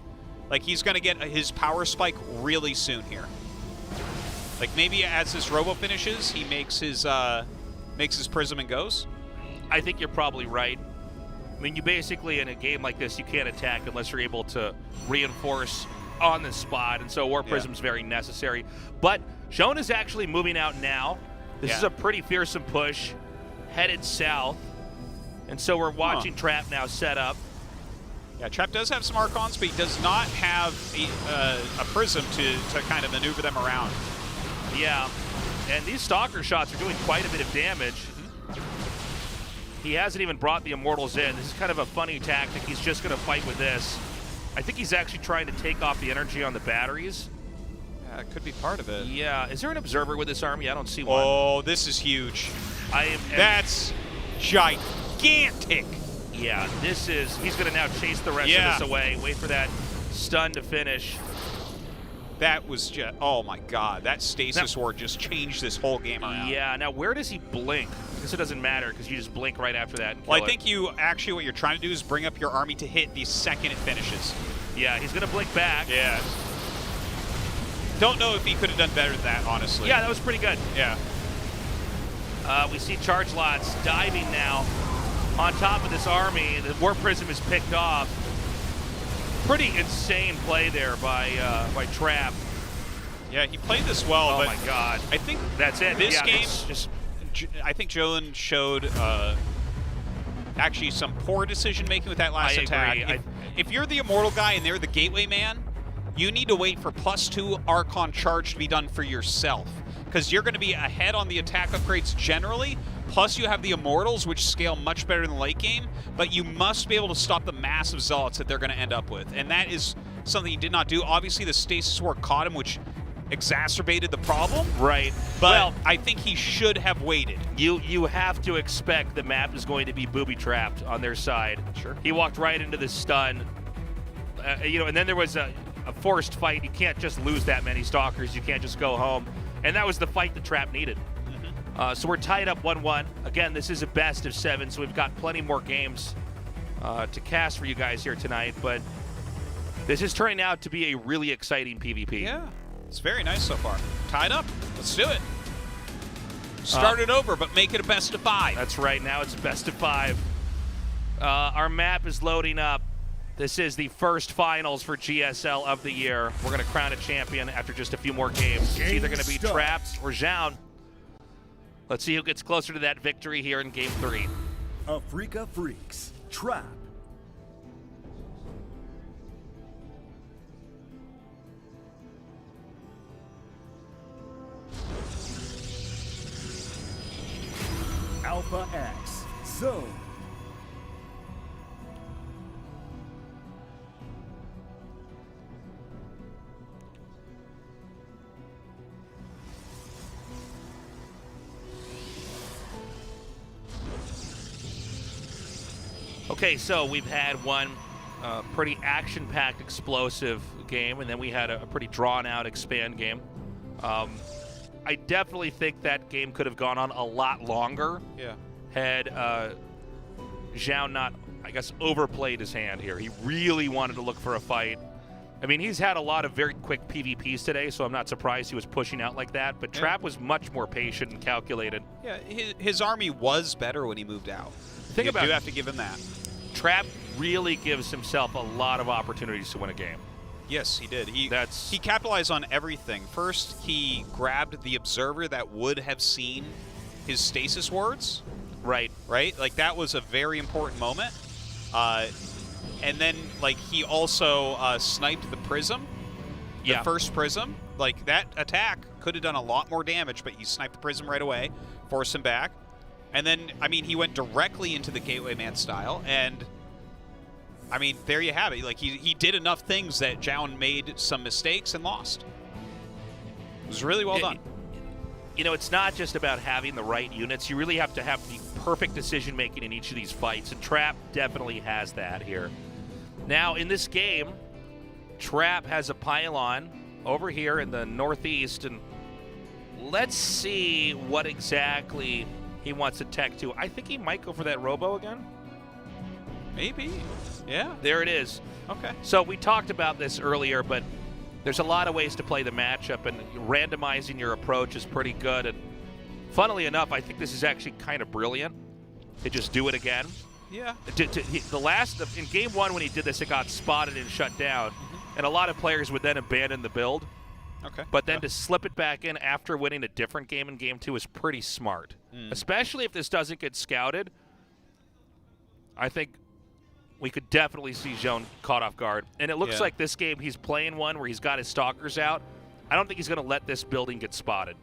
Like, he's going to get his power spike really soon here. Like, maybe as this Robo finishes, he makes his Prism and goes. I think you're probably right. I mean, you basically, in a game like this, you can't attack unless you're able to reinforce on the spot, and so War Prism's very necessary. But Zoun is actually moving out now. This is a pretty fearsome push, headed south. And so we're watching Trap now set up. Yeah, Trap does have some Archons, but he does not have a Prism to kind of maneuver them around. Yeah, and these Stalker shots are doing quite a bit of damage. He hasn't even brought the Immortals in. This is kind of a funny tactic. He's just going to fight with this. I think he's actually trying to take off the energy on the batteries. Yeah, it could be part of it. Yeah, is there an observer with this army? I don't see one. Oh, this is huge. That's gigantic. Yeah, this is, he's going to now chase the rest of this away. Wait for that stun to finish. That was just, oh my God, that Stasis Ward just changed this whole game around. Yeah, now where does he blink? guess it doesn't matter because you just blink right after that and kill Well, I it. think what you're trying to do is bring up your army to hit the second it finishes. Yeah, he's going to blink back. Yeah. Don't know if he could have done better than that, honestly. Yeah, that was pretty good. Yeah. We see Charge Lots diving now on top of this army. The War Prism is picked off. Pretty insane play there by Trap. Yeah, he played this well. Oh but my God! I think that's it. This yeah, game, I think Zoun showed actually some poor decision making with that last attack. Agree. If you're the Immortal guy and they're the Gateway man, you need to wait for +2 Archon charge to be done for yourself, because you're going to be ahead on the attack upgrades generally. Plus, you have the Immortals, which scale much better in the late game, but you must be able to stop the massive Zealots that they're going to end up with, and that is something he did not do. Obviously, the Stasis War caught him, which exacerbated the problem. Right. But well, I think he should have waited. You have to expect the map is going to be booby-trapped on their side. Sure. He walked right into the stun. And then there was a forced fight. You can't just lose that many Stalkers. You can't just go home. And that was the fight the Trap needed. So we're tied up 1-1. Again, this is a best of 7, so we've got plenty more games to cast for you guys here tonight. But this is turning out to be a really exciting PvP. Yeah, it's very nice so far. Tied up. Let's do it. Start it over, but make it a best of 5. That's right. Now it's best of 5. Our map is loading up. This is the first finals for GSL of the year. We're going to crown a champion after just a few more games. It's either going to be Traps or Zoun. Let's see who gets closer to that victory here in Game 3. Africa Freaks, Trap. Alpha X, Zoun. Okay, so we've had one pretty action-packed, explosive game, and then we had a pretty drawn-out expand game. I definitely think that game could have gone on a lot longer. Yeah. Had Zoun not, I guess, overplayed his hand here. He really wanted to look for a fight. I mean, he's had a lot of very quick PvPs today, so I'm not surprised he was pushing out like that. But Trap was much more patient and calculated. Yeah, his army was better when he moved out. You do have to give him that. Trap really gives himself a lot of opportunities to win a game. Yes, he did. He capitalized on everything. First, he grabbed the Observer that would have seen his Stasis Wards. Right. Right? Like, that was a very important moment. And then, like, he also sniped the Prism. The first Prism. Like, that attack could have done a lot more damage, but he sniped the Prism right away, forced him back. And then, I mean, he went directly into the Gateway Man style, and, I mean, there you have it. Like, he did enough things that Zoun made some mistakes and lost. It was really well done. You know, it's not just about having the right units. You really have to have the perfect decision-making in each of these fights, and Trap definitely has that here. Now, in this game, Trap has a pylon over here in the northeast, and let's see what exactly he wants to tech to. I think he might go for that Robo again. Maybe. Yeah. There it is. Okay. So we talked about this earlier, but there's a lot of ways to play the matchup, and randomizing your approach is pretty good. And funnily enough, I think this is actually kind of brilliant to just do it again. Yeah. In Game 1 when he did this, it got spotted and shut down, and a lot of players would then abandon the build. Okay. But then to slip it back in after winning a different game in Game 2 is pretty smart, especially if this doesn't get scouted. I think we could definitely see Zoun caught off guard. And it looks like this game he's playing one where he's got his Stalkers out. I don't think he's going to let this building get spotted.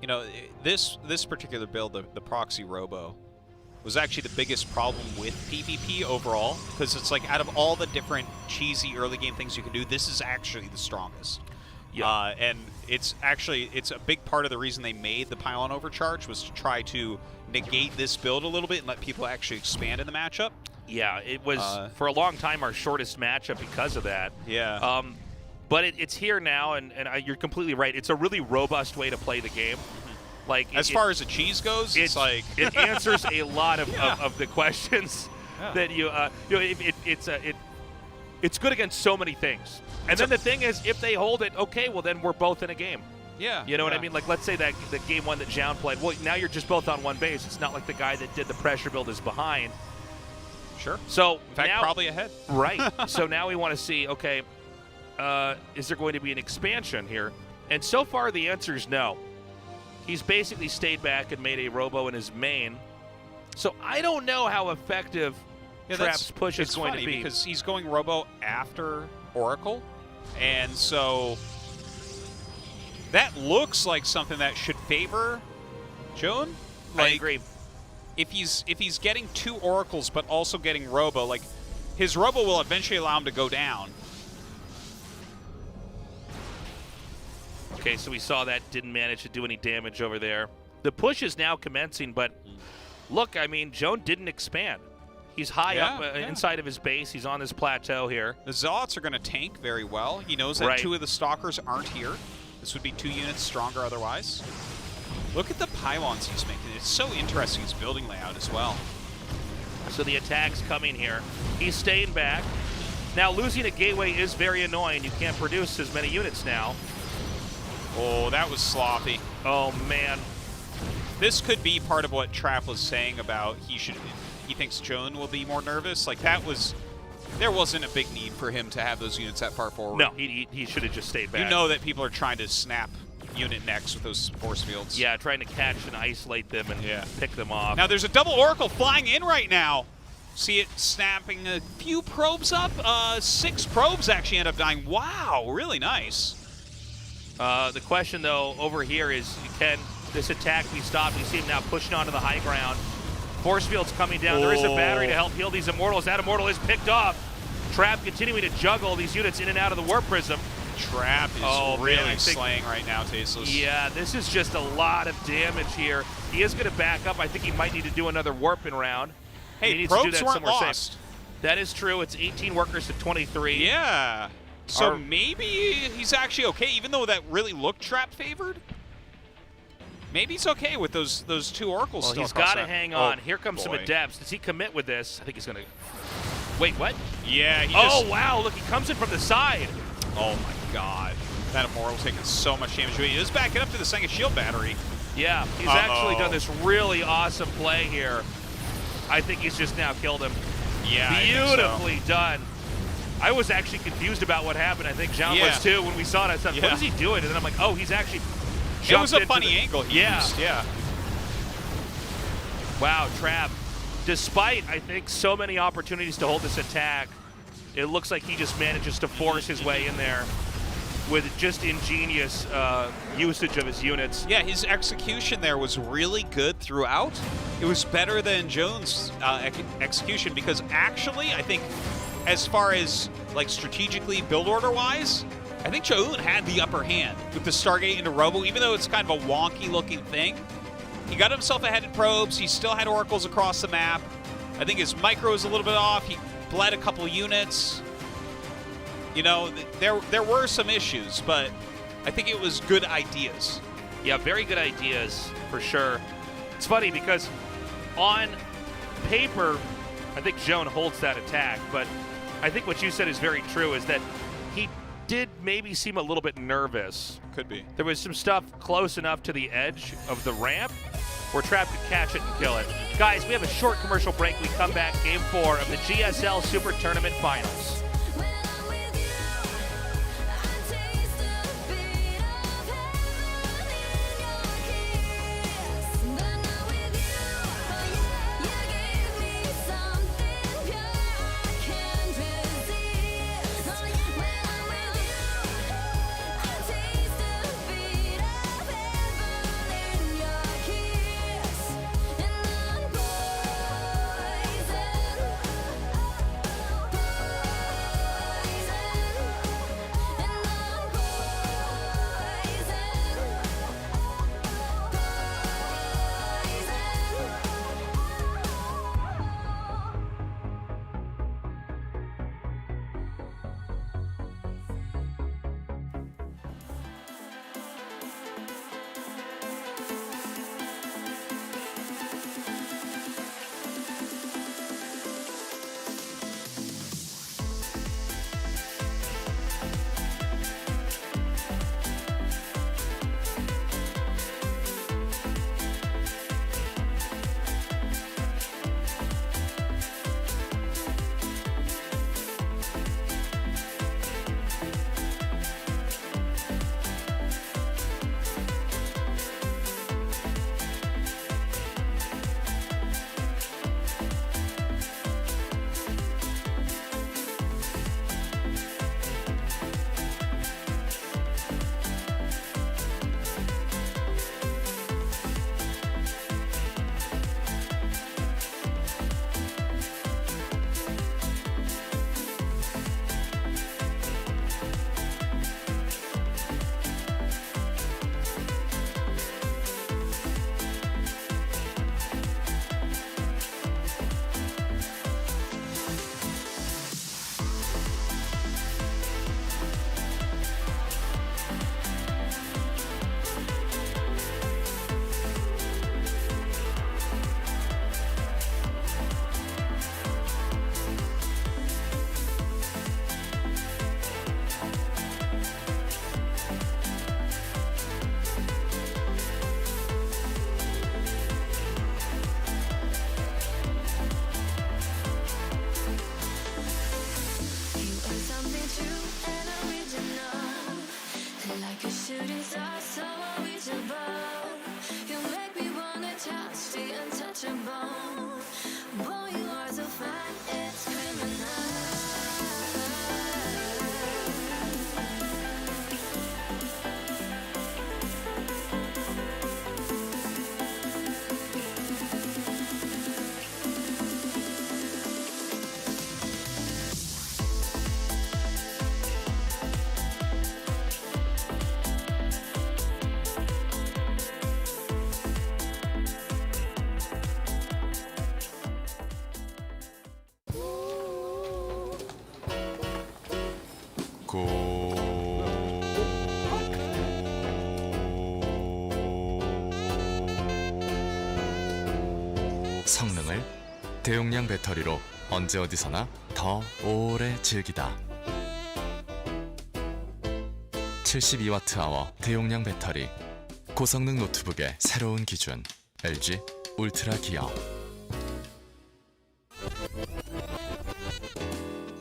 You know, this particular build, the Proxy Robo, was actually the biggest problem with PvP overall, because it's like out of all the different cheesy early game things you can do, this is actually the strongest. Yeah. And it's a big part of the reason they made the Pylon Overcharge was to try to negate this build a little bit and let people actually expand in the matchup. Yeah, it was for a long time our shortest matchup because of that. Yeah. But it's here now, and you're completely right. It's a really robust way to play the game. Like as far as the cheese goes, it's like it answers a lot of, of the questions that it's good against so many things. And then the thing is, if they hold it, okay, well then we're both in a game. Yeah. You know what I mean? Like, let's say that the game one that Zoun played. Well, now you're just both on one base. It's not like the guy that did the pressure build is behind. Sure. So in fact, now, probably ahead. Right. So now we want to see, okay, is there going to be an expansion here? And so far the answer is no. He's basically stayed back and made a robo in his main. So I don't know how effective Trap's push is going to be. Because he's going robo after Oracle. And so that looks like something that should favor Zoun. Like, I agree. If he's getting 2 Oracles but also getting robo, like his robo will eventually allow him to go down. Okay, so we saw that didn't manage to do any damage over there. The push is now commencing, but look, I mean, Zoun didn't expand. He's high up inside of his base. He's on this plateau here. The Zealots are going to tank very well. He knows that 2 of the Stalkers aren't here. This would be 2 units stronger otherwise. Look at the pylons he's making. It's so interesting, his building layout as well. So the attack's coming here. He's staying back. Now, losing a gateway is very annoying. You can't produce as many units now. Oh, that was sloppy. Oh, man. This could be part of what Trap was saying about he thinks Zoun will be more nervous. Like, there wasn't a big need for him to have those units that far forward. No, he should have just stayed back. You know that people are trying to snap unit necks with those force fields. Yeah, trying to catch and isolate them and pick them off. Now, there's a double Oracle flying in right now. See it snapping a few probes up. 6 probes actually end up dying. Wow, really nice. The question, though, over here is, can this attack be stopped? We see him now pushing onto the high ground. Force field's coming down. There is a battery to help heal these Immortals. That Immortal is picked off. Trap continuing to juggle these units in and out of the Warp Prism. Trap is really slaying right now, Tasteless. Yeah, this is just a lot of damage here. He is going to back up. I think he might need to do another warping round. Hey, probes weren't lost. Safe. That is true. It's 18 workers to 23. Yeah. So maybe he's actually okay, even though that really looked Trap favored. Maybe he's okay with those 2 Oracles. Well, he's got to hang on. Here comes some Adepts. Does he commit with this? I think he's going to. Wait, what? Yeah. Wow! Look, he comes in from the side. Oh my God! That Immortal taking so much damage. He is backing up to the second shield battery. Yeah, he's actually done this really awesome play here. I think he's just now killed him. Yeah, beautifully done. I was actually confused about what happened. I think Zoun was too when we saw it. I thought, what is he doing? And then I'm like, oh, he's actually. It was a funny angle he used. Yeah. Wow, Trap. Despite, I think, so many opportunities to hold this attack, it looks like he just manages to force his way in there with just ingenious usage of his units. Yeah, his execution there was really good throughout. It was better than Zoun's execution because actually, I think, as far as like strategically build order-wise, I think Zoun had the upper hand with the Stargate into Robo, even though it's kind of a wonky-looking thing. He got himself ahead in probes. He still had Oracles across the map. I think his micro was a little bit off. He bled a couple units. You know, there were some issues, but I think it was good ideas. Yeah, very good ideas, for sure. It's funny because on paper, I think Zoun holds that attack, but I think what you said is very true, is that he did maybe seem a little bit nervous. Could be. There was some stuff close enough to the edge of the ramp where Trap could catch it and kill it. Guys, we have a short commercial break. We come back, Game 4 of the GSL Super Tournament Finals. 성능을 대용량 배터리로 언제 어디서나 더 오래 즐기다. 72Wh 대용량 배터리, 고성능 노트북의 새로운 기준, LG 울트라 기어.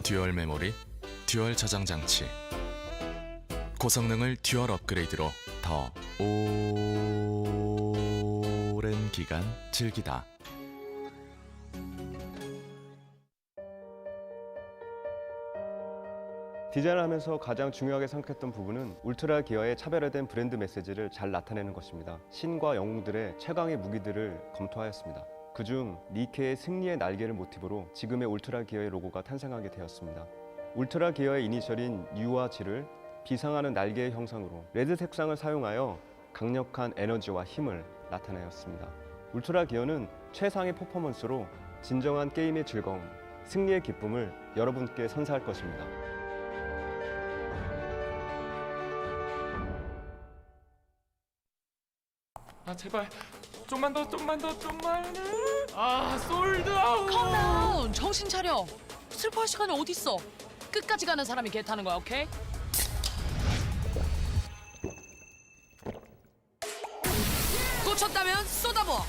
듀얼 메모리, 듀얼 저장 장치, 고성능을 듀얼 업그레이드로 더 오랜 기간 즐기다. 디자인을 하면서 가장 중요하게 생각했던 부분은 울트라 기어의 차별화된 브랜드 메시지를 잘 나타내는 것입니다. 신과 영웅들의 최강의 무기들을 검토하였습니다. 그중 니케의 승리의 날개를 모티브로 지금의 울트라 기어의 로고가 탄생하게 되었습니다. 울트라 기어의 이니셜인 U와 G를 비상하는 날개의 형상으로 레드 색상을 사용하여 강력한 에너지와 힘을 나타내었습니다. 울트라 기어는 최상의 퍼포먼스로 진정한 게임의 즐거움, 승리의 기쁨을 여러분께 선사할 것입니다. 아 제발 좀만 더. 아 솔드아웃. 컴다운. 정신 차려. 슬퍼할 시간이 어딨어. 끝까지 가는 사람이 개 타는 거야, 오케이? 꽂혔다면 쏟아부어.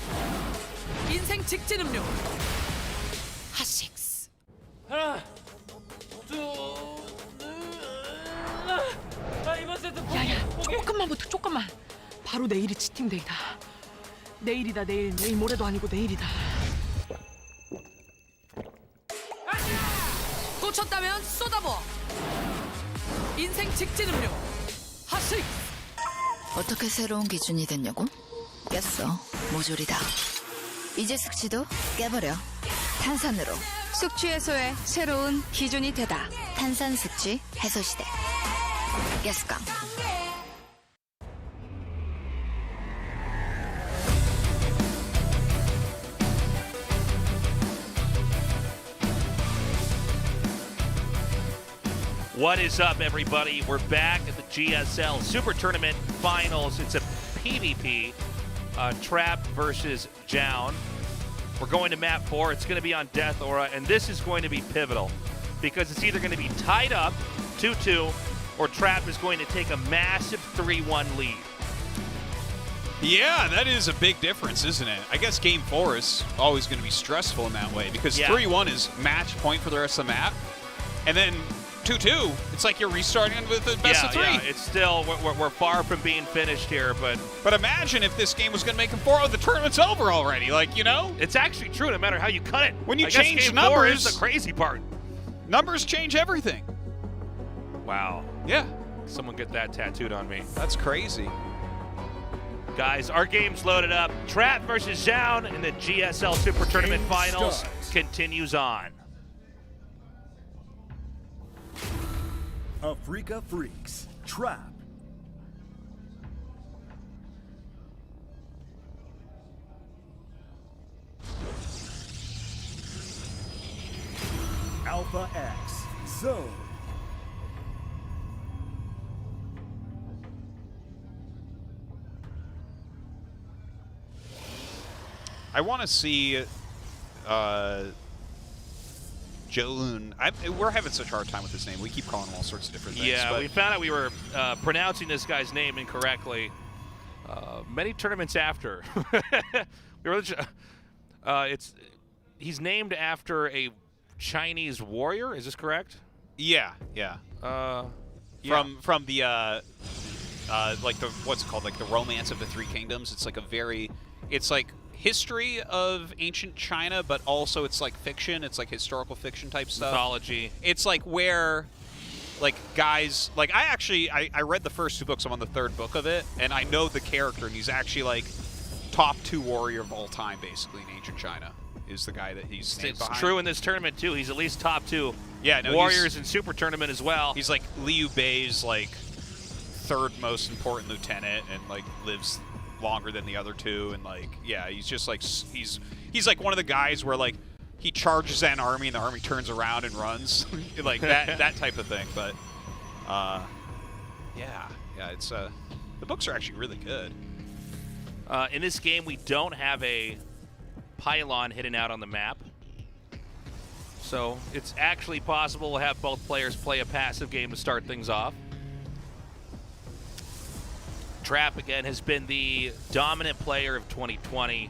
인생 직진 음료. 핫식스. 하나, 둘, 이번 세트 야야, 조금만 붙어, 조금만. 바로 내일이 치팅데이다. 내일이다, 내일 모레도 아니고 내일이다. 꽂혔다면 쏟아부어. 인생 직진 음료. 핫식. 어떻게 새로운 기준이 됐냐고? 깼어. 모조리다. 이제 숙취도 깨버려. 탄산으로 숙취 해소의 새로운 기준이 되다. 탄산 숙취 해소 시대. 가스강. What is up, everybody? We're back at the GSL SuperTournament Finals. It's a PvP, Trap versus Zoun. We're going to map 4. It's going to be on Death Aura, and this is going to be pivotal because it's either going to be tied up 2-2 or Trap is going to take a massive 3-1 lead. Yeah, that is a big difference, isn't it? I guess Game 4 is always going to be stressful in that way because 3-1 is match point for the rest of the map, and then 2-2, it's like you're restarting with the best of 3. Yeah, it's still, we're far from being finished here, but imagine if this game was going to make him 4-0, the tournament's over already, like, you know? It's actually true no matter how you cut it. When you I guess change Game numbers, 4 is the crazy part. Numbers change everything. Wow. Yeah. Someone get that tattooed on me. That's crazy. Guys, our game's loaded up. Trap versus Zoun in the GSL SuperTournament Finals continues on. Africa Freaks, Trap. Alpha X, Zoun. I want to see Zoun. We're having such a hard time with his name. We keep calling him all sorts of different things. Yeah, but we found out we were pronouncing this guy's name incorrectly many tournaments after. He's named after a Chinese warrior. Is this correct? Yeah. From the like the what's it called, like the Romance of the Three Kingdoms. It's like it's like history of ancient China, but also it's like fiction. It's like historical fiction type stuff. Mythology. It's like where, like, guys, like I read the first 2 books. I'm on the 3rd book of it, and I know the character, and he's actually like top 2 warrior of all time, basically, in ancient China. Is the guy that he's named behind. It's true in this tournament too. He's at least top 2 no, warriors in SuperTournament as well. He's like Liu Bei's like 3rd most important lieutenant, and like lives longer than the other 2, and like he's just like he's like one of the guys where like he charges an army and the army turns around and runs like that type of thing. But Yeah, it's the books are actually really good. In this game, we don't have a pylon hidden out on the map. So it's actually possible to have both players play a passive game to start things off. Trap, again, has been the dominant player of 2020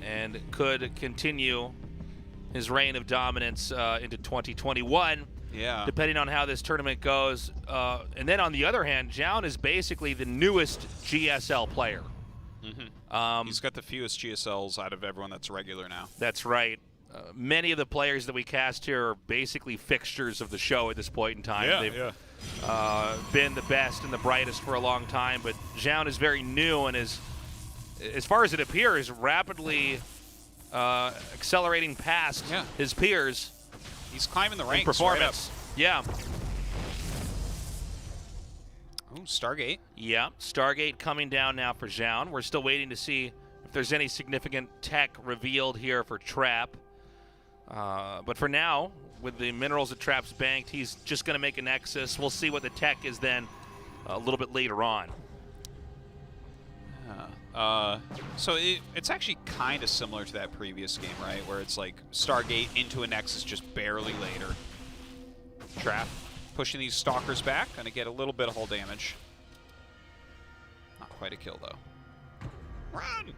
and could continue his reign of dominance into 2021. Yeah. Depending on how this tournament goes. And then on the other hand, Zoun is basically the newest GSL player. He's got the fewest GSLs out of everyone that's regular now. That's right. Many of the players that we cast here are basically fixtures of the show at this point in time. They've been the best and the brightest for a long time, but Zoun is very new and is, as far as it appears, rapidly accelerating past his peers. He's climbing the ranks. Performance. Yeah. Ooh, Stargate. Yeah, Stargate coming down now for Zoun. We're still waiting to see if there's any significant tech revealed here for Trap. But for now, with the minerals that Trap's banked, he's just going to make a Nexus. We'll see what the tech is then a little bit later on. So it's actually kind of similar to that previous game, right? Where it's like Stargate into a Nexus just barely later. Trap pushing these Stalkers back. Going to get a little bit of hull damage. Not quite a kill, though. Run!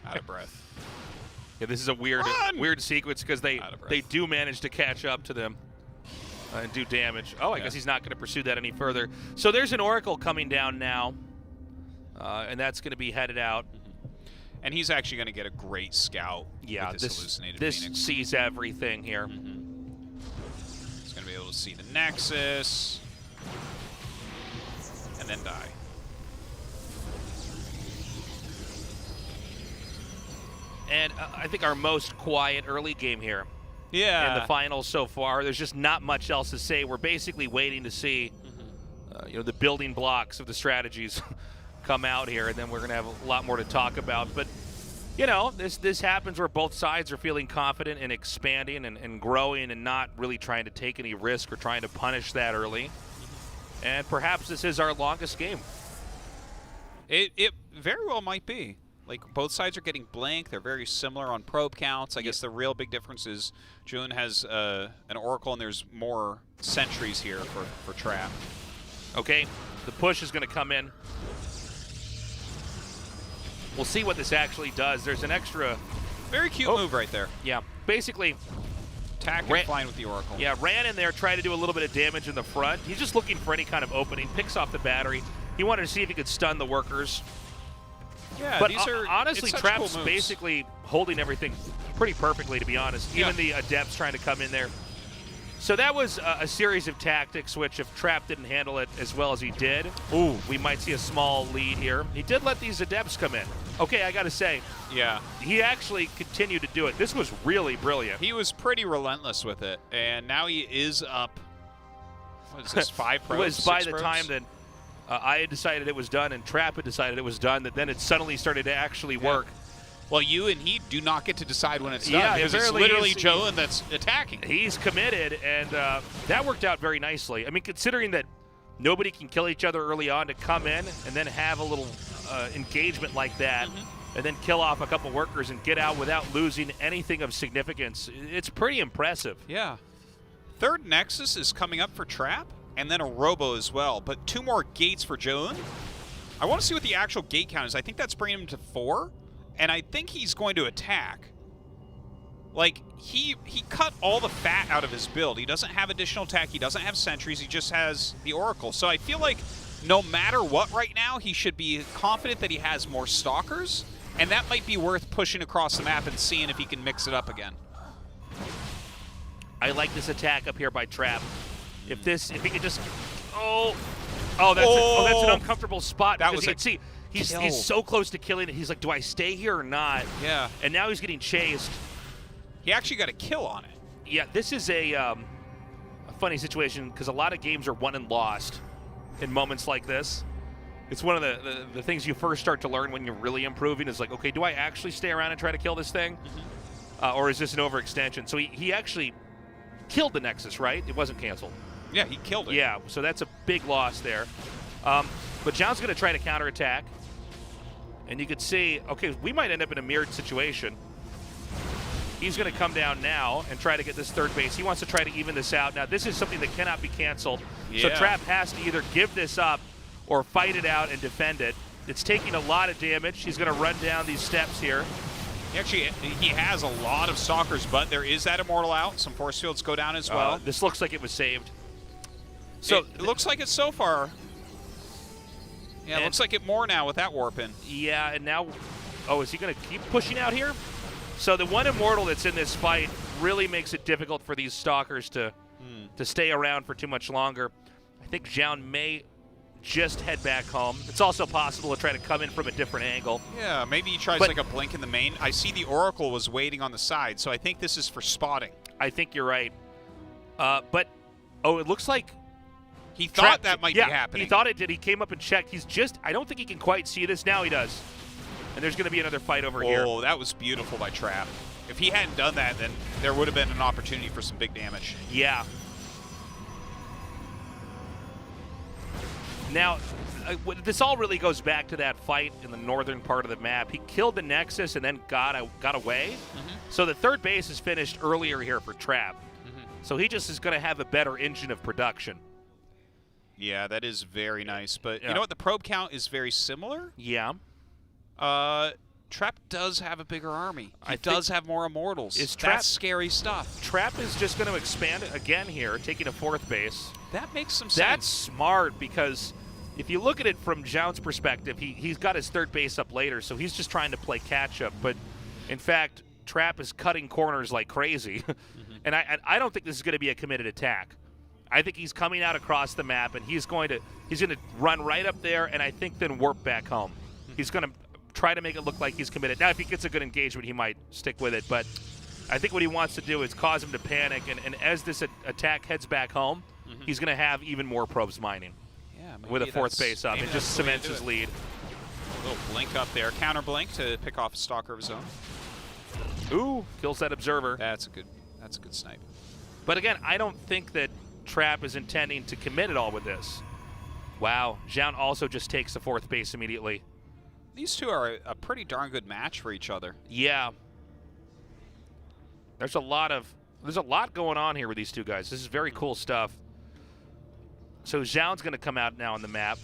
Out of breath. Yeah, this is a weird sequence because they do manage to catch up to them and do damage. Oh, I guess he's not going to pursue that any further. So there's an Oracle coming down now, and that's going to be headed out. And he's actually going to get a great scout with this hallucinated Phoenix. Sees everything here. He's going to be able to see the Nexus and then die. And I think our most quiet early game here. Yeah. In the finals so far. There's just not much else to say. We're basically waiting to see the building blocks of the strategies come out here, and then we're going to have a lot more to talk about. But, this happens where both sides are feeling confident in expanding and growing and not really trying to take any risk or trying to punish that early. And perhaps this is our longest game. It very well might be. Like, both sides are getting blank. They're very similar on probe counts. I guess the real big difference is Zoun has an Oracle, and there's more sentries here for Trap. Okay, the push is going to come in. We'll see what this actually does. There's an extra... Very cute move right there. Yeah, basically... Attack and flying with the Oracle. Yeah, ran in there, tried to do a little bit of damage in the front. He's just looking for any kind of opening. Picks off the battery. He wanted to see if he could stun the workers. Yeah, but these are honestly, Trap's basically holding everything pretty perfectly, to be honest. Even the Adepts trying to come in there. So that was a series of tactics, which if Trap didn't handle it as well as he did, we might see a small lead here. He did let these Adepts come in. Okay, I got to say, he actually continued to do it. This was really brilliant. He was pretty relentless with it, and now he is up. What is this, 5 probes? It was by the probes? time that I had decided it was done and Trap had decided it was done, that then it suddenly started to actually work. Well, you and he do not get to decide when it's done. Yeah, because it's literally Zoun that's attacking. He's committed, and that worked out very nicely. I mean, considering that nobody can kill each other early on, to come in and then have a little engagement like that, and then kill off a couple workers and get out without losing anything of significance, it's pretty impressive. Yeah. Third Nexus is coming up for Trap, and then a Robo as well, but 2 more gates for Zoun. I want to see what the actual gate count is. I think that's bringing him to 4, and I think he's going to attack. Like, he cut all the fat out of his build. He doesn't have additional attack. He doesn't have sentries. He just has the Oracle. So I feel like no matter what right now, he should be confident that he has more Stalkers, and that might be worth pushing across the map and seeing if he can mix it up again. I like this attack up here by Trap. If he could just, that's an uncomfortable spot. That because was you can see he's so close to killing it. He's like, do I stay here or not? Yeah. And now he's getting chased. He actually got a kill on it. Yeah, this is a funny situation because a lot of games are won and lost in moments like this. It's one of the things you first start to learn when you're really improving is like, okay, do I actually stay around and try to kill this thing? Or is this an overextension? So he actually killed the Nexus, right? It wasn't canceled. Yeah, he killed it. Yeah, so that's a big loss there. But Zoun's going to try to counterattack. And you could see, okay, we might end up in a mirrored situation. He's going to come down now and try to get this third base. He wants to try to even this out. Now, this is something that cannot be canceled. So Yeah. Trap has to either give this up or fight it out and defend it. It's taking a lot of damage. He's going to run down these steps here. Actually, he has a lot of stalkers, but there is that immortal out. Some force fields go down as well. This looks like it was saved. So it looks like it so far. Yeah, it looks like it more now with that warp in. Yeah, and now, oh, is he going to keep pushing out here? So the one immortal that's in this fight really makes it difficult for these stalkers to stay around for too much longer. I think Zoun may just head back home. It's also possible to try to come in from a different angle. Yeah, maybe he tries like a blink in the main. I see the Oracle was waiting on the side, so I think this is for spotting. I think you're right. But, oh, it looks like he thought that might be happening. He thought it did. He came up and checked. He's just, I don't think he can quite see this. Now he does. And there's going to be another fight over here. Oh, that was beautiful by Trap. If he hadn't done that, then there would have been an opportunity for some big damage. Yeah. Now, this all really goes back to that fight in the northern part of the map. He killed the Nexus and then got away. So the third base is finished earlier here for Trap. So he just is going to have a better engine of production. Yeah, that is very nice. But Yeah. you know what? The probe count is very similar. Yeah. Trap does have a bigger army. He I does think- have more immortals. Is Trap- That's scary stuff. Trap is just going to expand it again here, taking a fourth base. That makes some sense. That's smart because if you look at it from Zoun's perspective, he's got his third base up later, so he's just trying to play catch-up. But, in fact, Trap is cutting corners like crazy. And I don't think this is going to be a committed attack. I think he's coming out across the map, and he's going to run right up there, and I think then warp back home. He's going to try to make it look like he's committed. Now, if he gets a good engagement, he might stick with it. But I think what he wants to do is cause him to panic, and as this attack heads back home, he's going to have even more probes mining. Yeah, with a fourth that's- base up. maybe It that's just the way to cements do his it. lead. A little blink up there. Counter blink to pick off a stalker of his own. Ooh, kills that observer. That's a good snipe. But again, I don't think that Trap is intending to commit at all with this. Wow, Zoun also just takes the fourth base immediately. These two are a pretty darn good match for each other. Yeah. There's a lot going on here with these two guys. This is very cool stuff. So Zoun's going to come out now on the map.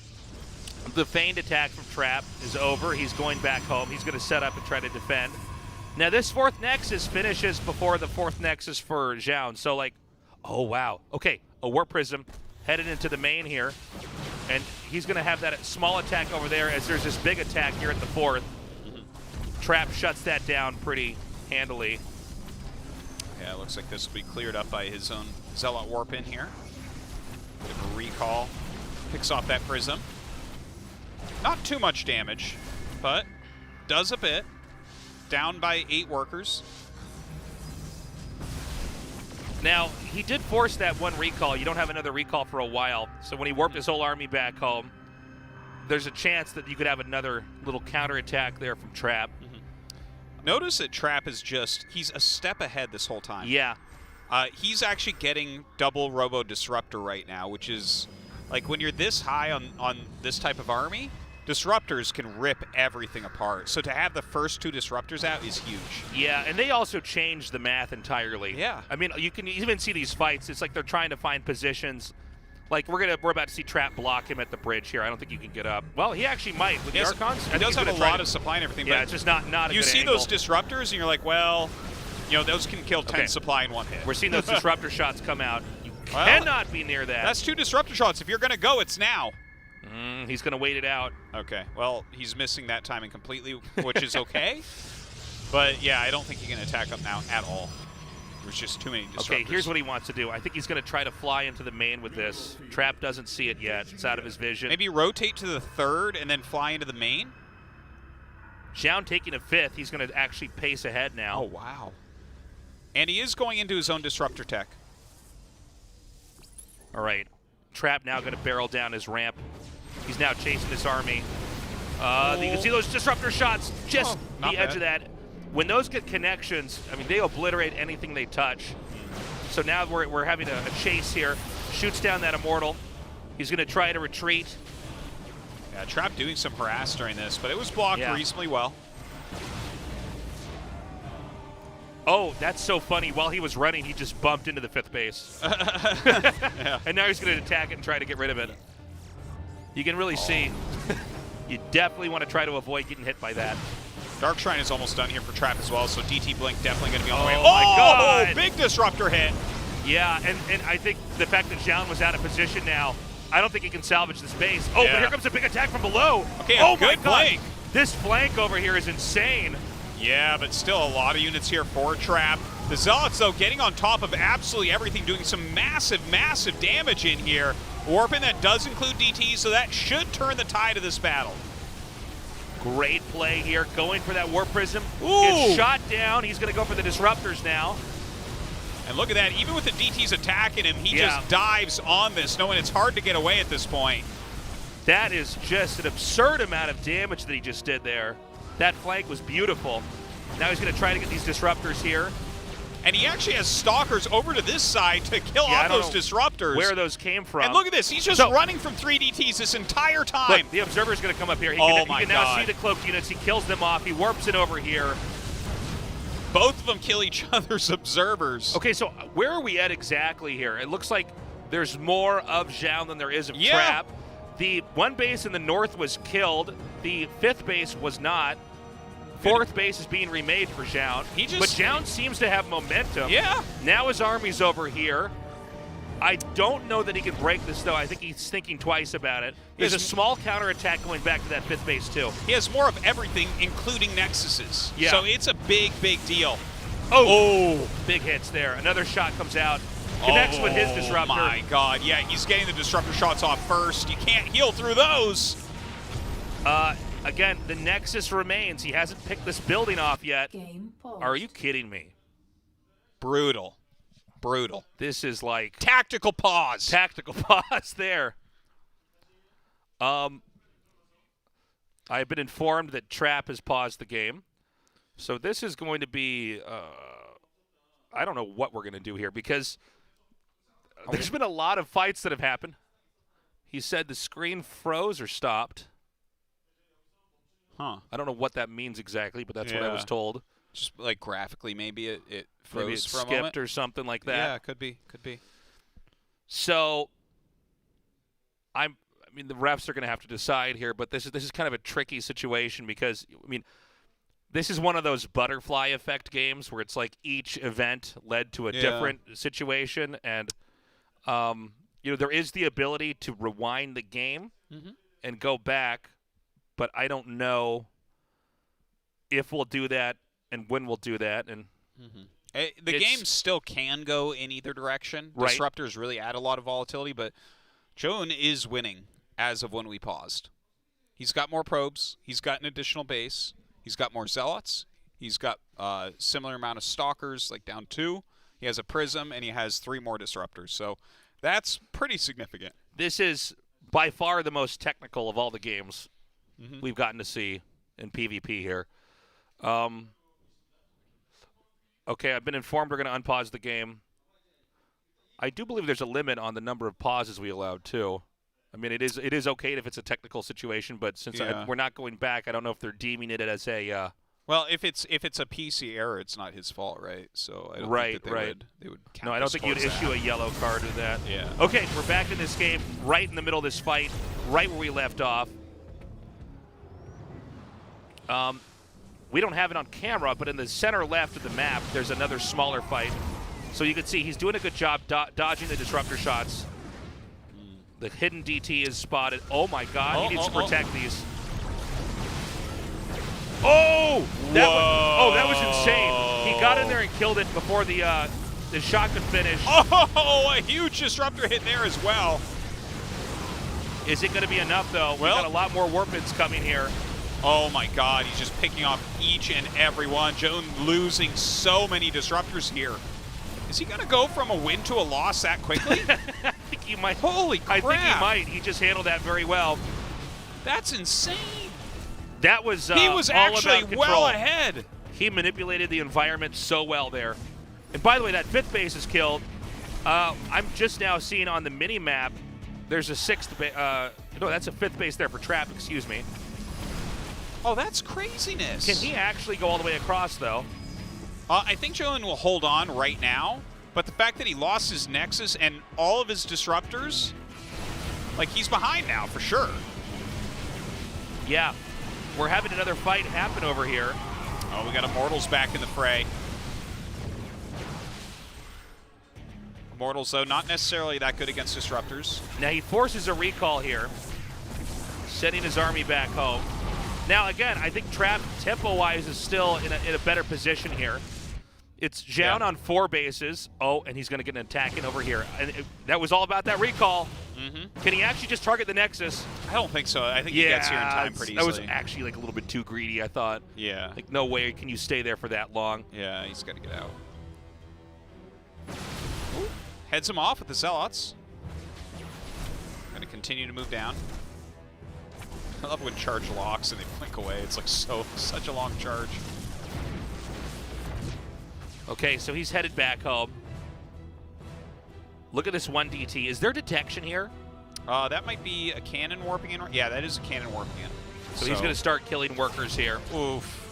The feigned attack from Trap is over. He's going back home. He's going to set up and try to defend. Now, this fourth Nexus finishes before the fourth Nexus for Zoun. So, like, oh, wow. Okay, a Warp Prism headed into the main here. And he's going to have that small attack over there as there's this big attack here at the fourth. Trap shuts that down pretty handily. Yeah, it looks like this will be cleared up by his own Zealot Warp in here. Bit of a recall. Picks off that Prism. Not too much damage, but does a bit. Down by 8 workers. Now, he did force that one recall. You don't have another recall for a while. So when he warped his whole army back home, there's a chance that you could have another little counterattack there from Trap. Notice that Trap is he's a step ahead this whole time. Yeah. He's actually getting double Robo Disruptor right now, which is, like, when you're this high on this type of army, Disruptors can rip everything apart. So to have the first 2 Disruptors out is huge. Yeah, and they also changed the math entirely. Yeah. I mean, you can even see these fights. It's like they're trying to find positions. Like, we're about to see Trap block him at the bridge here. I don't think you can get up. Well, he actually might with the Archons. He does have a lot of supply and everything. Yeah, but it's just not a you good see angle. those Disruptors, and you're like, well, you know, those can kill 10 supply in one hit. We're seeing those Disruptor shots come out. You cannot be near that. That's 2 Disruptor shots. If you're going to go, it's now. He's going to wait it out. Okay. Well, he's missing that timing completely, which is okay. But, yeah, I don't think he can attack him now at all. There's just too many Disruptors. Okay, here's what he wants to do. I think he's going to try to fly into the main with this. Trap doesn't see it yet. It's out of his vision. Maybe rotate to the 3rd and then fly into the main? Zoun taking a 5th. He's going to actually pace ahead now. Oh, wow. And he is going into his own Disruptor tech. All right. Trap now going to barrel down his ramp. He's now chasing this army. You can see those Disruptor shots just the edge of that. When those get connections, I mean, they obliterate anything they touch. So now we're having a chase here. shoots down that Immortal. He's going to try to retreat. Yeah, Trap doing some harass during this, but it was blocked reasonably well. Oh, that's so funny. While he was running, he just bumped into the 5th base. And now he's going to attack it and try to get rid of it. You can really see. You definitely want to try to avoid getting hit by that. Dark Shrine is almost done here for Trap as well, so DT Blink definitely going to be on the way. Oh, my God. Big disruptor hit. Yeah, and I think the fact that Zoun was out of position now, I don't think he can salvage this base. Oh, but here comes a big attack from below. Okay, oh good my God. flank. This flank over here is insane. Yeah, but still a lot of units here for Trap. The Zealots, though, getting on top of absolutely everything, doing some massive, massive damage in here. Warping that does include DT, so that should turn the tide of this battle. Great play here, going for that Warp Prism. Ooh. Gets shot down. He's going to go for the Disruptors now. And look at that, even with the DTs attacking him, he just dives on this, knowing it's hard to get away at this point. That is just an absurd amount of damage that he just did there. That flank was beautiful. Now he's going to try to get these Disruptors here. And he actually has Stalkers over to this side to kill off those Disruptors. Where those came from. And look at this, he's just running from 3 DTs this entire time. Look, the Observer's going to come up here. He can now see the cloaked units. He kills them off. He warps it over here. Both of them kill each other's Observers. Okay, so where are we at exactly here? It looks like there's more of Zoun than there is of Trap. The one base in the north was killed. The 5th base was not. 4th base is being remade for Zoun. But Zoun seems to have momentum. Yeah. Now his army's over here. I don't know that he can break this, though. I think he's thinking twice about it. There's a small counterattack going back to that 5th base, too. He has more of everything, including Nexuses. Yeah. So it's a big, big deal. Oh! Big hits there. Another shot comes out. Connects with his Disruptor. Oh, my God. Yeah, he's getting the Disruptor shots off first. You can't heal through those. Again, the Nexus remains. He hasn't picked this building off yet. Are you kidding me? Brutal. Brutal. This is like... Tactical pause. Tactical pause there. I've been informed that Trap has paused the game. So this is going to be... I don't know what we're going to do here because there's been a lot of fights that have happened. He said the screen froze or stopped. Huh. I don't know what that means exactly, but that's what I was told. Just like graphically, maybe it froze maybe it for a skipped moment. or something like that. Yeah, could be. Could be. So, I mean, the refs are going to have to decide here, but this is kind of a tricky situation because, I mean, this is one of those butterfly effect games where it's like each event led to a different situation, and there is the ability to rewind the game and go back, but I don't know if we'll do that and when we'll do that. And the game still can go in either direction. Right. Disruptors really add a lot of volatility, but Zoun is winning as of when we paused. He's got more probes. He's got an additional base. He's got more Zealots. He's got a similar amount of Stalkers, like down 2. He has a Prism, and he has 3 more Disruptors. So that's pretty significant. This is by far the most technical of all the games we've gotten to see in PvP here. Okay, I've been informed we're going to unpause the game. I do believe there's a limit on the number of pauses we allowed, too. I mean, it is okay if it's a technical situation, but since we're not going back, I don't know if they're deeming it as a... Well, if it's a PC error, it's not his fault, right? So I don't think that they would count. No, I don't think you'd issue a yellow card to that. Yeah. Okay, we're back in this game, right in the middle of this fight, right where we left off. We don't have it on camera, but in the center left of the map, there's another smaller fight. So you can see he's doing a good job dodging the Disruptor shots. The hidden DT is spotted. Oh, my God. He needs to protect these. Oh! That was insane. He got in there and killed it before the shot could finish. Oh, a huge Disruptor hit there as well. Is it going to be enough, though? We've got a lot more Warpins coming here. Oh, my God. He's just picking off each and every one. Zoun losing so many Disruptors here. Is he going to go from a win to a loss that quickly? I think he might. Holy crap. I think he might. He just handled that very well. That's insane. That was he was all actually about well control. ahead. He manipulated the environment so well there. And by the way, that 5th base is killed. I'm just now seeing on the mini map. There's a 6th. No, that's a 5th base there for Trap. Excuse me. Oh, that's craziness. Can he actually go all the way across though? I think Jolin will hold on right now, but the fact that he lost his Nexus and all of his disruptors, like he's behind now for sure. Yeah, we're having another fight happen over here. Oh, we got Immortals back in the fray. Immortals, though, not necessarily that good against disruptors. Now he forces a recall here, sending his army back home. Now, again, I think Trap, tempo-wise, is still in a better position here. It's Zoun on 4 bases. Oh, and he's going to get an attack in over here. And that was all about that recall. Can he actually just target the Nexus? I don't think so. I think he gets here in time pretty easily. That was actually like a little bit too greedy, I thought. Yeah. Like, no way can you stay there for that long. Yeah, he's got to get out. Ooh. Heads him off with the Zealots. Going to continue to move down. I love when charge locks and they blink away. It's like such a long charge. Okay, so he's headed back home. Look at this 1 DT. Is there detection here? That might be a cannon warping in. Yeah, that is a cannon warping in. So he's going to start killing workers here. Oof.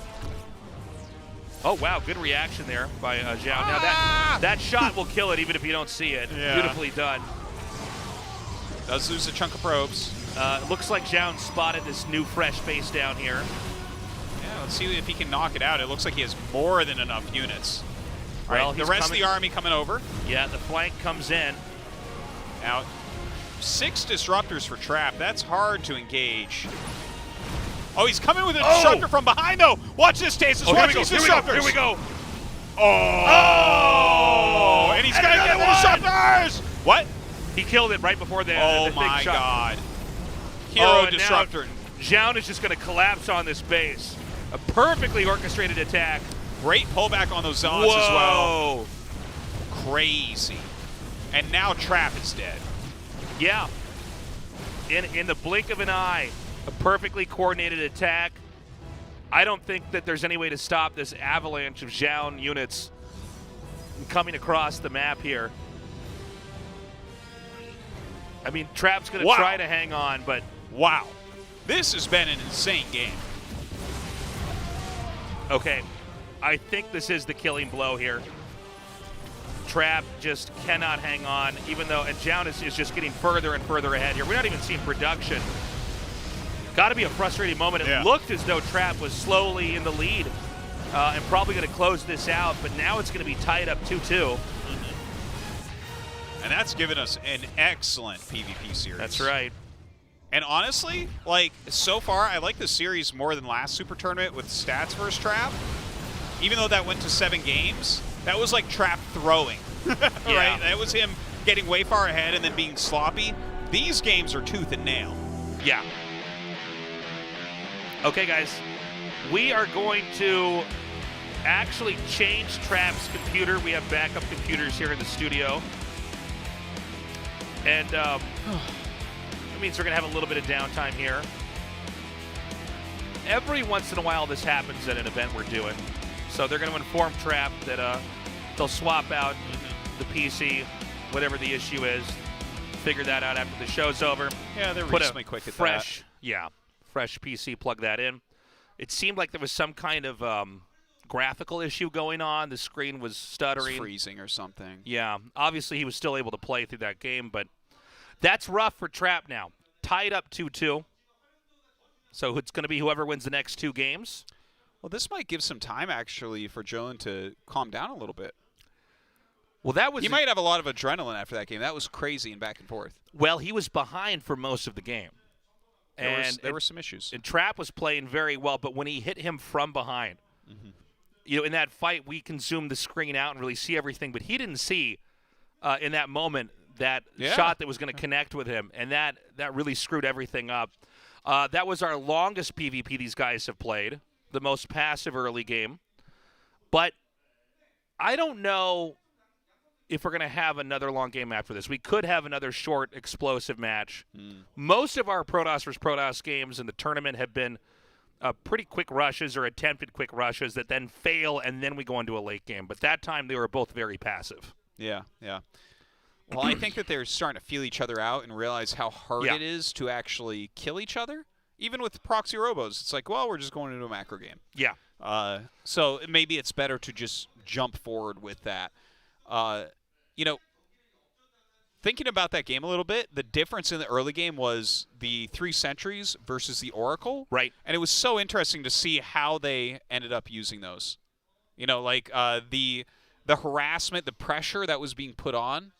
Oh, wow, good reaction there by Zoun. Now that shot will kill it even if you don't see it. Yeah. Beautifully done. Does lose a chunk of probes. Looks like Zoun spotted this new fresh base down here. Yeah, let's see if he can knock it out. It looks like he has more than enough units. Well, right, the rest of the army coming over. Yeah, the flank comes in. Now, 6 disruptors for Trap. That's hard to engage. Oh, he's coming with a disruptor from behind, though. Watch this, Tasis. Watch these disruptors. Here we go. Oh! And he's going to get the disruptors! What? He killed it right before the big shot. Oh, my God. Hero disruptor. Zoun is just going to collapse on this base. A perfectly orchestrated attack. Great pullback on those Zealots as well. Crazy. And now Trap is dead. Yeah. In the blink of an eye, a perfectly coordinated attack. I don't think that there's any way to stop this avalanche of Zoun units coming across the map here. I mean, Trap's going to try to hang on, but... Wow. This has been an insane game. Okay. I think this is the killing blow here. Trap just cannot hang on, even though, and Zoun is just getting further and further ahead here. We're not even seeing production. Got to be a frustrating moment. It looked as though Trap was slowly in the lead and probably going to close this out, but now it's going to be tied up 2-2. And that's given us an excellent PvP series. That's right. And honestly, like, so far, I like the series more than last Super Tournament with stats versus Trap. Even though that went to 7 games, that was like Trap throwing, right? That was him getting way far ahead and then being sloppy. These games are tooth and nail. Yeah. Okay, guys, we are going to actually change Trap's computer. We have backup computers here in the studio. And that means we're going to have a little bit of downtime here. Every once in a while this happens at an event we're doing. So they're going to inform Trap that they'll swap out the PC, whatever the issue is. Figure that out after the show's over. Yeah, they're reasonably quick at fresh, that. Yeah, fresh PC, plug that in. It seemed like there was some kind of graphical issue going on. The screen was stuttering. It's freezing or something. Yeah, obviously he was still able to play through that game, but that's rough for Trap now. Tied up 2-2. So it's going to be whoever wins the next 2 games. Well, this might give some time, actually, for Jolin to calm down a little bit. Well, that was... He might have a lot of adrenaline after that game. That was crazy and back and forth. Well, he was behind for most of the game. There were some issues. And Trap was playing very well, but when he hit him from behind, you know, in that fight, we can zoom the screen out and really see everything, but he didn't see in that moment that shot that was going to connect with him, and that really screwed everything up. That was our longest PvP these guys have played, the most passive early game. But I don't know if we're going to have another long game after this. We could have another short, explosive match. Most of our Protoss vs. Protoss games in the tournament have been pretty quick rushes or attempted quick rushes that then fail, and then we go into a late game. But that time they were both very passive. Yeah, yeah. Well, I think that they're starting to feel each other out and realize how hard Yeah. it is to actually kill each other. Even with proxy robos, it's like, well, we're just going into a macro game. Yeah. So maybe it's better to just jump forward with that. You know, thinking about that game a little bit, the difference in the early game was the 3 sentries versus the Oracle. Right. And it was so interesting to see how they ended up using those. You know, like the harassment, the pressure that was being put on,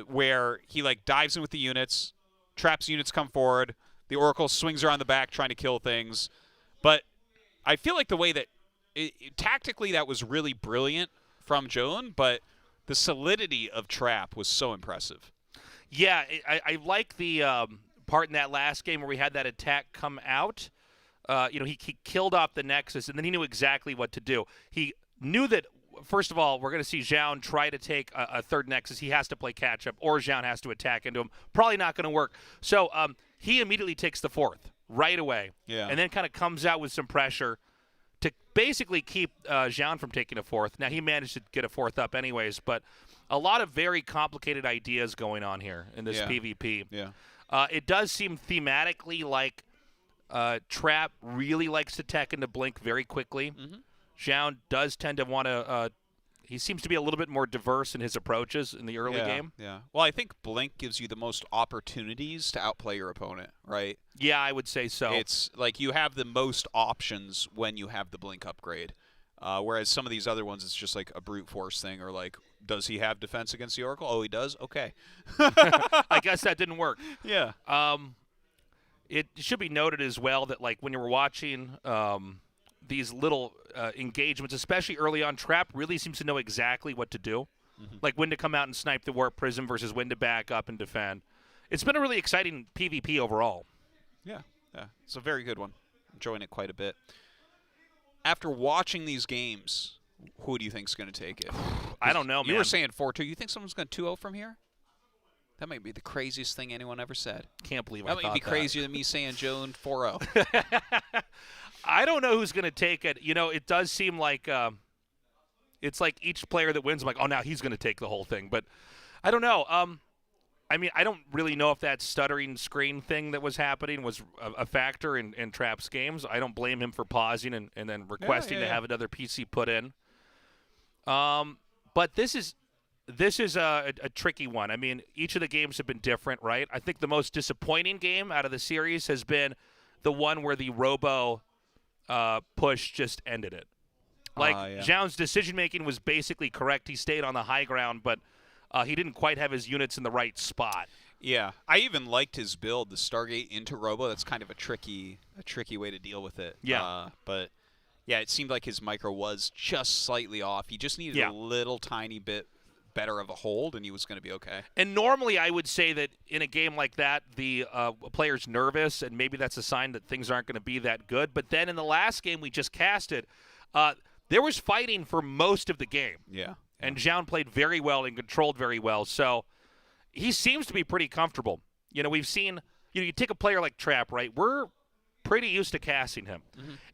where he like dives in with the units, traps units come forward, the Oracle swings around the back trying to kill things. But I feel like the way that tactically that was really brilliant from Zoun, but the solidity of Trap was so impressive. Yeah, I like the part in that last game where we had that attack come out. He killed off the Nexus, and then he knew exactly what to do. He knew that, first of all, we're going to see Zoun try to take a third Nexus. He has to play catch-up, or Zoun has to attack into him. Probably not going to work. So he immediately takes the 4th right away, and then kind of comes out with some pressure to basically keep Zoun from taking a 4th. Now, he managed to get a 4th up anyways, but a lot of very complicated ideas going on here in this PvP. Yeah. It does seem thematically like Trap really likes to tech into Blink very quickly. Zoun does tend to want to he seems to be a little bit more diverse in his approaches in the early game. Yeah. Well, I think Blink gives you the most opportunities to outplay your opponent, right? Yeah, I would say so. It's like you have the most options when you have the Blink upgrade. Whereas some of these other ones, it's just like a brute force thing, or like, does he have defense against the Oracle? Oh, he does? Okay. I guess that didn't work. Yeah. It should be noted as well that, like, when you were watching these little engagements, especially early on, Trap really seems to know exactly what to do. Like when to come out and snipe the Warp Prism versus when to back up and defend. It's been a really exciting PvP overall. Yeah. It's a very good one. Enjoying it quite a bit. After watching these games, who do you think is going to take it? I don't know, man. You were saying 4-2. You think someone's going to 2-0 from here? That might be the craziest thing anyone ever said. Can't believe I that thought might be that. crazier than me saying Zoun 4-0. I don't know who's going to take it. You know, it does seem like it's like each player that wins, I'm like, oh, now he's going to take the whole thing. But I don't know. I mean, I don't really know if that stuttering screen thing that was happening was a factor in Trap's games. I don't blame him for pausing and then requesting to have another PC put in. But this is a tricky one. I mean, each of the games have been different, right? I think the most disappointing game out of the series has been the one where the Robo push just ended it. Like, Zoun's decision-making was basically correct. He stayed on the high ground, but he didn't quite have his units in the right spot. Yeah, I even liked his build, the Stargate into Robo. That's kind of a tricky way to deal with it. Yeah. But yeah, it seemed like his micro was just slightly off. He just needed a little tiny bit better of a hold, and he was going to be okay. And normally I would say that in a game like that, the player's nervous, and maybe that's a sign that things aren't going to be that good. But then in the last game we just casted, there was fighting for most of the game. Yeah. And Zoun played very well and controlled very well. So he seems to be pretty comfortable. You know, we've seen, you take a player like Trap, right? We're pretty used to casting him.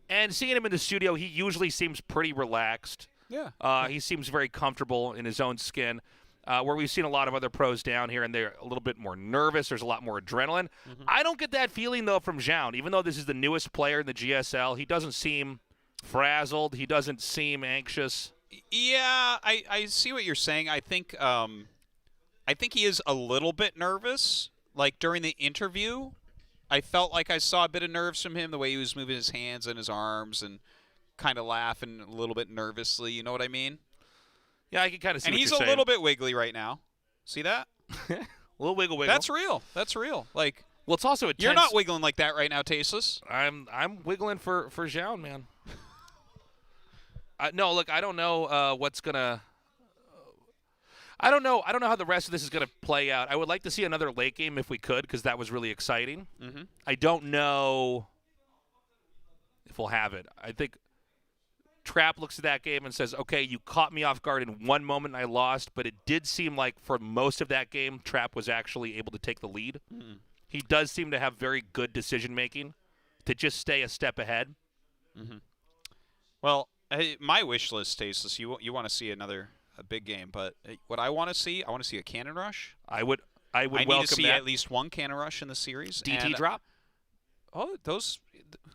And seeing him in the studio, he usually seems pretty relaxed. Yeah. He seems very comfortable in his own skin. Where we've seen a lot of other pros down here, and they're a little bit more nervous. There's a lot more adrenaline. I don't get that feeling, though, from Zoun. Even though this is the newest player in the GSL, he doesn't seem frazzled. He doesn't seem anxious. Yeah, I see what you're saying. I think he is a little bit nervous. Like during the interview, I felt like I saw a bit of nerves from him, the way he was moving his hands and his arms and kind of laughing a little bit nervously. You know what I mean? Yeah, I can kind of see and what he's you're a saying. little bit wiggly right now. See that? A little wiggle. That's real. That's real. Like, well, it's also a you're not wiggling like that right now, Tasteless. I'm wiggling for Zoun, man. No, look, I don't know what's gonna. I don't know how the rest of this is gonna play out. I would like to see another late game if we could, because that was really exciting. I don't know if we'll have it. I think Trap looks at that game and says, "Okay, you caught me off guard in one moment, and I lost." But it did seem like for most of that game, Trap was actually able to take the lead. He does seem to have very good decision making to just stay a step ahead. Well. My wish list, Tasteless, you want to see another a big game. But what I want to see a cannon rush. I would I welcome need to see that. at least one cannon rush in the series. DT and, drop. Oh, those.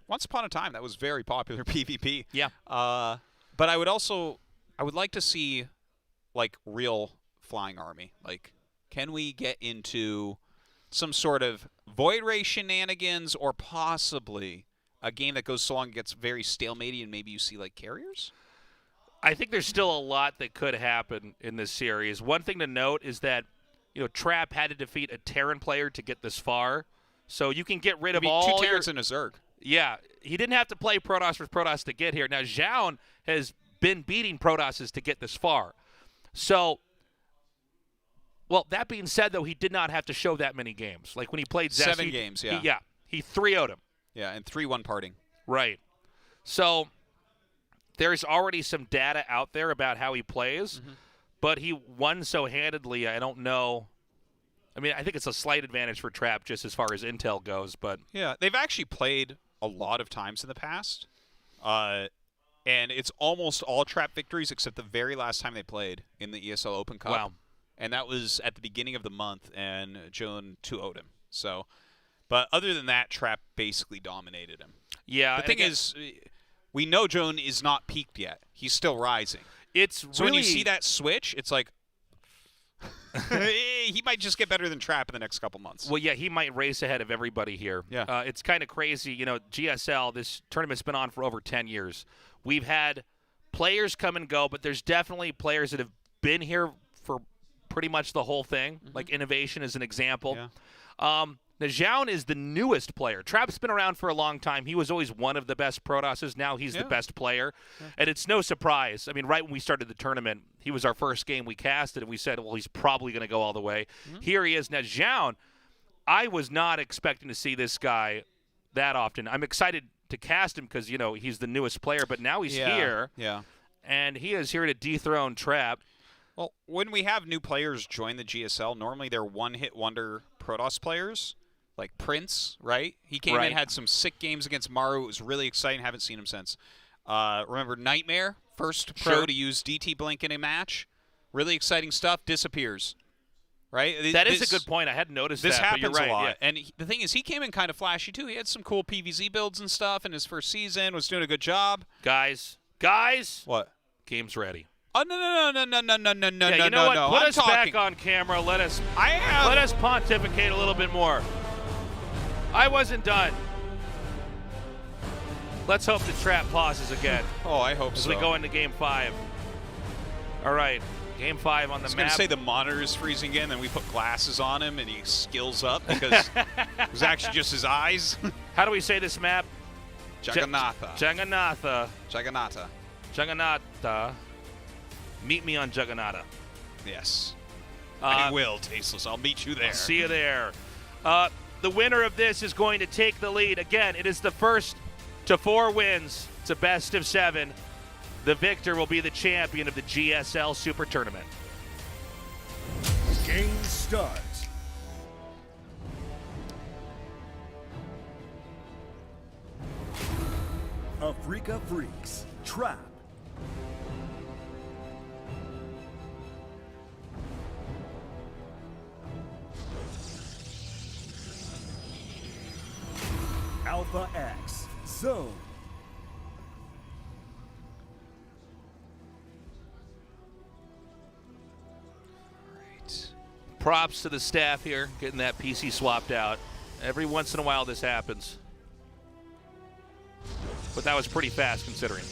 Once upon a time, that was very popular PvP. Yeah. But I would like to see, like, real flying army. Like, can we get into some sort of Void Ray shenanigans, or possibly a game that goes so long it gets very stalematy, and maybe you see, like, carriers? I think there's still a lot that could happen in this series. One thing to note is that, Trap had to defeat a Terran player to get this far. So you can get rid of all 2 Terrans and a Zerg. Yeah, he didn't have to play Protoss versus Protoss to get here. Now, Zoun has been beating Protosses to get this far. So, well, that being said, though, he did not have to show that many games. Like when he played Zest. 7 games, yeah. He 3-0'd him. Yeah, and 3-1 parting. Right. So there's already some data out there about how he plays, but he won so handedly, I don't know. I mean, I think it's a slight advantage for Trap just as far as intel goes, but yeah, they've actually played a lot of times in the past, and it's almost all Trap victories except the very last time they played in the ESL Open Cup. Wow. And that was at the beginning of the month, and Joan 2-0'd him. So, but other than that, Trap basically dominated him. Yeah. The thing is, we know Joan is not peaked yet. He's still rising. It's so when you see that switch, it's like, he might just get better than Trap in the next couple months. Well, yeah, he might race ahead of everybody here. Yeah. It's kind of crazy. GSL, this tournament's been on for over 10 years. We've had players come and go, but there's definitely players that have been here for pretty much the whole thing. Like Innovation is an example. Yeah. Now, Zoun is the newest player. Trap's been around for a long time. He was always one of the best Protosses. Now he's the best player. Yeah. And it's no surprise. I mean, right when we started the tournament, he was our first game we casted, and we said, well, he's probably going to go all the way. Here he is. Now, Zoun, I was not expecting to see this guy that often. I'm excited to cast him because, he's the newest player, but now he's here. Yeah. And he is here to dethrone Trap. Well, when we have new players join the GSL, normally they're one-hit wonder Protoss players. Like Prince, right? He came in, had some sick games against Maru. It was really exciting. Haven't seen him since. Remember Nightmare? First pro to use DT Blink in a match. Really exciting stuff. Disappears. Right? That is a good point. I hadn't noticed this that, happens but you're right. a lot. Yeah. And the thing is, he came in kind of flashy, too. He had some cool PvZ builds and stuff in his first season. Was doing a good job. Guys. What? Game's ready. Oh, no. Yeah, you know what? Put us back on camera. Let us pontificate a little bit more. I wasn't done. Let's hope the Trap pauses again. Oh, I hope so. As we go into Game 5. All right, Game 5 on the map. I was going to say the monitor is freezing again, then we put glasses on him and he skills up because it was actually just his eyes. How do we say this map? Jagannatha. Jagannatha. Meet me on Jagannatha. Yes. I will, Tasteless. I'll meet you there. I'll see you there. The winner of this is going to take the lead. Again, it is the first to 4 wins. It's a best of 7. The victor will be the champion of the GSL Super Tournament. Game starts. Afrika Freaks, Trap. Alpha X, Zoun. Props to the staff here, getting that PC swapped out. Every once in a while this happens. But that was pretty fast considering.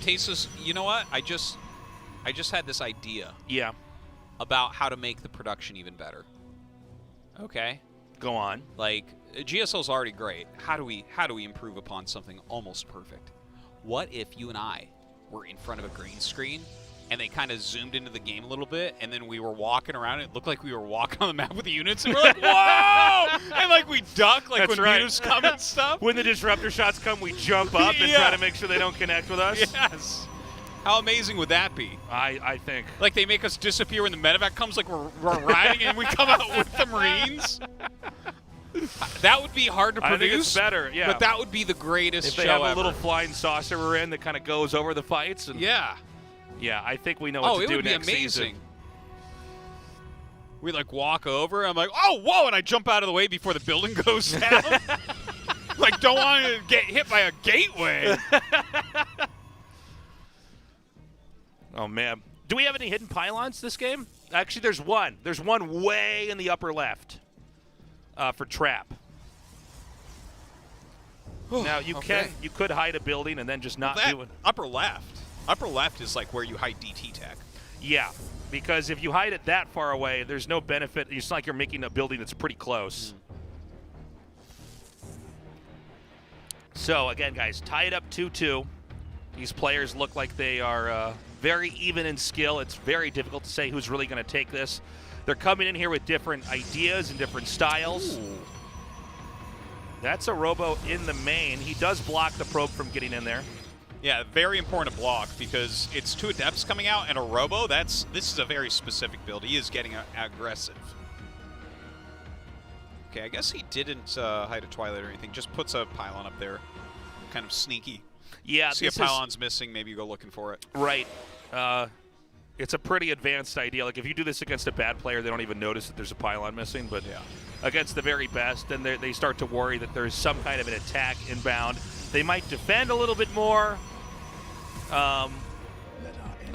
Tasteless, you know what? I just had this idea. Yeah. About how to make the production even better. Okay. Go on. Like, GSL's already great. How do we improve upon something almost perfect? What if you and I were in front of a green screen and they kind of zoomed into the game a little bit, and then we were walking around, and it looked like we were walking on the map with the units, and we're like, whoa! And like we duck, like That's when right. Mutas come and stuff. When the disruptor shots come, we jump up and try to make sure they don't connect with us. Yes. How amazing would that be? I think. Like they make us disappear when the medevac comes, like we're riding, and we come out with the Marines. That would be hard to produce. I think it's better, yeah. But that would be the greatest if they show have a ever. little flying saucer we're in that kind of goes over the fights. And yeah. Yeah, I think we know what to it do would be next amazing. season. We like walk over. I'm like, oh, whoa, and I jump out of the way before the building goes down. Like, don't want to get hit by a gateway. Oh man, do we have any hidden pylons this game? Actually, there's one. There's one way in the upper left for trap. Now you could hide a building and then just not do it. Upper left. Upper left is like where you hide DT tech. Yeah, because if you hide it that far away, there's no benefit. It's like you're making a building that's pretty close. So again, guys, tied up 2-2. These players look like they are very even in skill. It's very difficult to say who's really going to take this. They're coming in here with different ideas and different styles. Ooh. That's a Robo in the main. He does block the probe from getting in there. Yeah, very important to block because it's 2 Adepts coming out and a Robo. This is a very specific build. He is getting aggressive. Okay, I guess he didn't hide a Twilight or anything. Just puts a pylon up there. Kind of sneaky. Yeah, see a pylon's missing, maybe you go looking for it. Right. It's a pretty advanced idea. Like, if you do this against a bad player, they don't even notice that there's a pylon missing. But yeah, against the very best, then they start to worry that there's some kind of an attack inbound. They might defend a little bit more.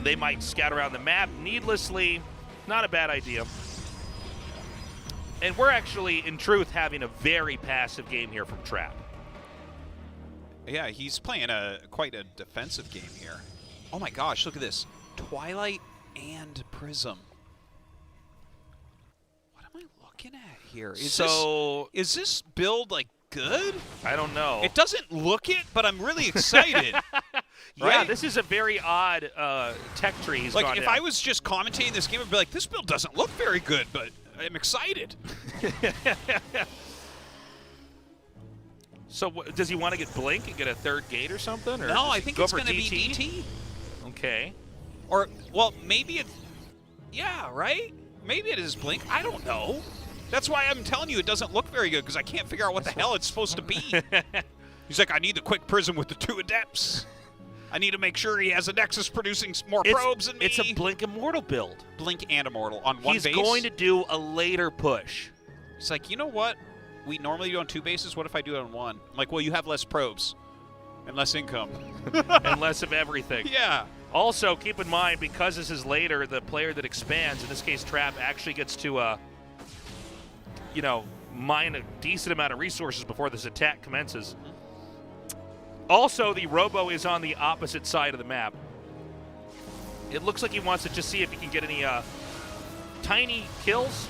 They might scout around the map needlessly. Not a bad idea. And we're actually, in truth, having a very passive game here from Trap. Yeah, he's playing quite a defensive game here. Oh my gosh, look at this. Twilight and Prism. What am I looking at here? Is this build, like, good? I don't know. It doesn't look it, but I'm really excited. Yeah, right? This is a very odd tech tree he's like, gone if down. I was just commentating this game, I'd be like, this build doesn't look very good, but I'm excited. So does he want to get Blink and get a third gate or something? Or no, I think it's going to be DT? DT. Okay. Or, well, maybe it... Yeah, right? Maybe it is Blink. I don't know. That's why I'm telling you it doesn't look very good, because I can't figure out what the hell it's supposed to be. He's like, I need the quick Prism with the 2 Adepts. I need to make sure he has a Nexus producing more probes than me. It's a Blink Immortal build. Blink and Immortal on one base. He's going to do a later push. It's like, you know what? We normally do on 2 bases. What if I do it on 1? I'm like, well, you have less probes and less income. And less of everything. Yeah. Also, keep in mind, because this is later, the player that expands, in this case Trap, actually gets to, mine a decent amount of resources before this attack commences. Also, the Robo is on the opposite side of the map. It looks like he wants to just see if he can get any tiny kills.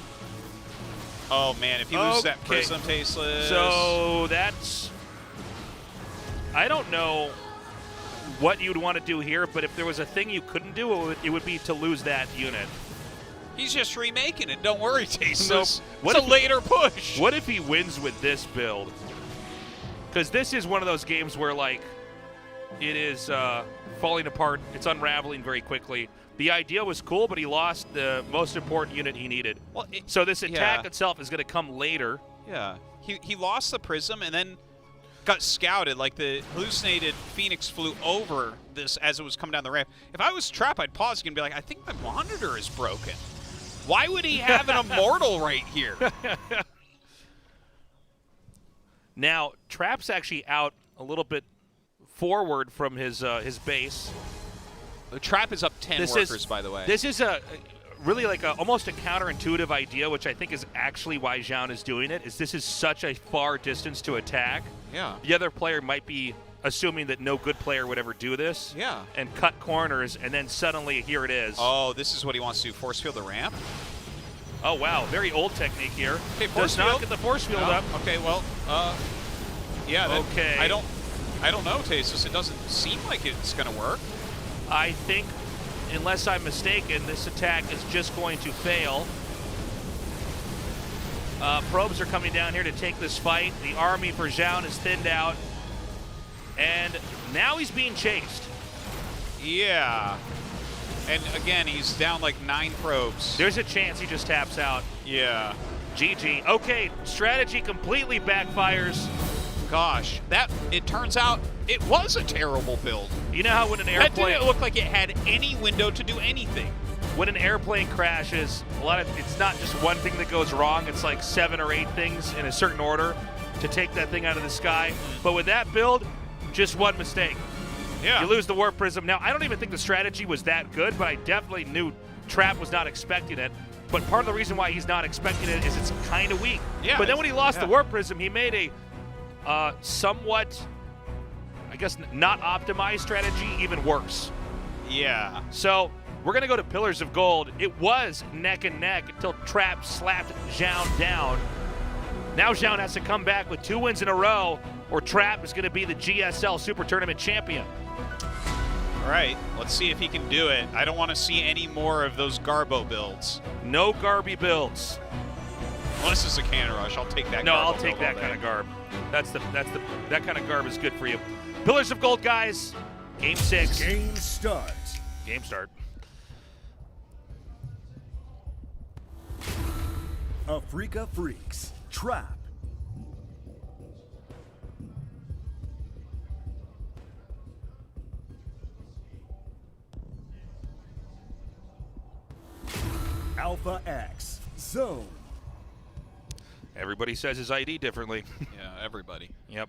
Oh, man, if he loses that Prism, Tasteless. So that's... I don't know what you'd want to do here, but if there was a thing you couldn't do, it would be to lose that unit. He's just remaking it. Don't worry, Tasteless. Nope. It's a later push. What if he wins with this build? Because this is one of those games where, like, it is falling apart. It's unraveling very quickly. The idea was cool, but he lost the most important unit he needed. Well, so this attack itself is going to come later. Yeah. He lost the Prism and then got scouted. Like, the hallucinated Phoenix flew over this as it was coming down the ramp. If I was Trap, I'd pause and be like, I think my monitor is broken. Why would he have an Immortal right here? Now, Trap's actually out a little bit forward from his base. The Trap is up 10 workers, by the way. This is really like almost a counterintuitive idea, which I think is actually why Zoun is doing it, is this is such a far distance to attack. Yeah. The other player might be assuming that no good player would ever do this. Yeah. And cut corners, and then suddenly here it is. Oh, this is what he wants to do, force field the ramp? Oh, wow. Very old technique here. Okay, force Does not field. get the force field up. Okay, well, yeah. Okay. I don't know, Tasteless. It doesn't seem like it's going to work. I think, unless I'm mistaken, this attack is just going to fail. Probes are coming down here to take this fight. The army for Zoun is thinned out. And now he's being chased. Yeah. And again, he's down like 9 probes. There's a chance he just taps out. Yeah. GG. Okay, strategy completely backfires. gosh. It turns out it was a terrible build. You know how when an That airplane didn't look like it had any window to do anything. when an airplane crashes, it's not just one thing that goes wrong. It's like 7 or 8 things in a certain order to take that thing out of the sky. But with that build, just one mistake. Yeah. You lose the warp prism. Now, I don't even think the strategy was that good, but I definitely knew Trap was not expecting it. But part of the reason why he's not expecting it is it's kind of weak. Yeah, but then when he lost the warp prism, he made a somewhat, I guess, not optimized strategy even worse. Yeah. So we're going to go to Pillars of Gold. It was neck and neck until Trap slapped Zoun down. Now Zoun has to come back with 2 wins in a row, or Trap is going to be the GSL Super Tournament champion. All right, let's see if he can do it. I don't want to see any more of those Garbo builds. No Garby builds. Unless it's a cannon rush, I'll take that. No, Garbo I'll take build that all kind day. of garb. That kind of garb is good for you. Pillars of Gold, guys. Game 6. Game start. Game start. Africa Freaks. Trap. Alpha X. Zoun. Everybody says his ID differently. Yeah, everybody. Yep.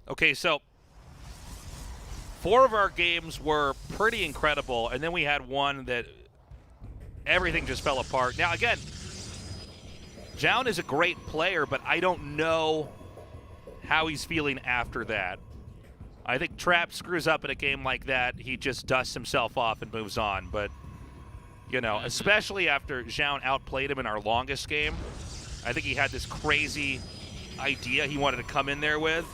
Okay, so 4 of our games were pretty incredible, and then we had one that everything just fell apart. Now, again, Zoun is a great player, but I don't know how he's feeling after that. I think Trap screws up in a game like that, he just dusts himself off and moves on. But, you know, especially after Zoun outplayed him in our longest game, I think he had this crazy idea he wanted to come in there with.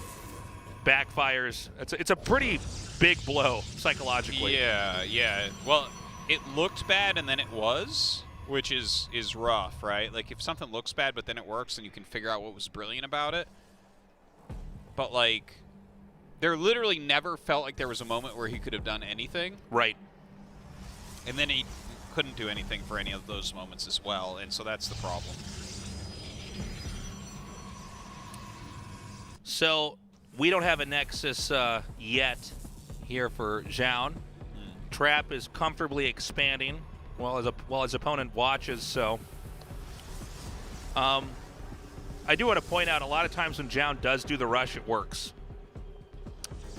Backfires. It's a pretty big blow psychologically. Yeah. Well, it looked bad and then it was, which is rough, right? Like if something looks bad but then it works and you can figure out what was brilliant about it. But like there literally never felt like there was a moment where he could have done anything. Right. And then he couldn't do anything for any of those moments as well, and so that's the problem. So we don't have a Nexus yet here for Zoun. Trap is comfortably expanding while his opponent watches. So I do want to point out a lot of times when Zoun does do the rush, it works.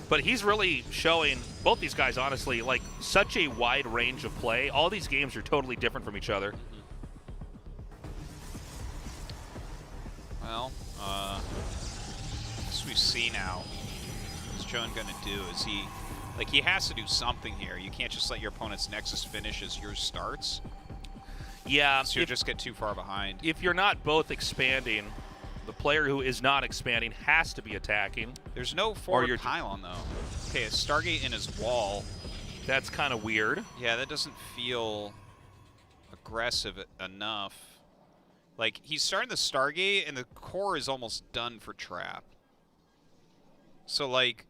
But he's really showing, both these guys, honestly, like such a wide range of play. All these games are totally different from each other. Well, as we see now, what's Zoun going to do? Is he has to do something here. You can't just let your opponent's Nexus finish as yours starts. Yeah. So you'll just get too far behind. If you're not both expanding, the player who is not expanding has to be attacking. There's no forward pylon, though. Okay, a Stargate in his wall. That's kind of weird. Yeah, that doesn't feel aggressive enough. Like, he's starting the Stargate, and the core is almost done for Trap. So, like,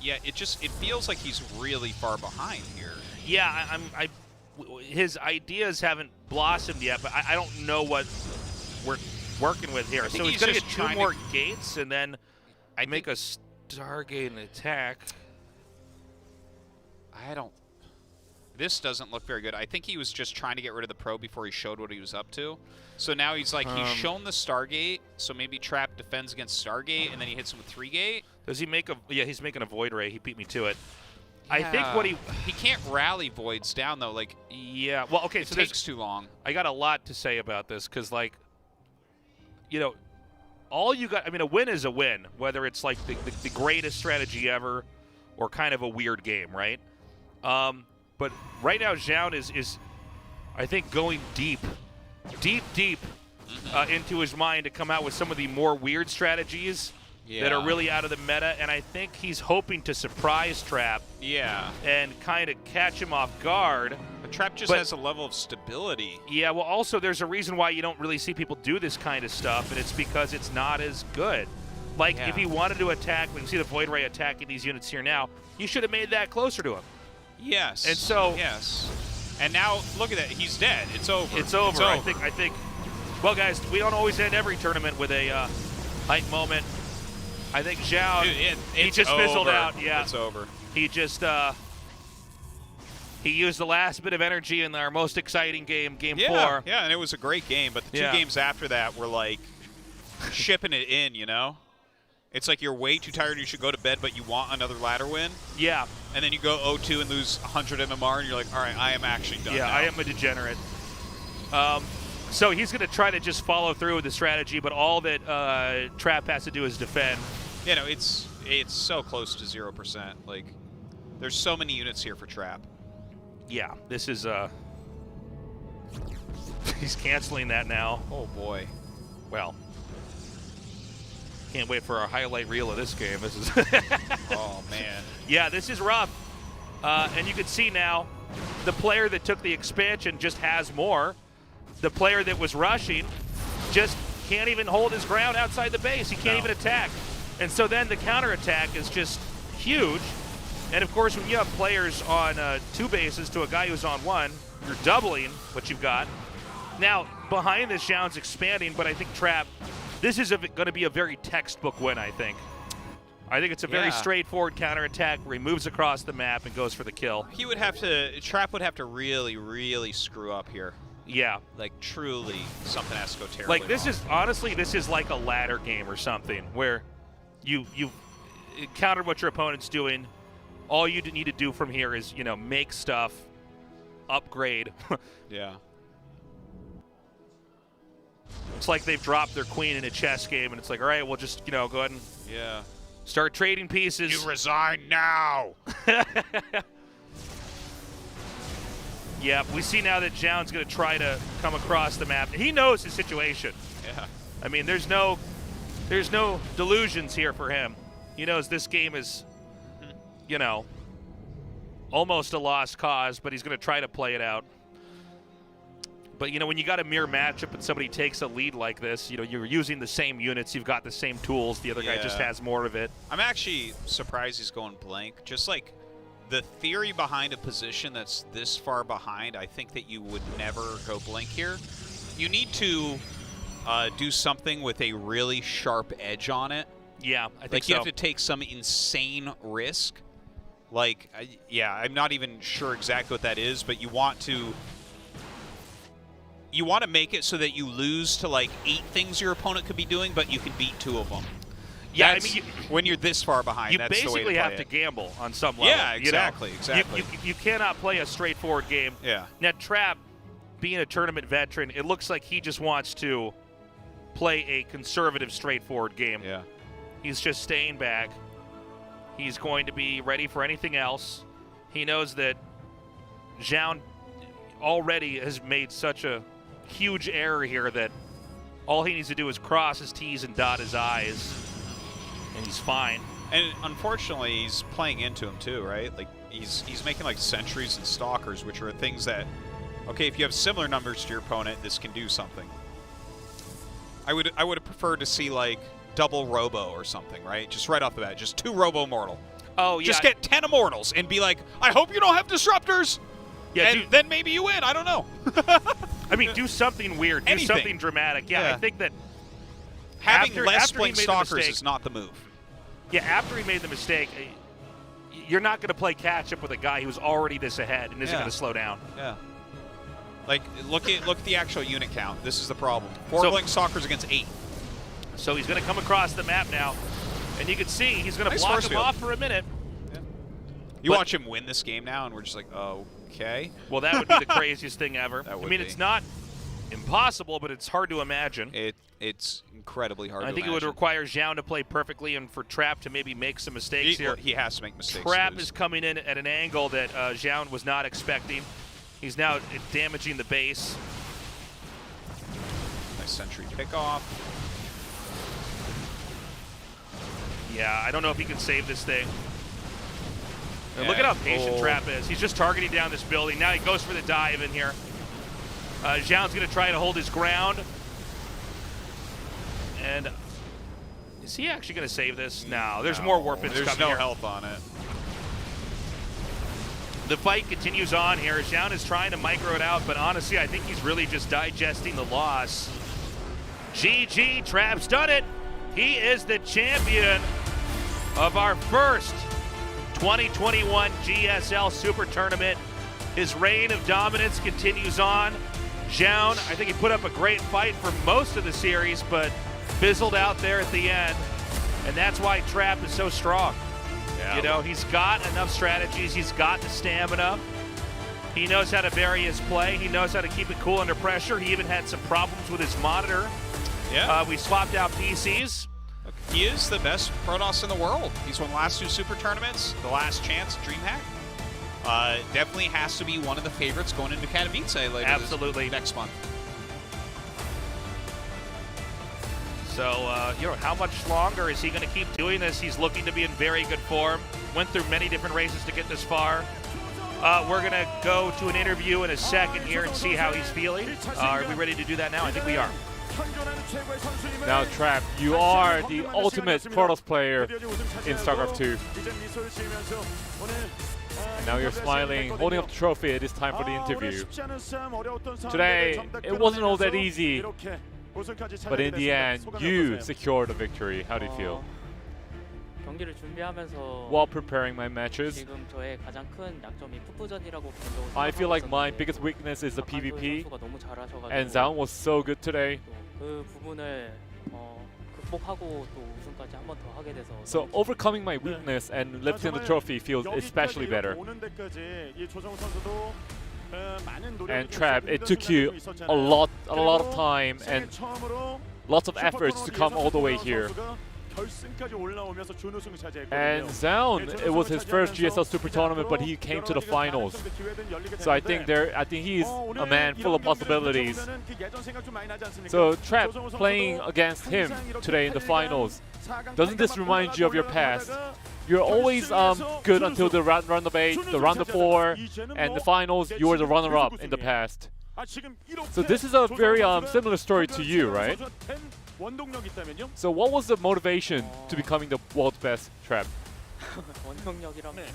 yeah, it feels like he's really far behind here. Yeah, his ideas haven't blossomed yet, but I don't know what we're working with here. So he's going to get 2 more gates and then make a Stargate and attack. This doesn't look very good. I think he was just trying to get rid of the probe before he showed what he was up to. So now he's like, he's shown the Stargate, so maybe Trap defends against Stargate, and then he hits him with 3-gate. Does he make a... Yeah, he's making a Void Ray. He beat me to it. Yeah. I think what he can't rally Voids down, though. Like, yeah. Well, okay, it so takes too long. I got a lot to say about this, because, like, you know, all you got... I mean, a win is a win, whether it's, like, the greatest strategy ever or kind of a weird game, right? But right now, Zoun is I think, going deep into his mind to come out with some of the more weird strategies that are really out of the meta. And I think he's hoping to surprise Trap. Yeah. And kind of catch him off guard. But Trap just has a level of stability. Yeah, well, also, there's a reason why you don't really see people do this kind of stuff, and it's because it's not as good. Like, if he wanted to attack, we can see the Void Ray attacking these units here now, you should have made that closer to him. Yes. And so... Yes. And now, look at that. He's dead. It's over. It's over. I think Well, guys, we don't always end every tournament with a hype moment. I think Zoun, he just fizzled out. Yeah, it's over. He just he used the last bit of energy in our most exciting game, Game 4. Yeah, and it was a great game, but the two games after that were like shipping it in, you know? It's like you're way too tired and you should go to bed, but you want another ladder win. Yeah. And then you go 0-2 and lose 100 MMR, and you're like, all right, I am actually done now. I am a degenerate. So he's going to try to just follow through with the strategy, but all that Trap has to do is defend. You know, it's so close to 0%. Like, there's so many units here for Trap. Yeah, this is he's canceling that now. Oh boy. Well, can't wait for our highlight reel of this game. This is oh man. Yeah, this is rough. And you can see now the player that took the expansion just has more. The player that was rushing just can't even hold his ground outside the base. He can't even attack. And so then the counterattack is just huge. And of course, when you have players on 2 bases to a guy who's on 1, you're doubling what you've got. Now, behind this, Zoun's expanding, but I think Trap, this is going to be a very textbook win, I think. I think it's a very straightforward counterattack where he moves across the map and goes for the kill. He would have to, Trap would have to really, really screw up here. Yeah. Like, truly, something has to go terribly Like, this wrong. is, honestly, this is like a ladder game or something where you counter what your opponent's doing. All you need to do from here is, you know, make stuff, upgrade. Yeah. It's like they've dropped their queen in a chess game, and it's like, all right, we'll just, you know, go ahead and start trading pieces. You resign now. Yeah, we see now that Zoun's going to try to come across the map. He knows his situation. Yeah. I mean, there's no delusions here for him. He knows this game is, you know, almost a lost cause, but he's going to try to play it out. But, you know, when you got a mirror matchup and somebody takes a lead like this, you know, you're using the same units, you've got the same tools, the other guy just has more of it. I'm actually surprised he's going blank. Just like the theory behind a position that's this far behind, I think that you would never go blank here. You need to do something with a really sharp edge on it. Yeah, I think like you have to take some insane risk. Like, I'm not even sure exactly what that is, but you want to make it so that you lose to like 8 things your opponent could be doing, but you can beat 2 of them. Yeah, That's, I mean, when you're this far behind, that's the way to basically play have it. to gamble on some level. Yeah, exactly, you know? exactly. You cannot play a straightforward game. Yeah. Now, Trap, being a tournament veteran, it looks like he just wants to play a conservative, straightforward game. Yeah. He's just staying back. He's going to be ready for anything else. He knows that Zoun already has made such a huge error here that all he needs to do is cross his T's and dot his I's, and he's fine. And unfortunately, he's playing into him too, right? Like he's making like sentries and stalkers, which are things that, okay, if you have similar numbers to your opponent, this can do something. I would have preferred to see like double Robo or something, right? Just right off the bat, just 2 Robo Mortal. Oh yeah. Just get 10 Immortals and be like, I hope you don't have disruptors. Yeah, and then maybe you win. I don't know. I mean, do something weird. Do something dramatic. Yeah, I think that having less after blink he made the stalkers mistake, is not the move. Yeah, after he made the mistake, you're not going to play catch up with a guy who's already this ahead and isn't going to slow down. Yeah. Like look at the actual unit count. This is the problem. 4 blink stalkers against 8. So he's going to come across the map now, and you can see he's going to block him off for a minute. Yeah. You watch him win this game now, and we're just like, oh. Okay. Well, that would be the craziest thing ever. That would I mean, be. It's not impossible, but it's hard to imagine. It's incredibly hard to imagine. I think it would require Zoun to play perfectly and for Trap to maybe make some mistakes here. He has to make mistakes. Trap is coming in at an angle that Zoun was not expecting. He's now damaging the base. Nice sentry pickoff. Yeah, I don't know if he can save this thing. And Yeah. look at how patient Trap is. He's just targeting down this building. Now he goes for the dive in here. Zoun's going to try to hold his ground. And is he actually going to save this? No, there's more warp ins coming There's no here. health on it. The fight continues on here. Zoun is trying to micro it out, but honestly, I think he's really just digesting the loss. GG, Trap's done it. He is the champion of our first 2021 GSL Super Tournament. His reign of dominance continues on. Zoun, I think he put up a great fight for most of the series, but fizzled out there at the end. And that's why Trap is so strong. Yeah. You know, he's got enough strategies. He's got the stamina. He knows how to vary his play. He knows how to keep it cool under pressure. He even had some problems with his monitor. Yeah. We swapped out PCs. He is the best Protoss in the world. He's won the last 2 Super Tournaments, the last chance, DreamHack. Definitely has to be one of the favorites going into Katowice later Absolutely. next month. So, you know, how much longer is he going to keep doing this? He's looking to be in very good form. Went through many different races to get this far. We're going to go to an interview in a second here and see how he's feeling. Are we ready to do that now? I think we are. Now, Trap, you are the ultimate Protoss player in StarCraft 2. And now you're smiling, holding up the trophy. It is time for the interview. Today, it wasn't all that easy, but in the end, you secured a victory. How do you feel? 경기를 준비하면서 While preparing my matches, 지금 저의 가장 큰 약점이 푸푸전이라고 개인적으로 I feel like my 생각하고 biggest weakness is the PvP, 선수가 너무 잘하셔가지고 and Zoun was so good today. 그 부분을 극복하고 또 우승까지 한 번 더 하게 돼서 So overcoming my weakness and lifting the trophy feels especially better. And Trap, it took you a lot of time and lots of efforts to come all the way here. And Zoun, it was his first GSL Super Tournament, but he came to the finals. So I think he's a man full of possibilities. So Trap, playing against him today in the finals, doesn't this remind you of your past? You're always good until the round of 8, the round of 4, and the finals. You were the runner-up in the past. So this is a very similar story to you, right? So what was the motivation to becoming the world's best, Trap? 원동력이라면은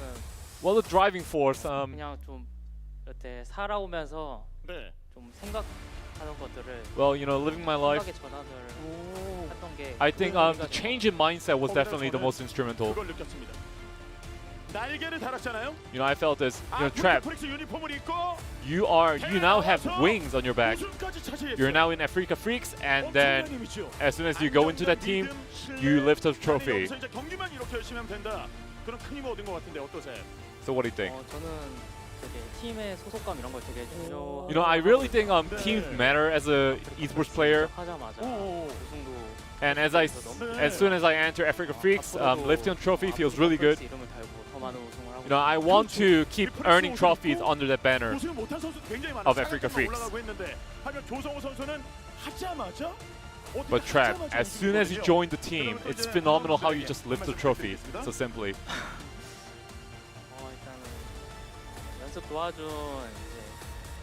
Well, the driving force. 그냥 좀 이렇게 살아오면서 좀 생각하는 것들을 Well, you know, living my life. 생각의 전환을 했던 게 I think the change in mindset was definitely the most instrumental. You know, I felt this. You know, Trap. You now have wings on your back. You're now in Africa Freaks, and then as soon as you go into that team, you lift a trophy. So what do you think? 저는 되게 팀의 소속감 이런 걸 되게 중요. You know, I really think teams matter as a esports player. 하자마자 우승도 And as soon as I enter Africa Freaks, lifting a trophy feels really good. 이름을 달고 더 많은 우승을 하고. You know, I want to keep earning trophies under that banner of Africa Freaks. But Trap, as soon as you join the team, it's phenomenal how you just lift the trophy so simply. 일단은 연습 도와준 이제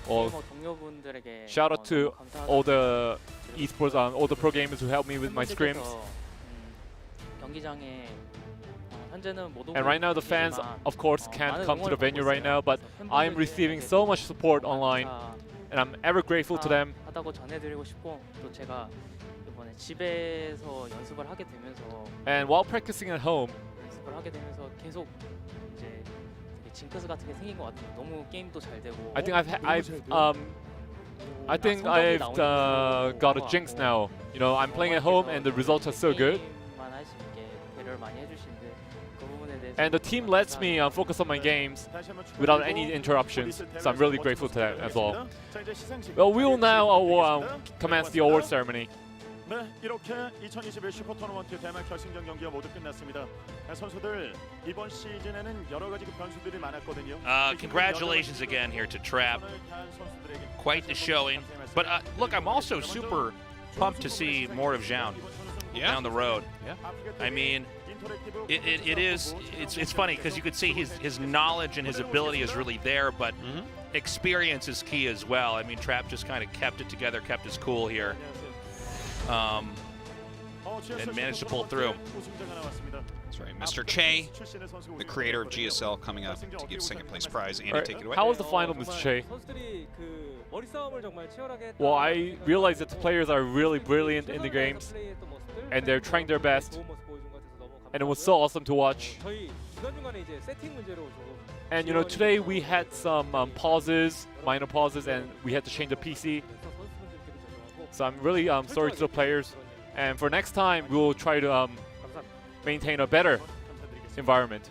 Well, 게이머 동료분들에게 shout out to all the esports, all the pro gamers who helped me with my scrims. 경기장에 현재는 못 오고 And right now the fans, of course, can't come to the venue right now, but I'm receiving so much support online, and I'm ever grateful to them. 하다고 전해드리고 싶고 또 제가 이번에 집에서 연습을 하게 되면서 And while practicing at home, 연습을 하게 되면서 계속 이제 징크스 같은 게 생긴 것 같아요. 너무 게임도 잘 되고. I think I've got a jinx now. You know, I'm playing at home and the results are so good. 게임만 할 수 있게 배려를 많이 해주시는데 그 부분에 대해서 And the team lets me focus on my games without any interruptions. So I'm really grateful to that as well. Well, we will now commence the award ceremony. 네, 이렇게 2021 슈퍼토너먼트 대망 결승전 경기가 모두 끝났습니다. 선수들 이번 시즌에는 여러 가지 변수들이 많았거든요. Congratulations again here to Trap. Quite the showing. But look, I'm also super pumped to see more of Zoun down the road. Yeah. I mean, it's funny because you could see his knowledge and his ability is really there, but experience is key as well. I mean, Trap just kind of kept it together, kept his cool here. and managed to pull through. That's right. Mr. Che, the creator of GSL, coming up to give second place prize. Andy, take it away. How was the final, Mr. Che? Well, I realized that the players are really brilliant in the games, and they're trying their best. And it was so awesome to watch. And you know, today we had some pauses, minor pauses, and we had to change the PC. So I'm really sorry to the players. And for next time, we will try to maintain a better environment.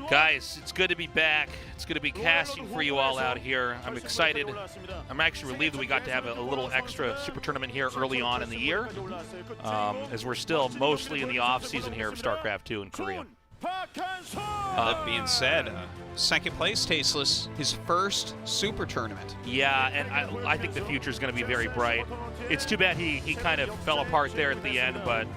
Guys, it's good to be back. It's good to be casting for you all out here. I'm excited. I'm actually relieved that we got to have a little extra Super Tournament here early on in the year, as we're still mostly in the off-season here of StarCraft 2 in Korea. That being said, second place, Tasteless, his first Super Tournament. Yeah, and I think the future is going to be very bright. It's too bad he kind of fell apart there at the end, but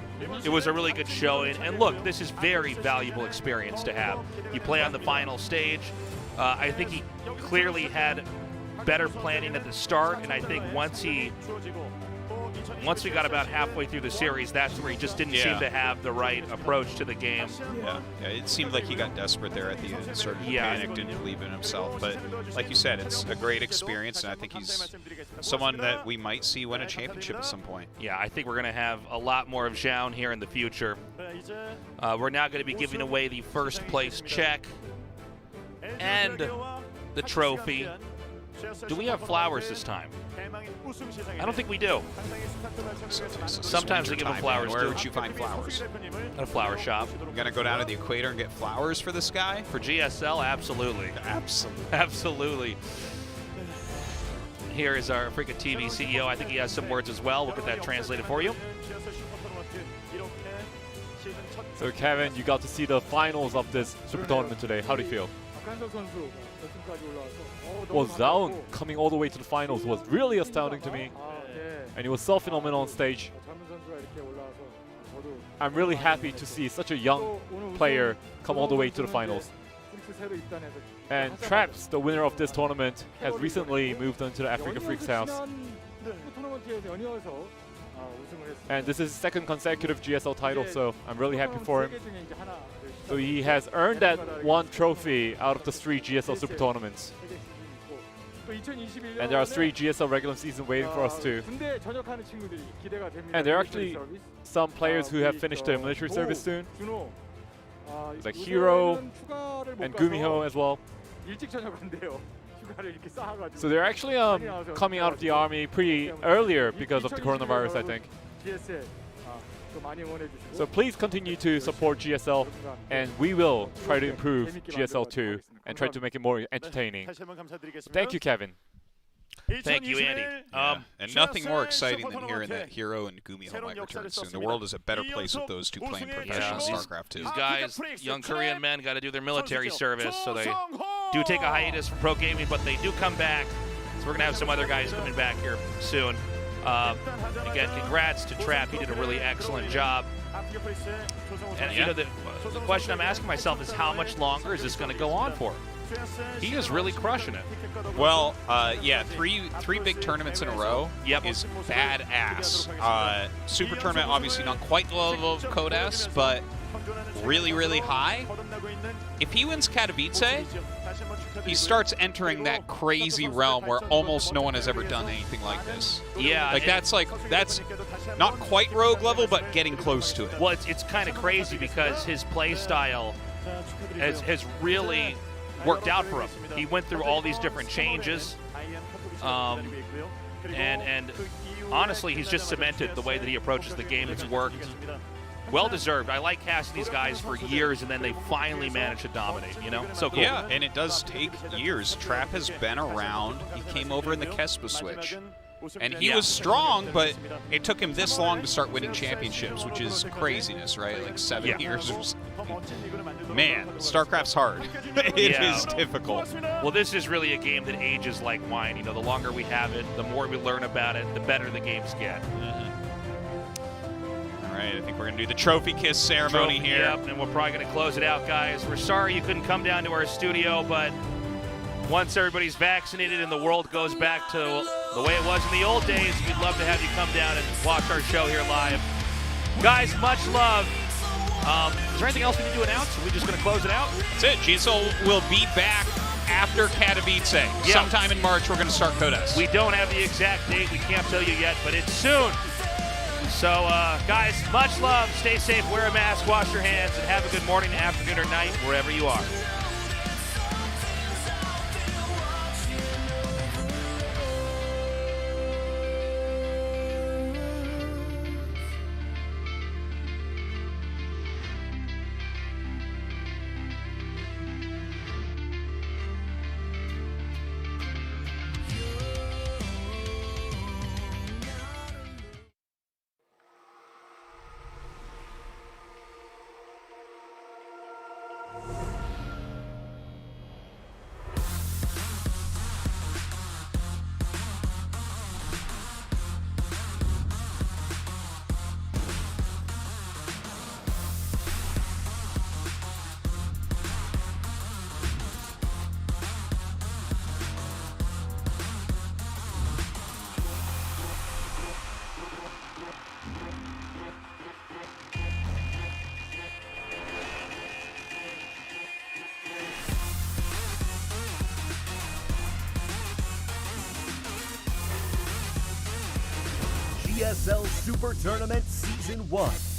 it was a really good showing. And look, this is very valuable experience to have. You play on the final stage. I think he clearly had better planning at the start, and I think once we got about halfway through the series, that's where he just didn't seem to have the right approach to the game. Yeah, it seemed like he got desperate there at the end, sort of panicked, didn't believe in himself. But like you said, it's a great experience, and I think he's someone that we might see win a championship at some point. Yeah, I think we're going to have a lot more of Zoun here in the future. We're now going to be giving away the first place check and the trophy. Do we have flowers this time? I don't think we do. Sometimes they give them flowers. Where would you find flowers? At a flower shop. You're gonna go down to the equator and get flowers for this guy? For GSL, absolutely. Absolutely. Here is our Africa TV CEO. I think he has some words as well. We'll get that translated for you. So Kevin, you got to see the finals of this Super Tournament today. How do you feel? Well, Zoun coming all the way to the finals was really astounding to me. And he was so phenomenal on stage. I'm really happy to see such a young player come all the way to the finals. And Traps, the winner of this tournament, has recently moved on to the Africa Freaks house. And this is his second consecutive GSL title, so I'm really happy for him. So he has earned that one trophy out of the 3 GSL Super Tournaments. And there are 3 GSL regular season waiting for us too. And there are actually some players who have finished their military service soon. Like Hero and Gumiho as well. So they're actually coming out of the army pretty earlier because of the coronavirus, I think. So please continue to support GSL, and we will try to improve GSL 2 and try to make it more entertaining. Thank you, Kevin. Thank you, Andy. And nothing more exciting than hearing that Hero and Gumiho might return soon. The world is a better place with those two playing professional StarCraft 2. These guys, young Korean men, got to do their military service, so they do take a hiatus from pro gaming, but they do come back. So we're going to have some other guys coming back here soon. Again, congrats to Trap. He did a really excellent job. And you know, the question I'm asking myself is how much longer is this going to go on for? He is really crushing it. Well, yeah, three big tournaments in a row is badass. Super Tournament, obviously not quite the level of Code S, but really, really high. If he wins Katowice, he starts entering that crazy realm where almost no one has ever done anything like this. Yeah. That's not quite Rogue level, but getting close to it. Well, it's kind of crazy because his play style has really worked out for him. He went through all these different changes, and honestly, he's just cemented the way that he approaches the game. It's worked. Well deserved. I like casting these guys for years, and then they finally manage to dominate. You know, so cool. Yeah, and it does take years. Trap has been around. He came over in the Kespa switch, and he was strong, but it took him this long to start winning championships, which is craziness, right? Like 7 years or something. Man, StarCraft's hard. It is difficult. Well, this is really a game that ages like wine. You know, the longer we have it, the more we learn about it, the better the games get. All right, I think we're going to do the trophy kiss ceremony here. Yep, and we're probably going to close it out, guys. We're sorry you couldn't come down to our studio, but once everybody's vaccinated and the world goes back to the way it was in the old days, we'd love to have you come down and watch our show here live. Guys, much love. Is there anything else we need to announce? Are we just going to close it out? That's it. GSL will be back after Katowice. Yep. Sometime in March, we're going to start Codes. We don't have the exact date. We can't tell you yet, but it's soon. So, guys, much love. Stay safe. Wear a mask. Wash your hands. And have a good morning, afternoon, or night, wherever you are. GSL Super Tournament Season 1.